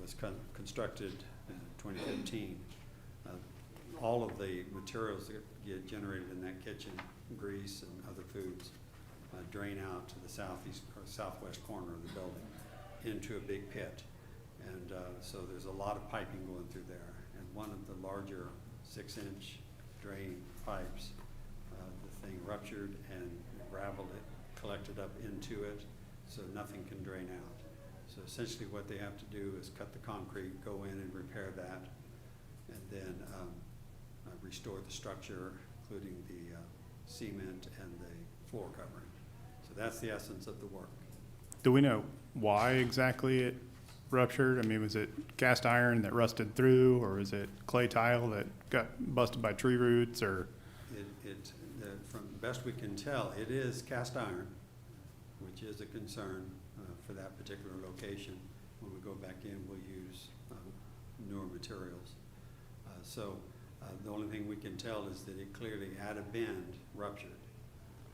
was constructed in 2015. All of the materials that get generated in that kitchen, grease and other foods, drain out to the southeast or southwest corner of the building into a big pit. And so there's a lot of piping going through there. And one of the larger 6-inch drain pipes, the thing ruptured and gravel collected up into it, so nothing can drain out. So essentially what they have to do is cut the concrete, go in and repair that, and then restore the structure, including the cement and the floor covering. So that's the essence of the work. Do we know why exactly it ruptured? I mean, was it cast iron that rusted through, or is it clay tile that got busted by tree roots, or? From the best we can tell, it is cast iron, which is a concern for that particular location. When we go back in, we'll use newer materials. The only thing we can tell is that it clearly at a bend ruptured.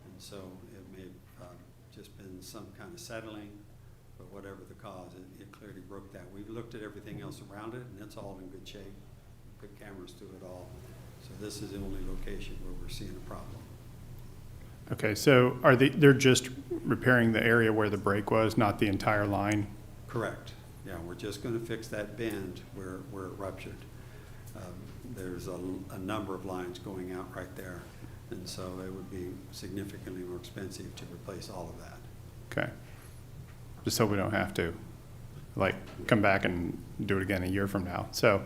And so it may have just been some kind of settling, but whatever the cause, it clearly broke that. We've looked at everything else around it, and it's all in good shape. We put cameras through it all. So this is the only location where we're seeing a problem. Okay, so they're just repairing the area where the break was, not the entire line? Correct. Yeah, we're just going to fix that bend where it ruptured. There's a number of lines going out right there, and so it would be significantly more expensive to replace all of that. Okay. Just so we don't have to, like, come back and do it again a year from now. So,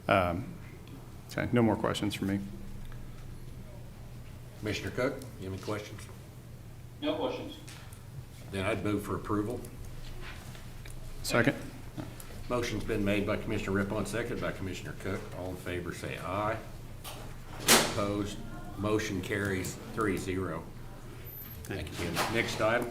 okay, no more questions from me. Commissioner Cook, you have any questions? No questions. Then I'd move for approval. Second. Motion's been made by Commissioner Rippon, seconded by Commissioner Cook. All in favor say aye. Opposed? Motion carries 3-0. Thank you. Next item.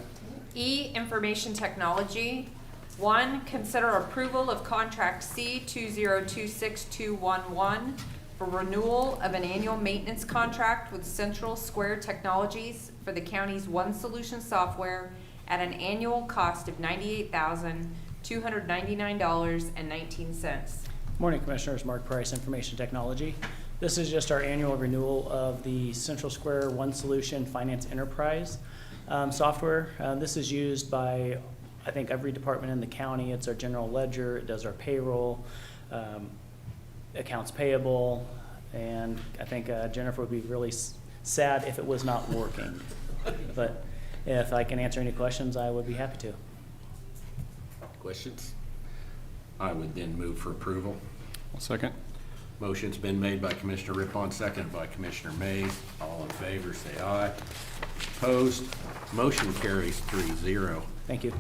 E, Information Technology. 1, consider approval of contract C2026211 for renewal of an annual maintenance contract with Central Square Technologies for the county's One Solution software at an annual cost of $98,299.19. Morning, Commissioners. Mark Price, Information Technology. This is just our annual renewal of the Central Square One Solution Finance Enterprise software. This is used by, I think, every department in the county. It's our general ledger. It does our payroll, accounts payable, and I think Jennifer would be really sad if it was not working. But if I can answer any questions, I would be happy to. Questions? I would then move for approval. Second. Motion's been made by Commissioner Rippon, seconded by Commissioner Mays. All in favor say aye. Opposed? Motion carries 3-0. Thank you.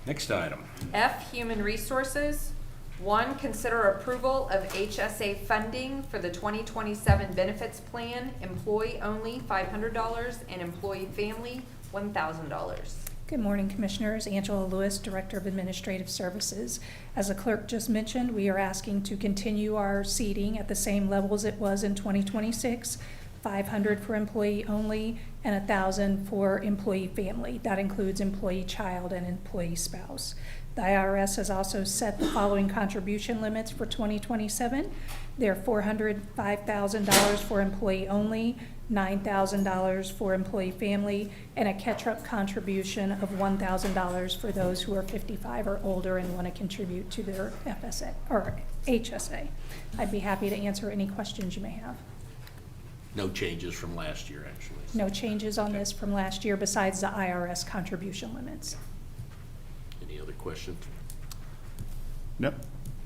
Next item. F, Human Resources. 1, consider approval of HSA funding for the 2027 benefits plan, employee only $500 and employee family $1,000. Good morning, Commissioners. Angela Lewis, Director of Administrative Services. As the clerk just mentioned, we are asking to continue our seating at the same level as it was in 2026 $500 for employee only, and $1,000 for employee family. That includes employee child and employee spouse. The IRS has also set the following contribution limits for 2027. They're $405,000 for employee only, $9,000 for employee family, and a catch-up contribution of $1,000 for those who are 55 or older and want to contribute to their FSA or HSA. I'd be happy to answer any questions you may have. No changes from last year, actually. No changes on this from last year besides the IRS contribution limits. Any other questions? Nope.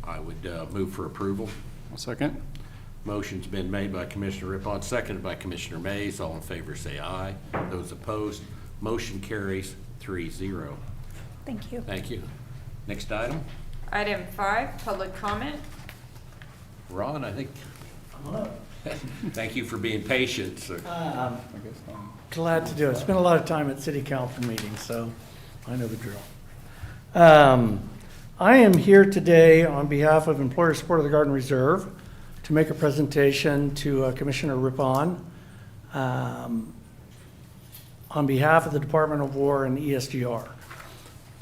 I would move for approval. I'll second. Motion's been made by Commissioner Rippon, seconded by Commissioner Mays. All in favor say aye. Those opposed, motion carries 3-0. Thank you. Thank you. Next item. Item 5, public comment. Ron, I think. Thank you for being patient, sir. Glad to do it. Spent a lot of time at city council meetings, so I know the drill. I am here today on behalf of Employer Support of the Garden Reserve to make a presentation to Commissioner Rippon on behalf of the Department of War and ESGR.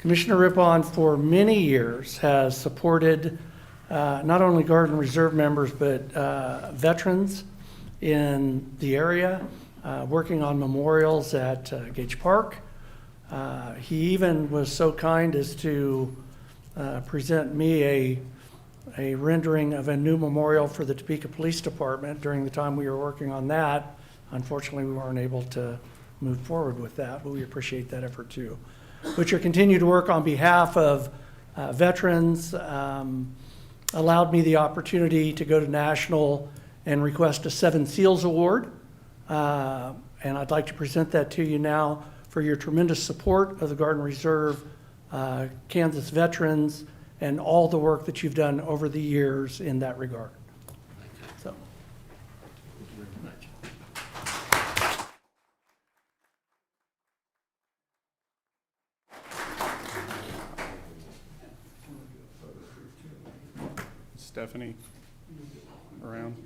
Commissioner Rippon for many years has supported not only Garden Reserve members, but veterans in the area, working on memorials at Gage Park. He even was so kind as to present me a rendering of a new memorial for the Topeka Police Department during the time we were working on that. Unfortunately, we weren't able to move forward with that, but we appreciate that effort too. But your continued work on behalf of veterans allowed me the opportunity to go to national and request a 7 Seals Award. And I'd like to present that to you now for your tremendous support of the Garden Reserve, Kansas veterans, and all the work that you've done over the years in that regard. So. Thank you very much. Stephanie, around.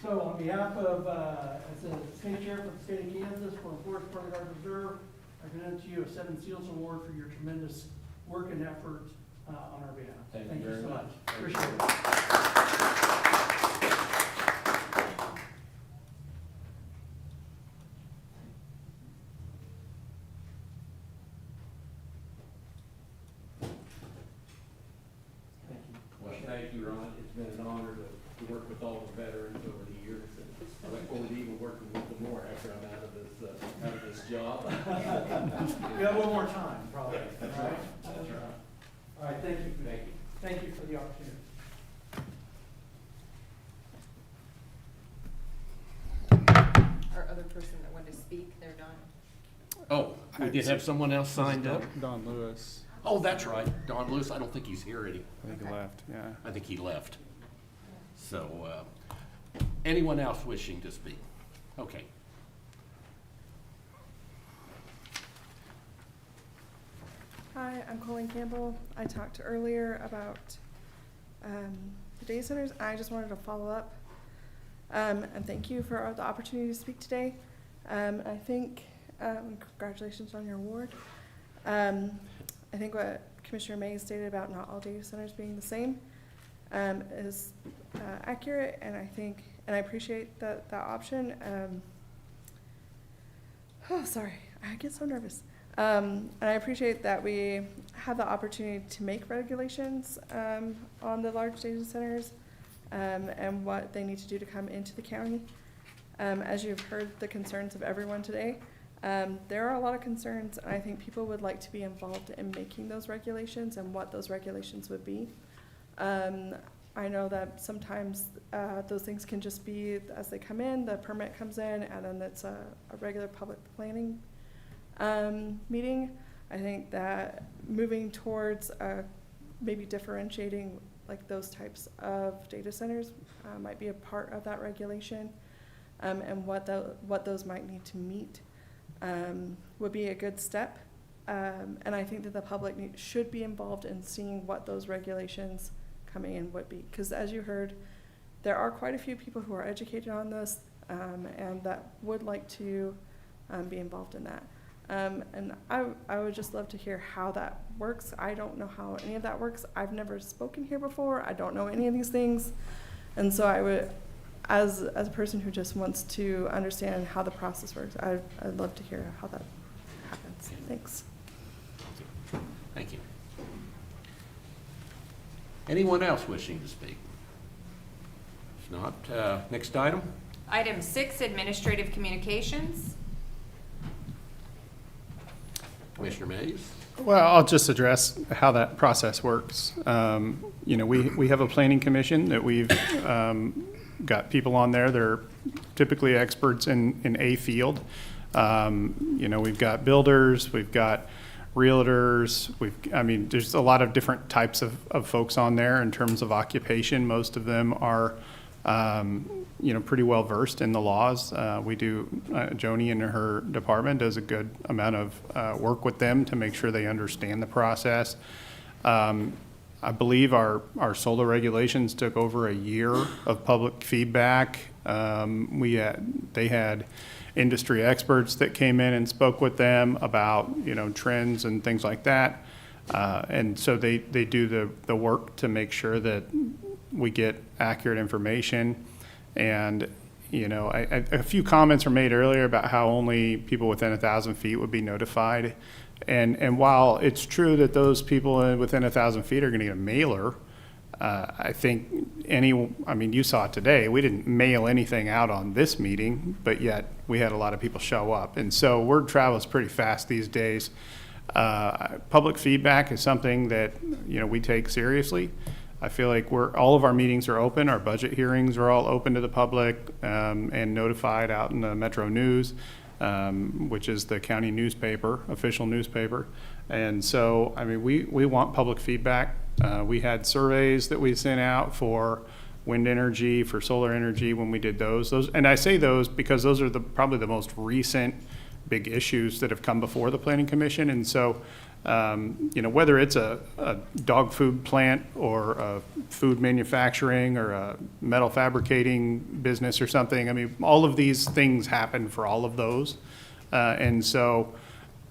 So on behalf of, as a state chair for the state of Kansas, for Employer Support of the Garden Reserve, I present to you a 7 Seals Award for your tremendous work and effort on our behalf. Thank you very so much. Appreciate it. Well, thank you, Ron. It's been an honor to work with all the veterans over the years. And I look forward to even working with them more after I'm out of this job. We have a little more time, probably, all right? That's right. All right, thank you. Thank you. Thank you for the opportunity. Our other person that wanted to speak, they're done. Oh, we did have someone else signed up? Don Lewis. Oh, that's right. Don Lewis. I don't think he's here any. I think he left, yeah. I think he left. So, anyone else wishing to speak? Okay. Hi, I'm Colleen Campbell. I talked earlier about the data centers. I just wanted to follow up and thank you for the opportunity to speak today. I think, congratulations on your award. I think what Commissioner May stated about not all data centers being the same is accurate, and I appreciate that option. Oh, sorry, I get so nervous. And I appreciate that we have the opportunity to make regulations on the large data centers and what they need to do to come into the county. As you've heard the concerns of everyone today, there are a lot of concerns, and I think people would like to be involved in making those regulations and what those regulations would be. I know that sometimes those things can just be as they come in, the permit comes in, and then it's a regular public planning meeting. I think that moving towards maybe differentiating like those types of data centers might be a part of that regulation, and what those might need to meet would be a good step. And I think that the public should be involved in seeing what those regulations coming in would be, because as you heard, there are quite a few people who are educated on this. and that would like to be involved in that. And I would just love to hear how that works. I don't know how any of that works. I've never spoken here before. I don't know any of these things. And so I would, as a person who just wants to understand how the process works, I'd love to hear how that happens. Thanks. Thank you. Anyone else wishing to speak? If not, next item. Item 6, administrative communications. Commissioner Mays? Well, I'll just address how that process works. You know, we have a planning commission that we've got people on there that are typically experts in a field. You know, we've got builders, we've got realtors, I mean, there's a lot of different types of folks on there in terms of occupation. Most of them are, you know, pretty well versed in the laws. We do, Joni and her department does a good amount of work with them to make sure they understand the process. I believe our solar regulations took over a year of public feedback. They had industry experts that came in and spoke with them about, you know, trends and things like that. And so they do the work to make sure that we get accurate information. And, you know, a few comments were made earlier about how only people within 1,000 feet would be notified. And while it's true that those people within 1,000 feet are going to get a mailer, I think I mean, you saw it today. We didn't mail anything out on this meeting, but yet we had a lot of people show up. And so word travels pretty fast these days. Public feedback is something that, you know, we take seriously. I feel like all of our meetings are open. Our budget hearings are all open to the public and notified out in the Metro News, which is the county newspaper, official newspaper. And so, I mean, we want public feedback. We had surveys that we sent out for wind energy, for solar energy when we did those. And I say those because those are probably the most recent big issues that have come before the Planning Commission. And so, you know, whether it's a dog food plant or a food manufacturing or a metal fabricating business or something, I mean, all of these things happen for all of those. And so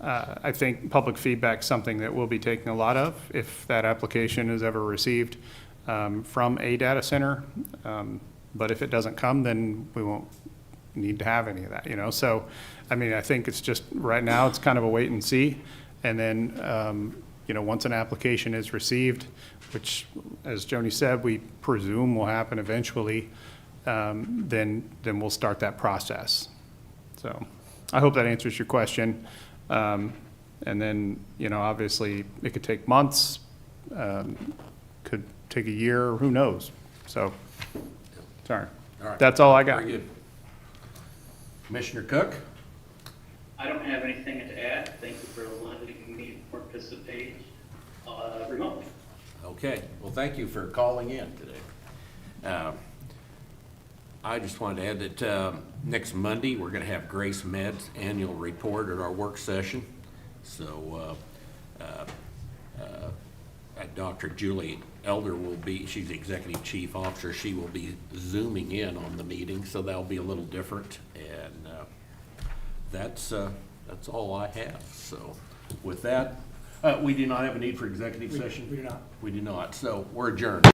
I think public feedback is something that we'll be taking a lot of if that application is ever received from a data center. But if it doesn't come, then we won't need to have any of that, you know? So, I mean, I think it's just right now it's kind of a wait and see. And then, you know, once an application is received, which, as Joni said, we presume will happen eventually, then we'll start that process. So I hope that answers your question. And then, you know, obviously it could take months, could take a year, who knows? So, sorry. All right. That's all I got. Very good. Commissioner Cook? I don't have anything to add. Thank you for letting me participate remotely. Okay. Well, thank you for calling in today. I just wanted to add that next Monday, we're going to have Grace Med's annual report at our work session. So Dr. Julie Elder will be, she's the Executive Chief Officer, she will be Zooming in on the meeting, so that'll be a little different. And that's all I have. So with that, we do not have a need for executive session? We do not. We do not. So we're adjourned.